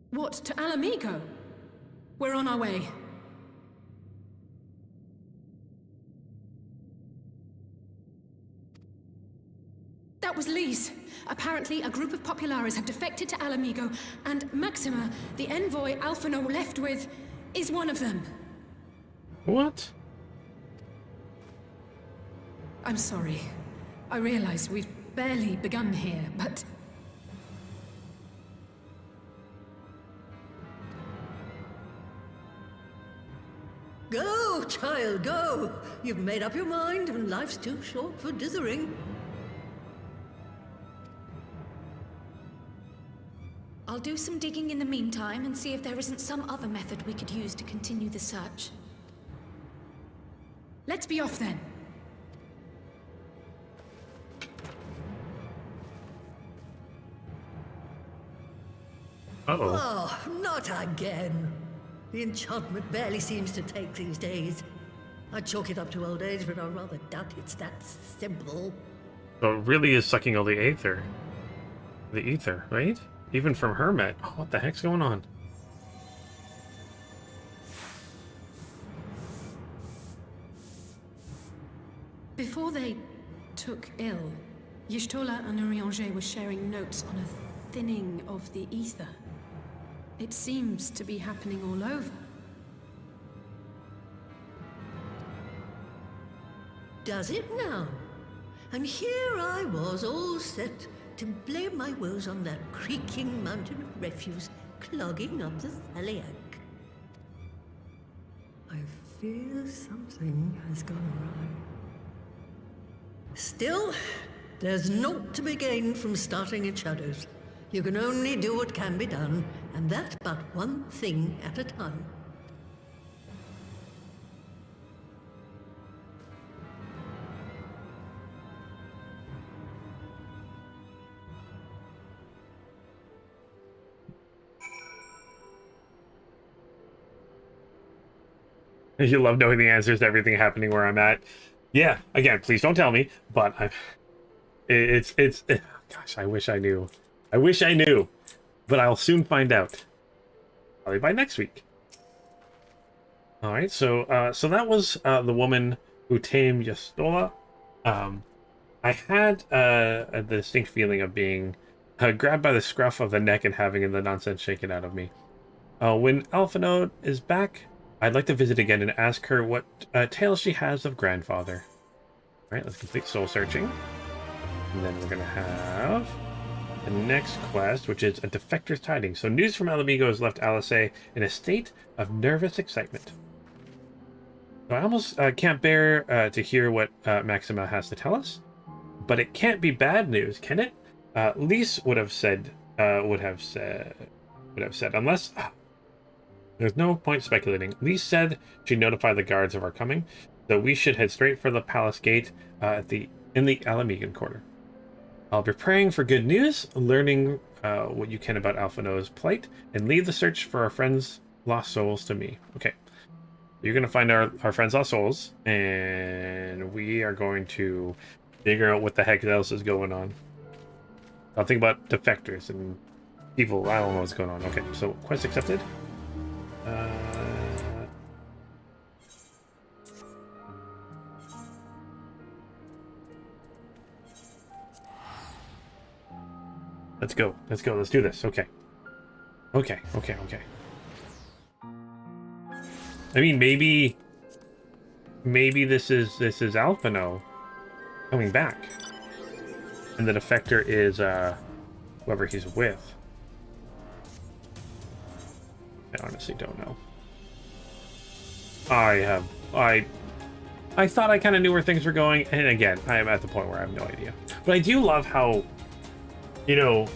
What, to Ala Mhigo? We're on our way. That was Lise. Apparently, a group of Populares have defected to Ala Mhigo, and Maxima, the envoy Alphinaud left with, is one of them. What? I'm sorry. I realize we've barely begun here, but... Go, child, go! You've made up your mind, and life's too short for dithering. I'll do some digging in the meantime and see if there isn't some other method we could use to continue the search. Let's be off then. Uh-oh. Oh, not again. The enchantment barely seems to take these days. I'd chalk it up to old age, but I rather doubt it's that simple. So it really is sucking all the ether. The ether, right? Even from Hermit. Oh, what the heck's going on? Before they took ill, Y'shtola and Urianger were sharing notes on a thinning of the ether. It seems to be happening all over. Does it now? And here I was, all set to blame my woes on that creaking mountain of refuse clogging up the Thaliac. I fear something has gone awry. Still, there's naught to be gained from starting in shadows. You can only do what can be done, and that but one thing at a time. You love knowing the answers to everything happening where I'm at. Yeah, again, please don't tell me, but gosh, I wish I knew. I wish I knew, but I'll soon find out. Probably by next week. All right, so that was the woman who tamed Y'shtola. I had a distinct feeling of being grabbed by the scruff of the neck and having the nonsense shaken out of me. When Alphinaud is back, I'd like to visit again and ask her what tale she has of grandfather. All right, let's complete soul searching. And then we're going to have the next quest, which is a defector's tidings. So news from Ala Mhigo has left Alice in a state of nervous excitement. So I almost can't bear to hear what Maxima has to tell us. But it can't be bad news, can it? Lise would have said, unless... There's no point speculating. Lise said she'd notify the guards of our coming, so we should head straight for the palace gate in the Ala Mhigo quarter. I'll be praying for good news, learning what you can about Alphinaud's plight, and leave the search for our friends' lost souls to me. Okay. You're going to find our friends' lost souls, and we are going to figure out what the heck else is going on. I'll think about defectors and people. I don't know what's going on. Okay, so quest accepted. Let's go. Let's go. Let's do this. Okay. Okay. I mean, maybe this is Alphinaud coming back, and the defector is whoever he's with. I honestly don't know. I thought I kind of knew where things were going, and again, I am at the point where I have no idea. But I do love how, you know,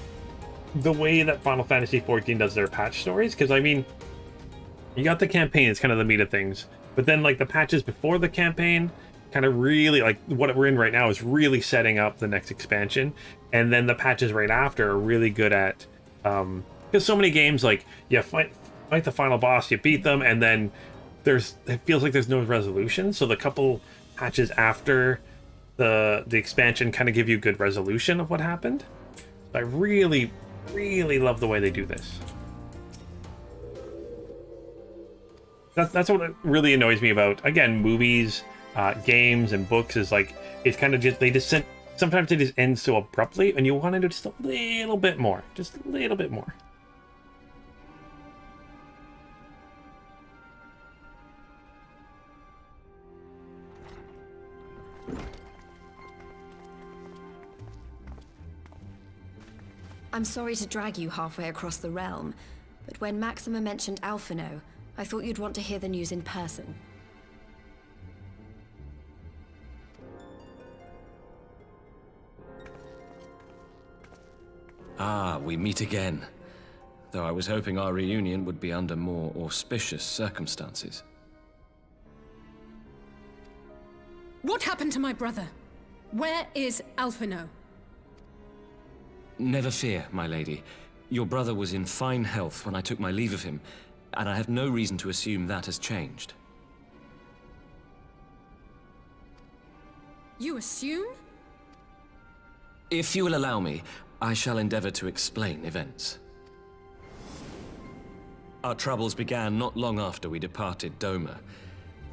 the way that Final Fantasy XIV does their patch stories, because I mean, you got the campaign, it's kind of the meat of things, but then like the patches before the campaign kind of really, like, what we're in right now is really setting up the next expansion. And then the patches right after are really good at, because so many games, like, you fight the final boss, you beat them, and then it feels like there's no resolution. So the couple patches after the expansion kind of give you good resolution of what happened. I really, really love the way they do this. That's what really annoys me about, again, movies, games, and books, is like, it's kind of just, sometimes they just end so abruptly, and you want to do just a little bit more. Just a little bit more. I'm sorry to drag you halfway across the realm, but when Maxima mentioned Alphino, I thought you'd want to hear the news in person. Ah, we meet again. Though I was hoping our reunion would be under more auspicious circumstances. What happened to my brother? Where is Alphino? Never fear, my lady. Your brother was in fine health when I took my leave of him, and I have no reason to assume that has changed. You assume? If you will allow me, I shall endeavor to explain events. Our troubles began not long after we departed Doma.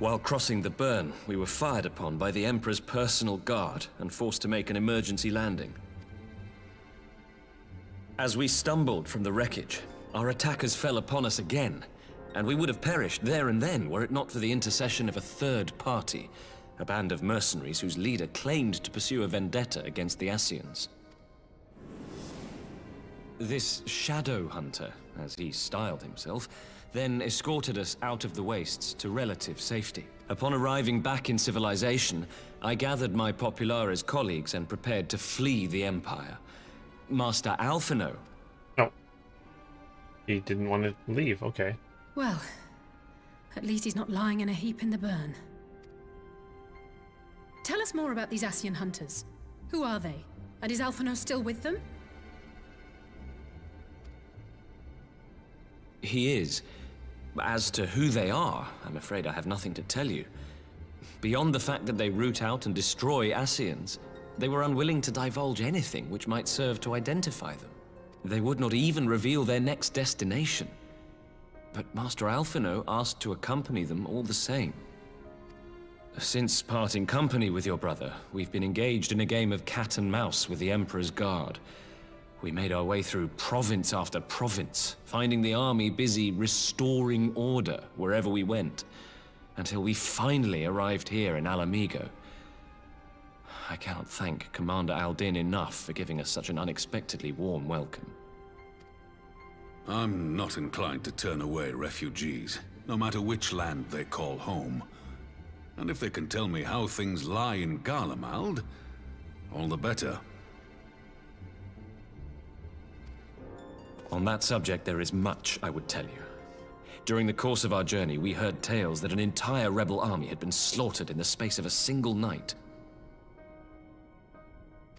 While crossing the burn, we were fired upon by the Emperor's personal guard and forced to make an emergency landing. As we stumbled from the wreckage, our attackers fell upon us again, and we would have perished there and then were it not for the intercession of a third party, a band of mercenaries whose leader claimed to pursue a vendetta against the Ascians. This shadow hunter, as he styled himself, then escorted us out of the wastes to relative safety. Upon arriving back in civilization, I gathered my Populares colleagues and prepared to flee the Empire. Master Alphino. Oh. He didn't want to leave, okay. Well, at least he's not lying in a heap in the burn. Tell us more about these Ascian hunters. Who are they? And is Alphino still with them? He is. As to who they are, I'm afraid I have nothing to tell you. Beyond the fact that they root out and destroy Ascians, they were unwilling to divulge anything which might serve to identify them. They would not even reveal their next destination. But Master Alphino asked to accompany them all the same. Since parting company with your brother, we've been engaged in a game of cat and mouse with the Emperor's guard. We made our way through province after province, finding the army busy restoring order wherever we went, until we finally arrived here in Ala Mhigo. I cannot thank Commander Aldin enough for giving us such an unexpectedly warm welcome. I'm not inclined to turn away refugees, no matter which land they call home. And if they can tell me how things lie in Garlemald, all the better. On that subject, there is much I would tell you. During the course of our journey, we heard tales that an entire rebel army had been slaughtered in the space of a single night.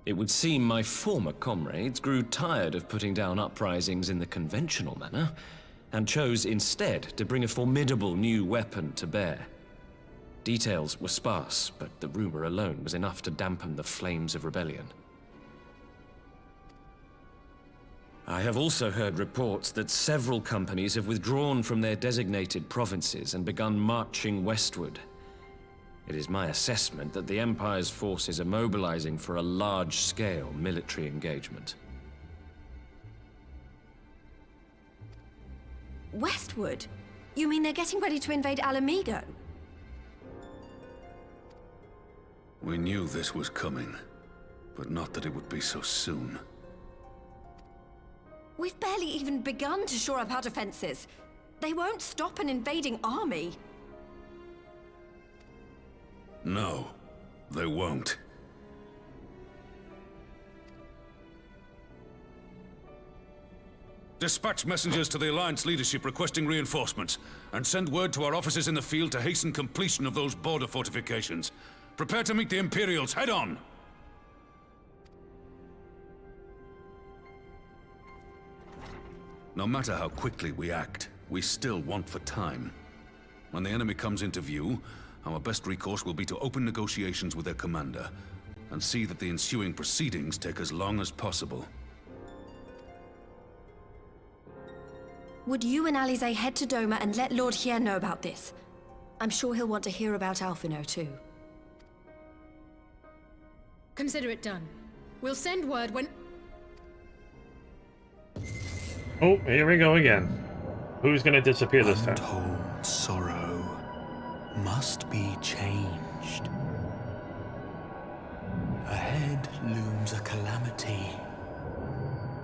It would seem my former comrades grew tired of putting down uprisings in the conventional manner, and chose instead to bring a formidable new weapon to bear. Details were sparse, but the rumor alone was enough to dampen the flames of rebellion. I have also heard reports that several companies have withdrawn from their designated provinces and begun marching westward. It is my assessment that the Empire's forces are mobilizing for a large-scale military engagement. Westward? You mean they're getting ready to invade Ala Mhigo? We knew this was coming, but not that it would be so soon. We've barely even begun to shore up our defenses. They won't stop an invading army. No, they won't. Dispatch messengers to the Alliance leadership requesting reinforcements, and send word to our officers in the field to hasten completion of those border fortifications. Prepare to meet the Imperials. Head on! No matter how quickly we act, we still want for time. When the enemy comes into view, our best recourse will be to open negotiations with their commander, and see that the ensuing proceedings take as long as possible. Would you and Alize head to Doma and let Lord Hien know about this? I'm sure he'll want to hear about Alphino too. Consider it done. We'll send word when... Oh, here we go again. Who's gonna disappear this time? Untold sorrow must be changed. Ahead looms a calamity.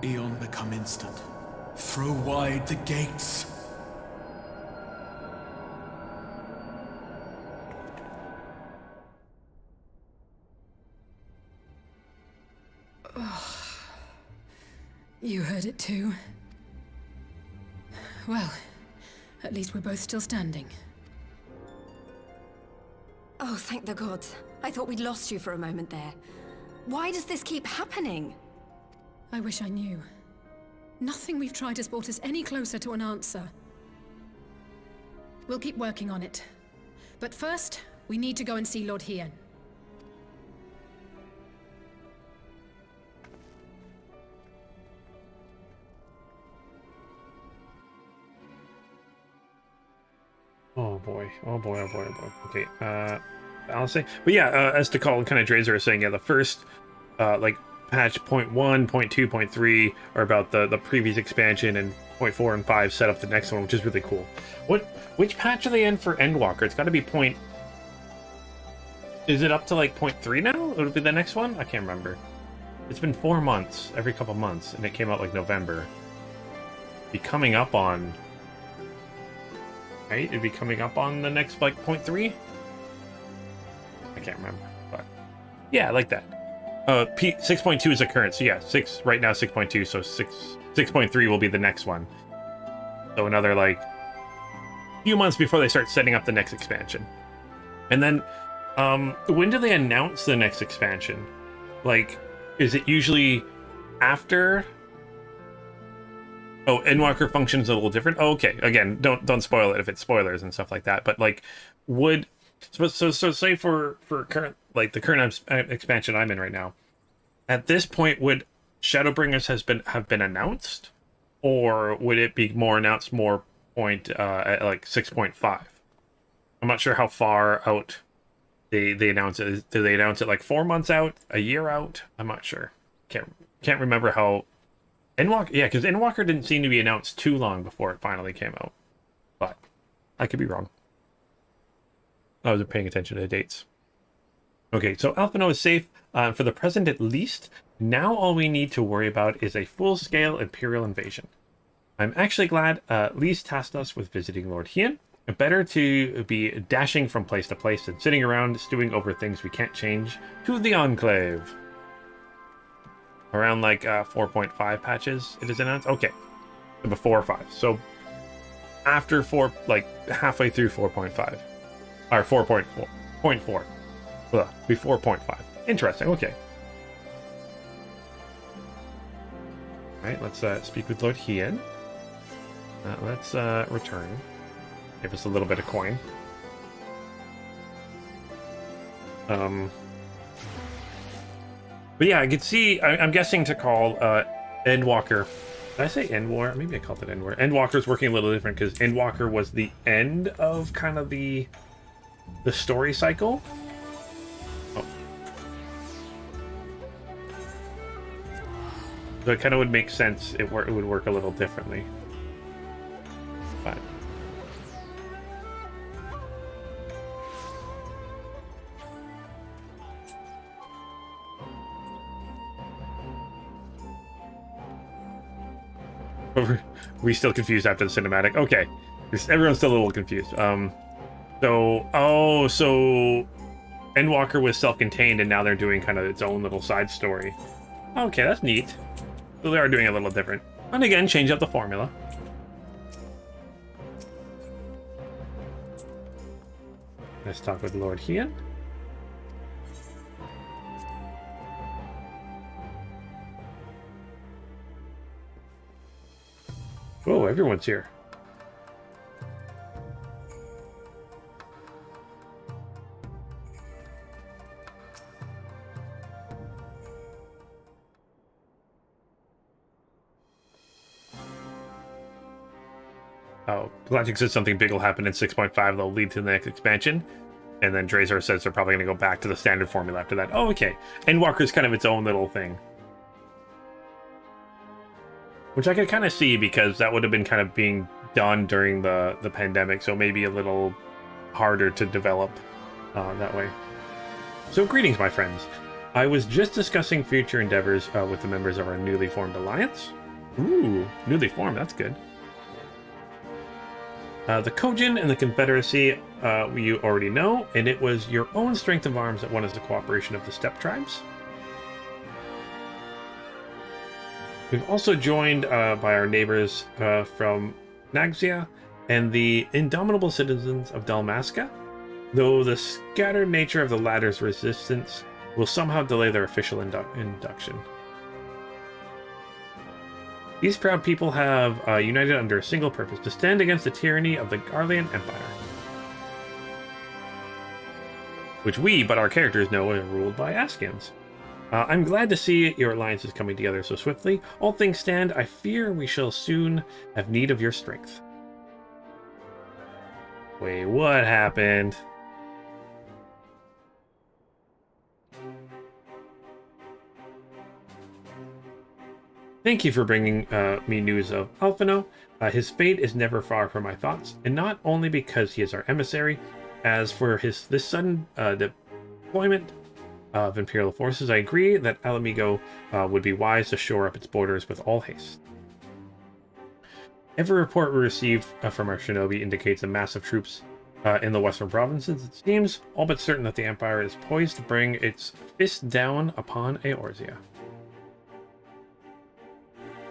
Eon become instant. Throw wide the gates. You heard it too. Well, at least we're both still standing. Oh, thank the gods. I thought we'd lost you for a moment there. Why does this keep happening? I wish I knew. Nothing we've tried has brought us any closer to an answer. We'll keep working on it. But first, we need to go and see Lord Hien. Oh boy, oh boy, oh boy, oh boy. Okay, I'll say, but yeah, as Tikal and kind of Drazer are saying, yeah, the first, like, patch 0.1, 0.2, 0.3 are about the previous expansion, and 0.4 and 5 set up the next one, which is really cool. Which patch are they in for Endwalker? It's got to be point... Is it up to, like, 0.3 now? It would be the next one? I can't remember. It's been 4 months, every couple months, and it came out, like, November. Be coming up on... Right? It'd be coming up on the next, like, 0.3? I can't remember, but... Yeah, I like that. 6.2 is the current, so yeah, 6 right now, 6.2, so 6.3 will be the next one. So another, like, few months before they start setting up the next expansion. And then, when do they announce the next expansion? Like, is it usually after... Oh, Endwalker functions a little different? Oh, okay, again, don't spoil it if it's spoilers and stuff like that, but, like, would... So say for current, like, the current expansion I'm in right now, at this point, would Shadowbringers have been announced, or would it be more announced more at like 6.5? I'm not sure how far out they announce it. Do they announce it like 4 months out, a year out? I'm not sure. Can't remember how. Endwalker, yeah, because Endwalker didn't seem to be announced too long before it finally came out, but I could be wrong. I wasn't paying attention to the dates. Okay, so Alphino is safe, for the present at least. Now all we need to worry about is a full-scale Imperial invasion. I'm actually glad Lise tasked us with visiting Lord Hien. Better to be dashing from place to place than sitting around stewing over things we can't change to the Enclave. Around like 4.5 patches it is announced? Okay, before 5. So after 4, like halfway through 4.5. Or 4.4. 0.4. Before 0.5. Interesting, okay. Alright, let's speak with Lord Hien. Let's return. Give us a little bit of coin. But yeah, I could see, I'm guessing to call Endwalker. Did I say Endwar? Maybe I called it Endwar. Endwalker's working a little different because Endwalker was the end of kind of the story cycle. Oh. So it kind of would make sense. It would work a little differently. But we still confused after the cinematic. Okay, everyone's still a little confused. So Endwalker was self-contained, and now they're doing kind of its own little side story. Okay, that's neat. So they are doing a little different. And again, change up the formula. Let's talk with Lord Hien. everyone's here. Oh, Galactic says something big will happen in 6.5 that'll lead to the next expansion. And then Drazor says they're probably going to go back to the standard formula after that. Oh, okay. Endwalker's kind of its own little thing. Which I could kind of see because that would have been kind of being done during the pandemic. So maybe a little harder to develop that way. So greetings, my friends. I was just discussing future endeavors with the members of our newly formed alliance. Ooh, newly formed. That's good. The Kojin and the Confederacy, you already know, and it was your own strength of arms that won us the cooperation of the Steppe tribes. We've also joined by our neighbors from Nagzia and the indomitable citizens of Dalmasca, though the scattered nature of the latter's resistance will somehow delay their official induction. These proud people have united under a single purpose, to stand against the tyranny of the Garlean Empire. Which we, but our characters, know are ruled by Askians. I'm glad to see your alliance is coming together so swiftly. All things stand, I fear we shall soon have need of your strength. Wait, what happened? Thank you for bringing me news of Alphino. His fate is never far from my thoughts, and not only because he is our emissary. As for this sudden deployment of Imperial forces, I agree that Ala Mhigo would be wise to shore up its borders with all haste. Every report we received from our shinobi indicates a mass of troops in the western provinces. It seems all but certain that the Empire is poised to bring its fist down upon Eorzea.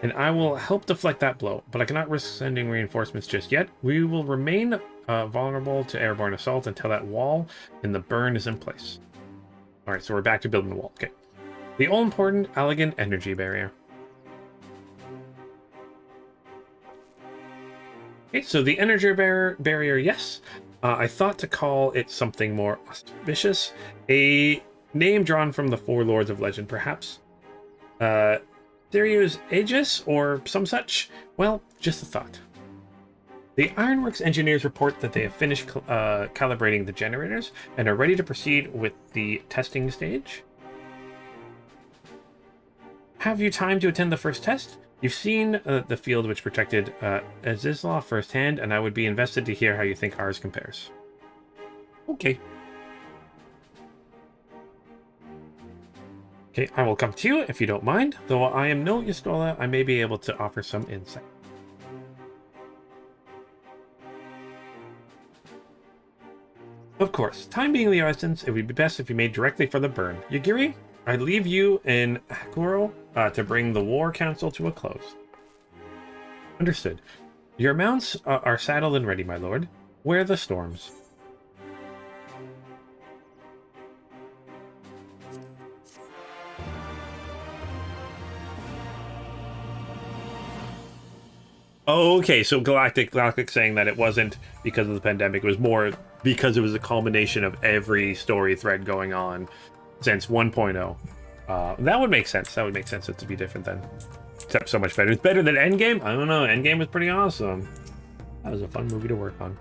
And I will help deflect that blow, but I cannot risk sending reinforcements just yet. We will remain vulnerable to airborne assault until that wall in the burn is in place. Alright, so we're back to building the wall. Okay. The all-important elegant energy barrier. Okay, so the energy barrier, yes. I thought to call it something more auspicious. A name drawn from the four lords of legend, perhaps. Therius Aegis, or some such? Well, just a thought. The Ironworks engineers report that they have finished calibrating the generators and are ready to proceed with the testing stage. Have you time to attend the first test? You've seen the field which protected Azizla firsthand, and I would be invested to hear how you think ours compares. Okay. Okay, I will come to you if you don't mind. Though I am no Yastola, I may be able to offer some insight. Of course, time being the essence, it would be best if you made directly for the burn. Yagiri, I leave you in Hakuro to bring the War Council to a close. Understood. Your mounts are saddled and ready, my lord. Wear the storms. Okay, so Galactic saying that it wasn't because of the pandemic, it was more because it was a culmination of every story thread going on since 1.0. That would make sense. That would make sense it to be different then. Except so much better. It's better than Endgame? I don't know. Endgame was pretty awesome. That was a fun movie to work on.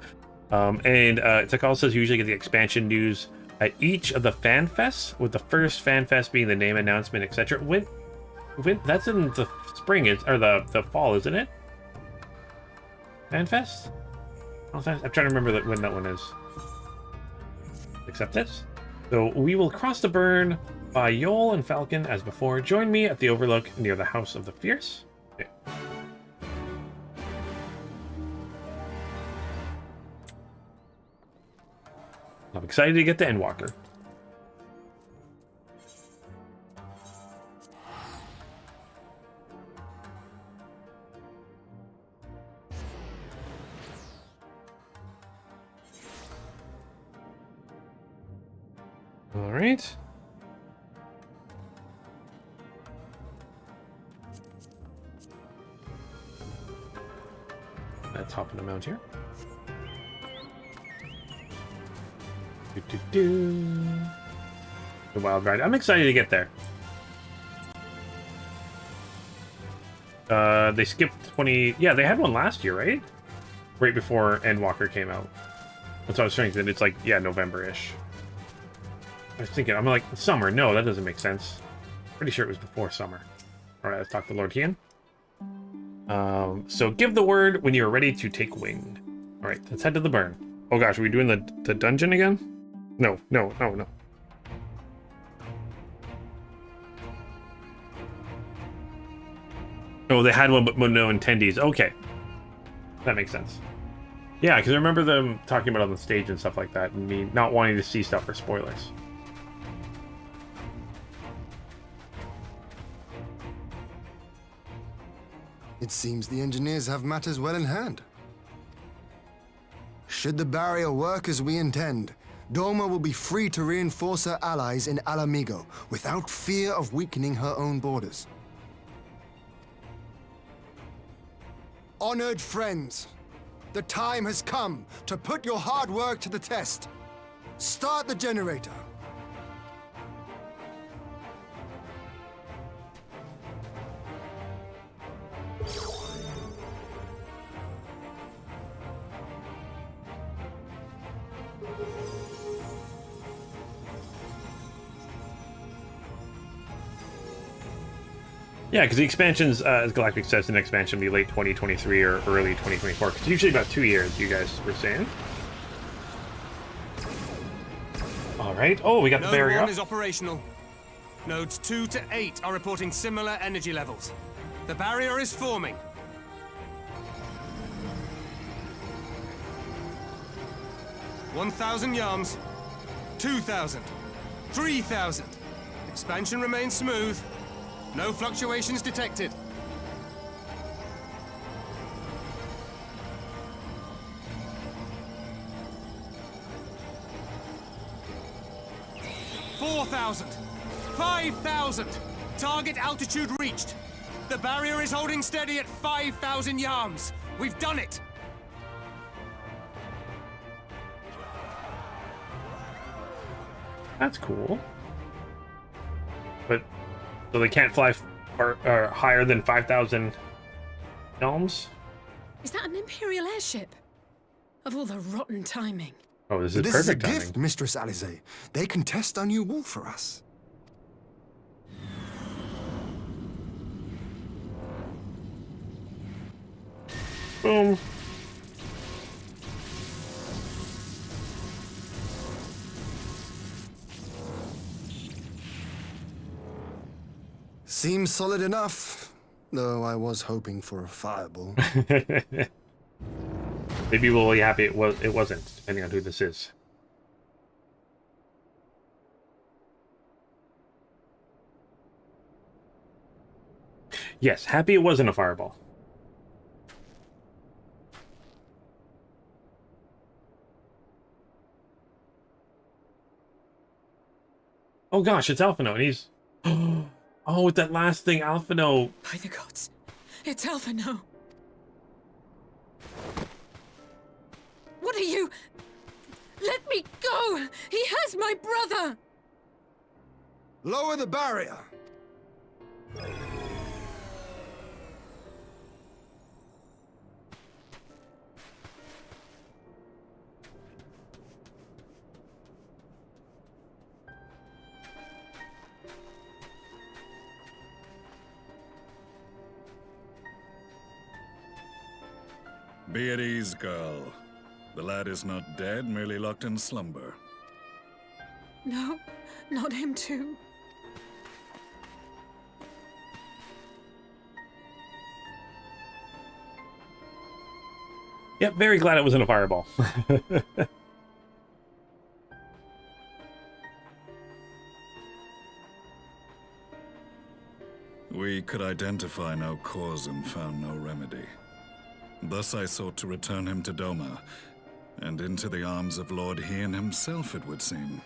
And Takal says you usually get the expansion news at each of the fan fests, with the first fan fest being the name announcement, etc. When that's in the spring, or the fall, isn't it? FanFest? I'm trying to remember when that one is. Accept this. So we will cross the burn by Yol and Falcon as before. Join me at the overlook near the House of the Fierce. Okay. I'm excited to get to Endwalker. All right. hop on a mount here. The wild ride. I'm excited to get there. They skipped 20... Yeah, they had one last year, right? Right before Endwalker came out. That's what I was thinking. It's like, yeah, November-ish. I was thinking, I'm like, summer. No, that doesn't make sense. Pretty sure it was before summer. All right, let's talk to Lord Kian. So give the word when you are ready to take wing. All right, let's head to the burn. Oh gosh, are we doing the dungeon again? No. Oh, they had one, but no attendees. Okay. That makes sense. Yeah, because I remember them talking about it on the stage and stuff like that, and me not wanting to see stuff for spoilers. It seems the engineers have matters well in hand. Should the barrier work as we intend, Doma will be free to reinforce her allies in Ala Mhigo without fear of weakening her own borders. Honored friends, the time has come to put your hard work to the test. Start the generator. Yeah, because the expansions, as Galactic says, the next expansion will be late 2023 or early 2024. Because usually about 2 years, you guys were saying. All right. Oh, we got the barrier Node 1 up. is operational. Nodes 2 to 8 are reporting similar energy levels. The barrier is forming. $1,000 yards, 2,000, 3,000. Expansion remains smooth. No fluctuations detected. $4,000, 5,000. Target altitude reached. The barrier is holding steady at 5,000 yards. We've done it. That's cool. But so they can't fly or higher than 5,000 elms? Is that an Imperial airship? Of all the rotten timing. Oh, this is This perfect is a timing. gift, Mistress Alize. They can test our new wall for us. Boom. Seems solid enough, though I was hoping for a fireball. Maybe we'll be happy it wasn't, depending on who this is. Yes, happy it wasn't a fireball. Oh gosh, it's Alphino, and he's... Oh, with that last thing, Alphino... By the gods, it's Alphino. What are you... Let me go! He has my brother! Lower the barrier! Be at ease, girl. The lad is not dead, merely locked in slumber. No, not him too. Yep, very glad it wasn't a fireball. We could identify no cause and found no remedy. Thus I sought to return him to Doma, and into the arms of Lord Hien himself, it would seem.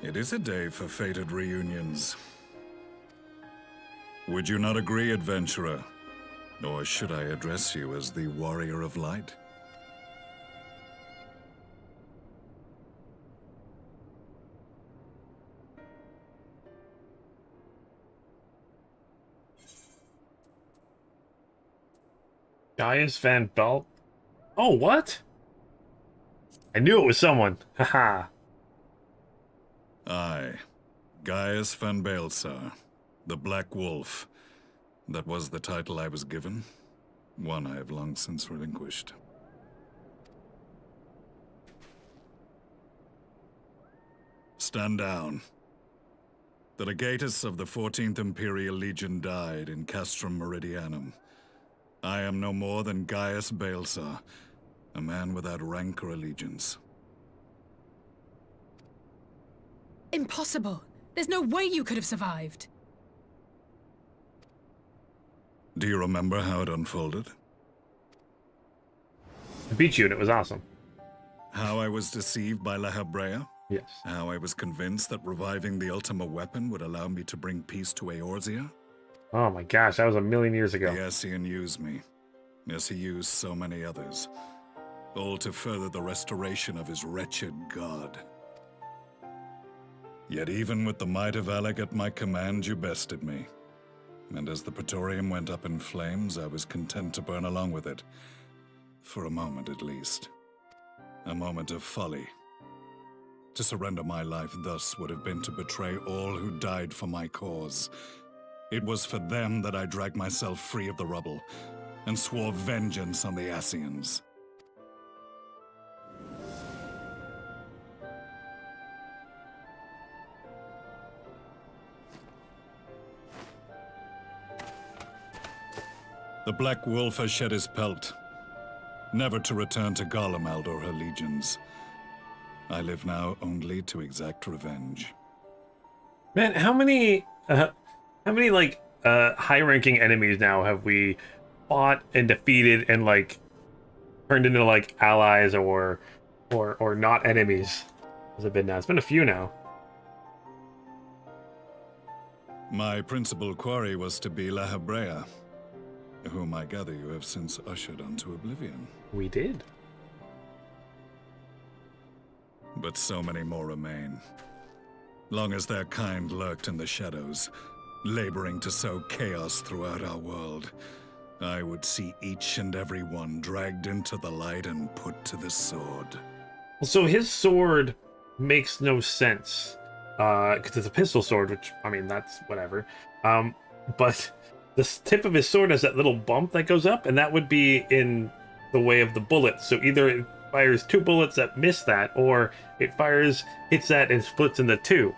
It is a day for fated reunions. Would you not agree, adventurer? Or should I address you as the Warrior of Light? Gaius Van Belt? Oh, what? I knew it was someone. Haha. Aye. Gaius Van Baelsar, the Black Wolf. That was the title I was given. One I have long since relinquished. Stand down. The legatus of the 14th Imperial Legion died in Castrum Meridianum. I am no more than Gaius Baelsar, a man without rank or allegiance. Impossible! There's no way you could have survived! Do you remember how it unfolded? I beat you and it was awesome. How I was deceived by La Habrea? Yes. How I was convinced that reviving the Ultima weapon would allow me to bring peace to Eorzea? Oh my gosh, that was a million years ago. The Ascian used me, as he used so many others, all to further the restoration of his wretched god. Yet even with the might of Alec at my command, you bested me. And as the Praetorium went up in flames, I was content to burn along with it. For a moment at least. A moment of folly. To surrender my life thus would have been to betray all who died for my cause. It was for them that I dragged myself free of the rubble, and swore vengeance on the Ascians. The Black Wolf has shed his pelt, never to return to Garlemald or her legions. I live now only to exact revenge. Man, how many like high-ranking enemies now have we fought and defeated and like turned into like allies or not enemies? Has it been now? It's been a few now. My principal quarry was to be La Habrea, whom I gather you have since ushered onto oblivion. We did. But so many more remain. Long as their kind lurked in the shadows, laboring to sow chaos throughout our world, I would see each and every one dragged into the light and put to the sword. So his sword makes no sense, because it's a pistol sword, which, I mean, that's whatever. But the tip of his sword has that little bump that goes up, and that would be in the way of the bullets. So either it fires 2 bullets that miss that, or it hits that and splits into 2.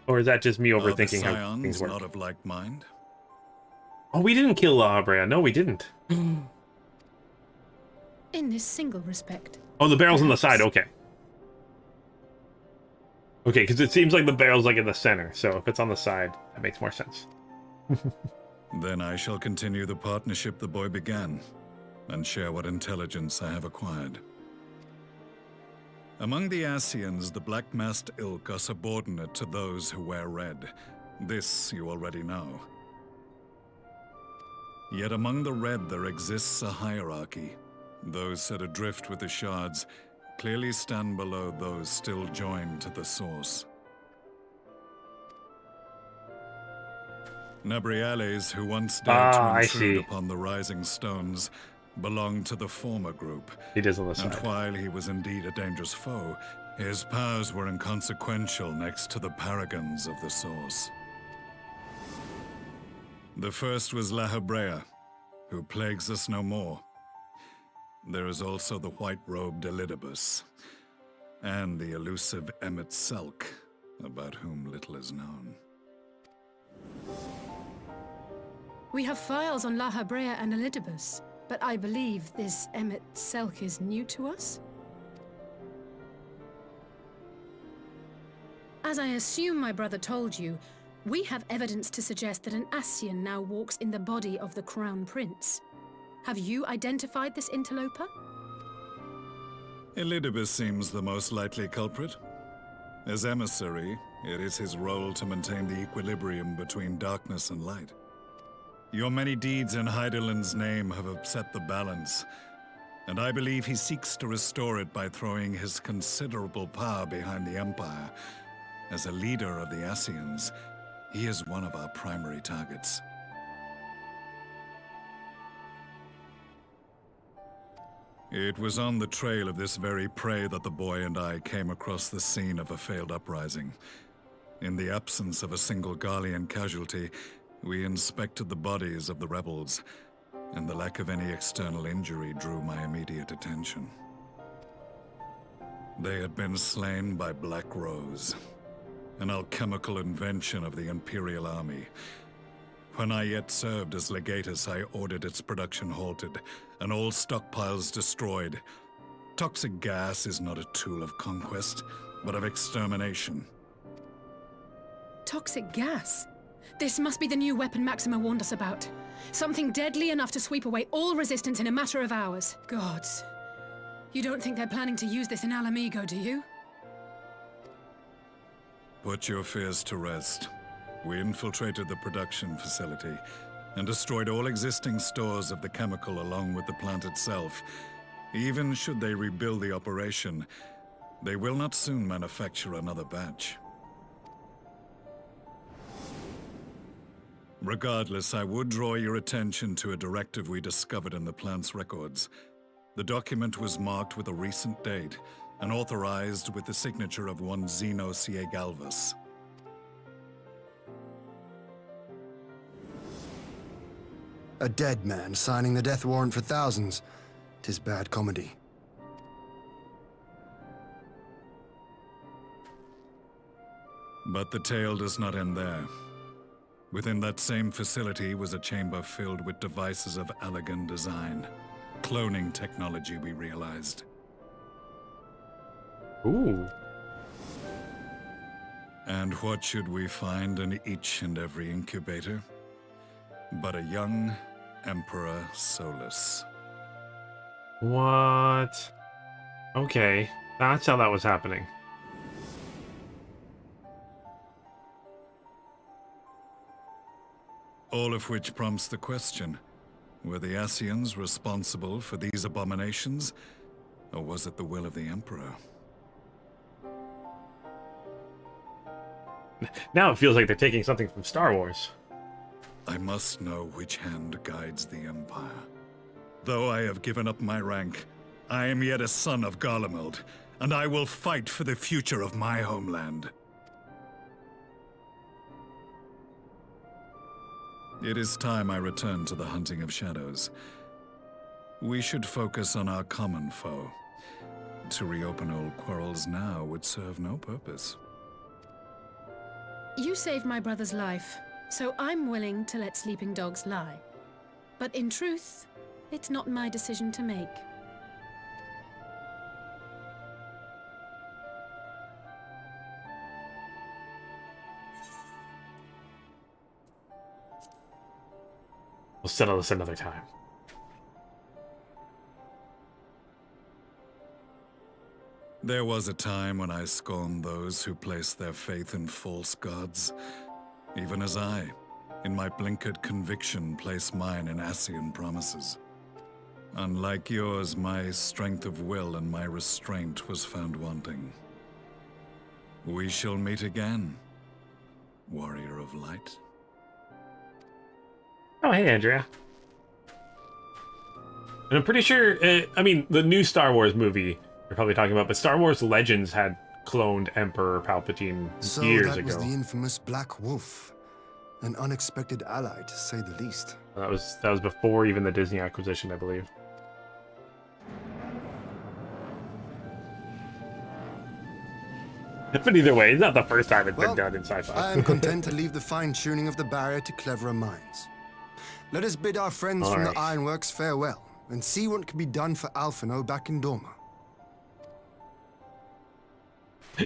Or is that just me overthinking how things work? Not of like mind? Oh, we didn't kill La Habrea. No, we didn't. In this single respect. Oh, the barrel's on the side. Okay. Okay, because it seems like the barrel's like in the center. So if it's on the side, that makes more sense. Then I shall continue the partnership the boy began, and share what intelligence I have acquired. Among the Ascians, the Black-masked ilk are subordinate to those who wear red. This you already know. Yet among the red there exists a hierarchy. Those set adrift with the shards clearly stand below those still joined to the source. Nabriales, who once dared to intrude upon the Rising Stones, belonged to the former group. He does on the side. And while he was indeed a dangerous foe, his powers were inconsequential next to the paragons of the Source. The first was La Habrea, who plagues us no more. There is also the white-robed Elidibus, and the elusive Emmet Selk, about whom little is known. We have files on La Habrea and Elidibus, but I believe this Emmet Selk is new to us? As I assume my brother told you, we have evidence to suggest that an Ascian now walks in the body of the Crown Prince. Have you identified this interloper? Elidibus seems the most likely culprit. As emissary, it is his role to maintain the equilibrium between darkness and light. Your many deeds in Hydaelyn's name have upset the balance, and I believe he seeks to restore it by throwing his considerable power behind the Empire. As a leader of the Ascians, he is one of our primary targets. It was on the trail of this very prey that the boy and I came across the scene of a failed uprising. In the absence of a single Garlean casualty, we inspected the bodies of the rebels, and the lack of any external injury drew my immediate attention. They had been slain by Black Rose, an alchemical invention of the Imperial Army. When I yet served as legatus, I ordered its production halted, and all stockpiles destroyed. Toxic gas is not a tool of conquest, but of extermination. Toxic gas? This must be the new weapon Maxima warned us about. Something deadly enough to sweep away all resistance in a matter of hours. Gods. You don't think they're planning to use this in Ala Mhigo, do you? Put your fears to rest. We infiltrated the production facility and destroyed all existing stores of the chemical along with the plant itself. Even should they rebuild the operation, they will not soon manufacture another batch. Regardless, I would draw your attention to a directive we discovered in the plant's records. The document was marked with a recent date and authorized with the signature of one Zeno C.A. Galvus. A dead man signing the death warrant for thousands. 'Tis bad comedy. But the tale does not end there. Within that same facility was a chamber filled with devices of elegant design. Cloning technology, we realized. Ooh. And what should we find in each and every incubator? But a young Emperor Solus. What? Okay, that's how that was happening. All of which prompts the question, were the Ascians responsible for these abominations, or was it the will of the Emperor? Now it feels like they're taking something from Star Wars. I must know which hand guides the Empire. Though I have given up my rank, I am yet a son of Garlemald, and I will fight for the future of my homeland. It is time I return to the hunting of shadows. We should focus on our common foe. To reopen old quarrels now would serve no purpose. You saved my brother's life, so I'm willing to let sleeping dogs lie. But in truth, it's not my decision to make. We'll settle this another time. There was a time when I scorned those who placed their faith in false gods, even as I, in my blinkered conviction, place mine in Ascian promises. Unlike yours, my strength of will and my restraint was found wanting. We shall meet again, warrior of light. Oh, hey, Andrea. And I'm pretty sure, I mean, the new Star Wars movie you're probably talking about, but Star Wars Legends had cloned Emperor Palpatine years ago. So that was the infamous Black Wolf. An unexpected ally, to say the least. That was before even the Disney acquisition, I believe. But either way, it's not the first time it's been done in sci-fi. I am content to leave the fine-tuning of the barrier to cleverer minds. Let us bid our friends from the Ironworks farewell, and see what can be done for Alphino back in Doma.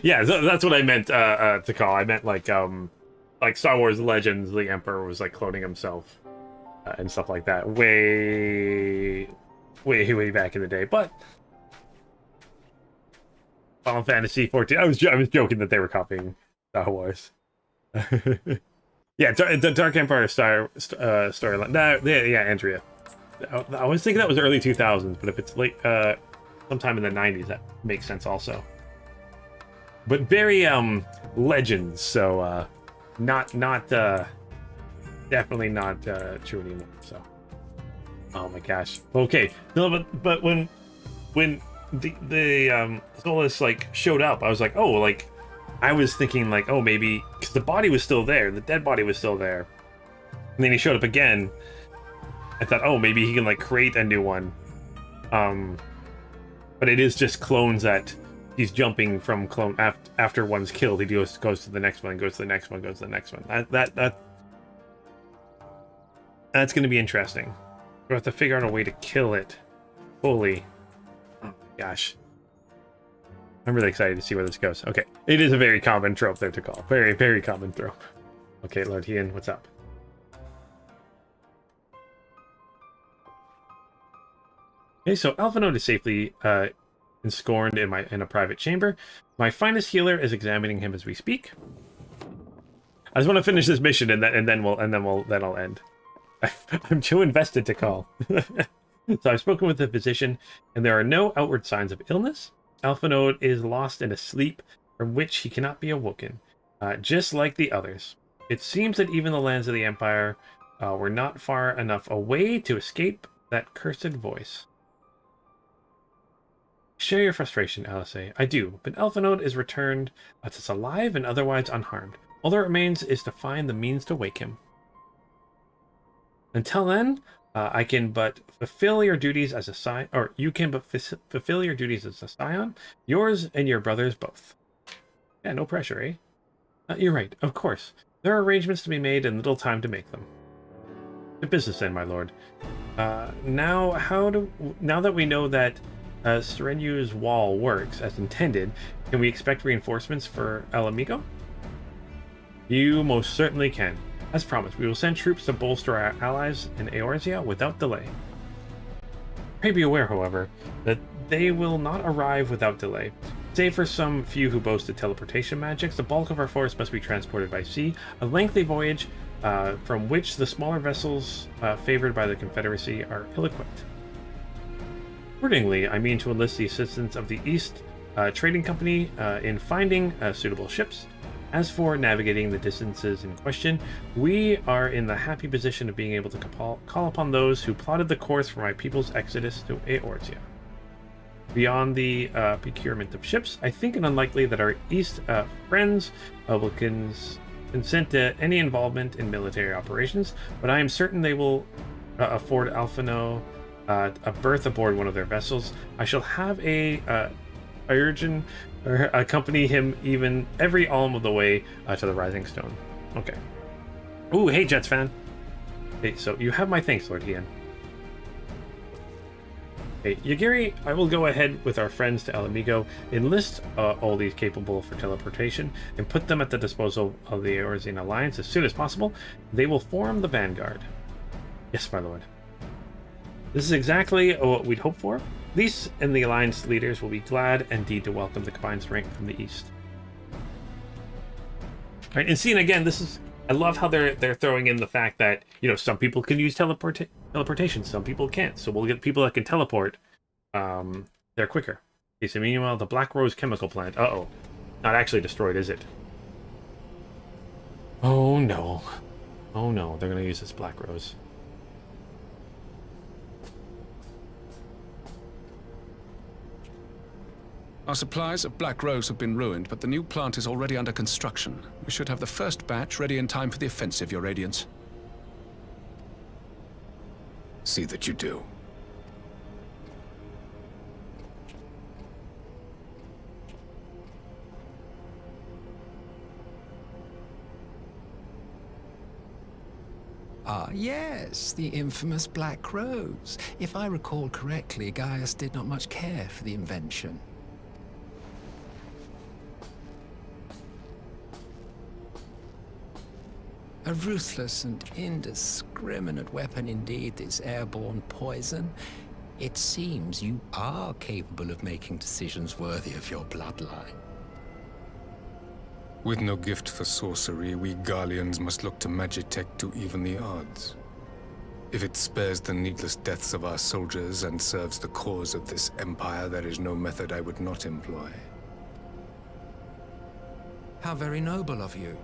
Yeah, that's what I meant to call. I meant like Star Wars Legends, the Emperor was like cloning himself and stuff like that, way back in the day. But Final Fantasy XIV, I was joking that they were copying Star Wars. Yeah, the Dark Empire storyline. Yeah, Andrea. I was thinking that was early 2000s, but if it's late, sometime in the 90s, that makes sense also. But very Legends, so definitely not true anymore. So, oh my gosh. Okay, no, but when the Solus like showed up, I was like, oh, like I was thinking like, oh, maybe because the body was still there, the dead body was still there, and then he showed up again. I thought, oh, maybe he can like create a new one. But it is just clones that he's jumping from clone after one's killed. He goes to the next one, goes to the next one, goes to the next one. That's going to be interesting. We'll have to figure out a way to kill it fully. Oh my gosh. I'm really excited to see where this goes. Okay, it is a very common trope there to call. Very, very common trope. Okay, Lord Hien, what's up? Okay, so Alphinaud is safely ensconced in a private chamber. My finest healer is examining him as we speak. I just want to finish this mission and then I'll end. I'm too invested to call. So I've spoken with the physician, and there are no outward signs of illness. Alphinaud is lost in a sleep from which he cannot be awoken, just like the others. It seems that even the lands of the Empire were not far enough away to escape that cursed voice. Share your frustration, Alice. I do, but Alphinaud is returned to us alive and otherwise unharmed. All that remains is to find the means to wake him. Until then, I can but fulfill your duties as a scion, or you can but fulfill your duties as a scion, yours and your brother's both. Yeah, no pressure, eh? You're right, of course. There are arrangements to be made and little time to make them. To business then, my lord. Now that we know that Serenu's wall works as intended, can we expect reinforcements for Ala Mhigo? You most certainly can. As promised, we will send troops to bolster our allies in Eorzea without delay. Pray be aware, however, that they will not arrive without delay. Save for some few who boasted teleportation magics, the bulk of our force must be transported by sea, a lengthy voyage from which the smaller vessels favored by the Confederacy are ill-equipped. Accordingly, I mean to enlist the assistance of the East Trading Company in finding suitable ships. As for navigating the distances in question, we are in the happy position of being able to call upon those who plotted the course for my people's exodus to Eorzea. Beyond the procurement of ships, I think it unlikely that our East friends will consent to any involvement in military operations, but I am certain they will afford Alphinaud a berth aboard one of their vessels. I shall have a Urgin or accompany him even every alm of the way to the Rising Stone. Okay. Ooh, hey Jets fan. Hey, so you have my thanks, Lord Hien. Hey, Yagiri, I will go ahead with our friends to Ala Mhigo, enlist all these capable for teleportation, and put them at the disposal of the Eorzean Alliance as soon as possible. They will form the vanguard. Yes, my lord. This is exactly what we'd hoped for. These and the Alliance leaders will be glad indeed to welcome the combined strength from the East. All right, and seeing again, this is, I love how they're throwing in the fact that, you know, some people can use teleportation, some people can't. So we'll get people that can teleport. They're quicker. Okay, so meanwhile, the Black Rose chemical plant. Uh-oh. Not actually destroyed, is it? Oh no. Oh no, they're gonna use this Black Rose. Our supplies of Black Rose have been ruined, but the new plant is already under construction. We should have the first batch ready in time for the offensive, Your Radiance. See that you do. Ah, yes, the infamous Black Rose. If I recall correctly, Gaius did not much care for the invention. A ruthless and indiscriminate weapon indeed, this airborne poison. It seems you are capable of making decisions worthy of your bloodline. With no gift for sorcery, we Garleans must look to Magitech to even the odds. If it spares the needless deaths of our soldiers and serves the cause of this empire, there is no method I would not employ. How very noble of you.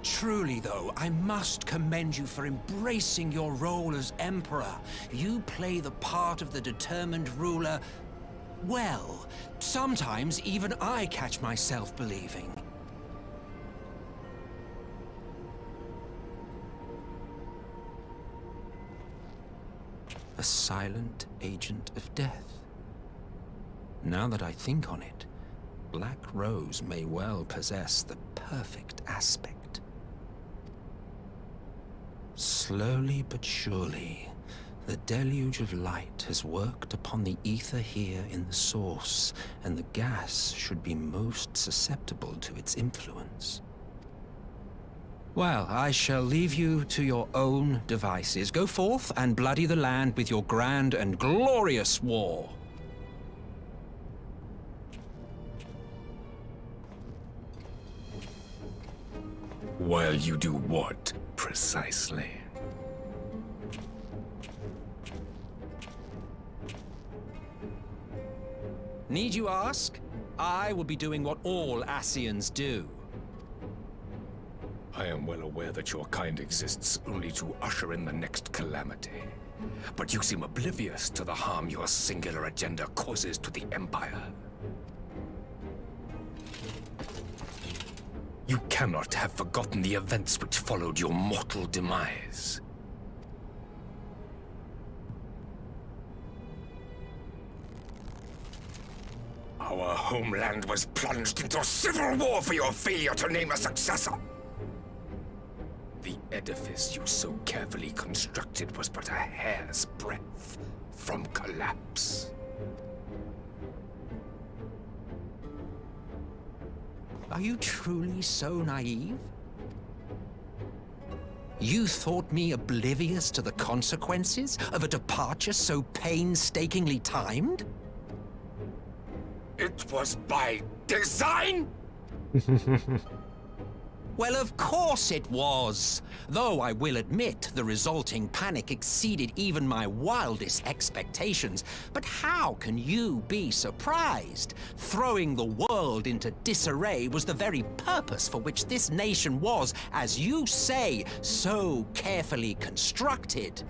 Truly, though, I must commend you for embracing your role as Emperor. You play the part of the determined ruler well. Sometimes even I catch myself believing. A silent agent of death. Now that I think on it, Black Rose may well possess the perfect aspect. Slowly but surely, the deluge of light has worked upon the ether here in the source, and the gas should be most susceptible to its influence. Well, I shall leave you to your own devices. Go forth and bloody the land with your grand and glorious war. While you do what, precisely? Need you ask? I will be doing what all Ascians do. I am well aware that your kind exists only to usher in the next calamity. But you seem oblivious to the harm your singular agenda causes to the Empire. You cannot have forgotten the events which followed your mortal demise. Our homeland was plunged into civil war for your failure to name a successor. The edifice you so carefully constructed was but a hair's breadth from collapse. Are you truly so naive? You thought me oblivious to the consequences of a departure so painstakingly timed? It was by design? Well, of course it was. Though I will admit the resulting panic exceeded even my wildest expectations. But how can you be surprised? Throwing the world into disarray was the very purpose for which this nation was, as you say, so carefully constructed.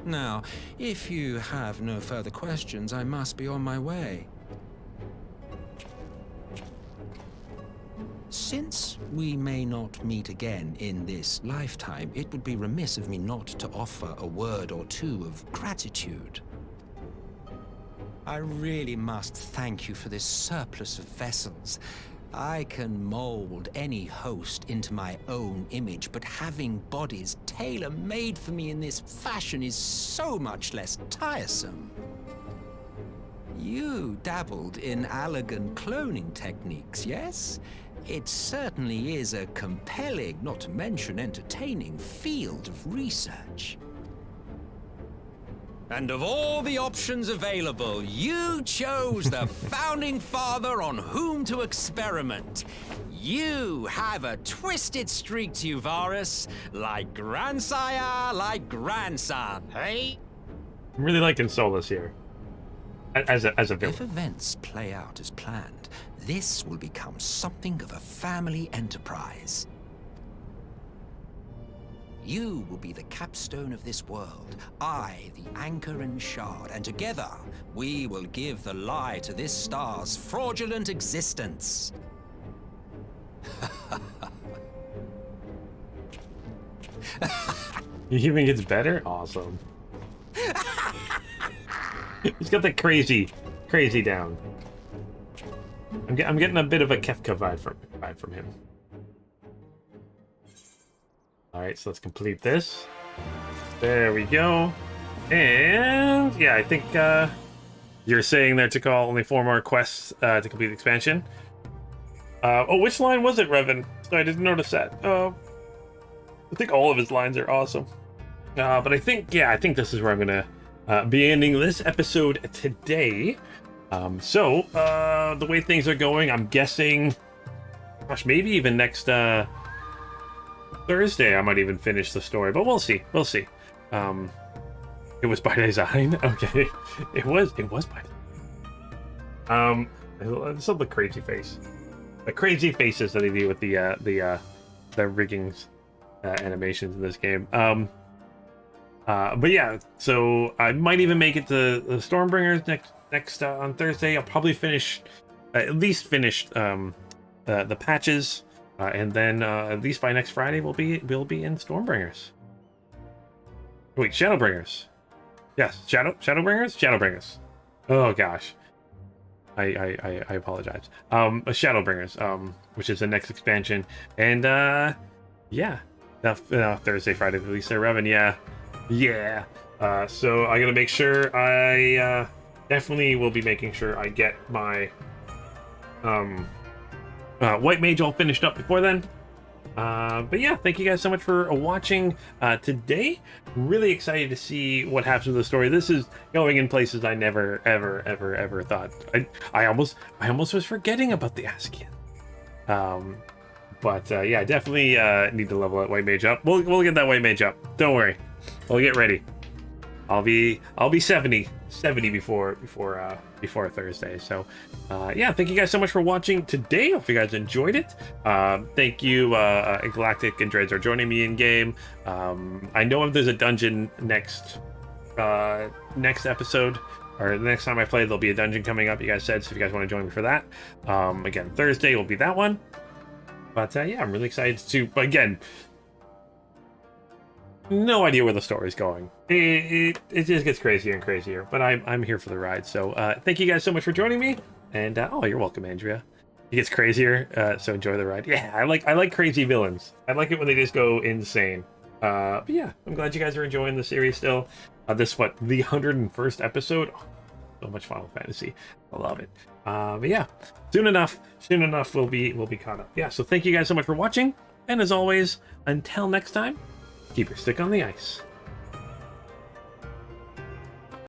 Now, if you have no further questions, I must be on my way. Since we may not meet again in this lifetime, it would be remiss of me not to offer a word or two of gratitude. I really must thank you for this surplus of vessels. I can mold any host into my own image, but having bodies tailor-made for me in this fashion is so much less tiresome. You dabbled in elegant cloning techniques, yes? It certainly is a compelling, not to mention entertaining, field of research. And of all the options available, you chose the founding father on whom to experiment. You have a twisted streak to you, Varus, like grandsire, like grandson, hey? I'm really liking Solus here. As a villain. If events play out as planned, this will become something of a family enterprise. You will be the capstone of this world, I the anchor and shard, and together we will give the lie to this star's fraudulent existence. He even gets better? Awesome. He's got the crazy down. I'm getting a bit of a Kefka vibe from him. Alright, so let's complete this. There we go. And yeah, I think you're saying there to call only 4 more quests to complete the expansion. Oh, which line was it, Revan? I didn't notice that. I think all of his lines are awesome. But I think this is where I'm gonna be ending this episode today. So the way things are going, I'm guessing, gosh, maybe even next Thursday I might even finish the story, but we'll see. We'll see. It was by design. Okay, it was by design. It's the crazy face, the crazy faces that they do with the riggings animations in this game. But yeah, so I might even make it to the Stormbringers next on Thursday. I'll probably at least finish the patches, and then at least by next Friday we'll be in Stormbringers. Wait, Shadowbringers. Yes, Shadowbringers. Oh gosh, I apologize. Shadowbringers, which is the next expansion, and yeah, Thursday, Friday, release their Revan. Yeah. So I gotta make sure I definitely will be making sure I get my White Mage all finished up before then. But yeah, thank you guys so much for watching today. Really excited to see what happens with the story. This is going in places I never ever thought. I almost was forgetting about the Askian. But yeah, definitely need to level that White Mage up. We'll get that White Mage up. Don't worry. We'll get ready. I'll be 70 before Thursday. So yeah, thank you guys so much for watching today. Hope you guys enjoyed it. Thank you, Galactic and Dreads are joining me in game. I know if there's a dungeon next episode, or the next time I play, there'll be a dungeon coming up, you guys said, so if you guys want to join me for that, again, Thursday will be that one. But yeah, I'm really excited to, again, no idea where the story's going. It just gets crazier and crazier, but I'm here for the ride. So thank you guys so much for joining me, and oh, you're welcome, Andrea. It gets crazier, so enjoy the ride. Yeah, I like crazy villains. I like it when they just go insane. But yeah, I'm glad you guys are enjoying the series still. This the 101st episode. Oh, so much Final Fantasy. I love it. But yeah, soon enough we'll be caught up. Yeah, so thank you guys so much for watching, and as always, until next time, keep your stick on the ice.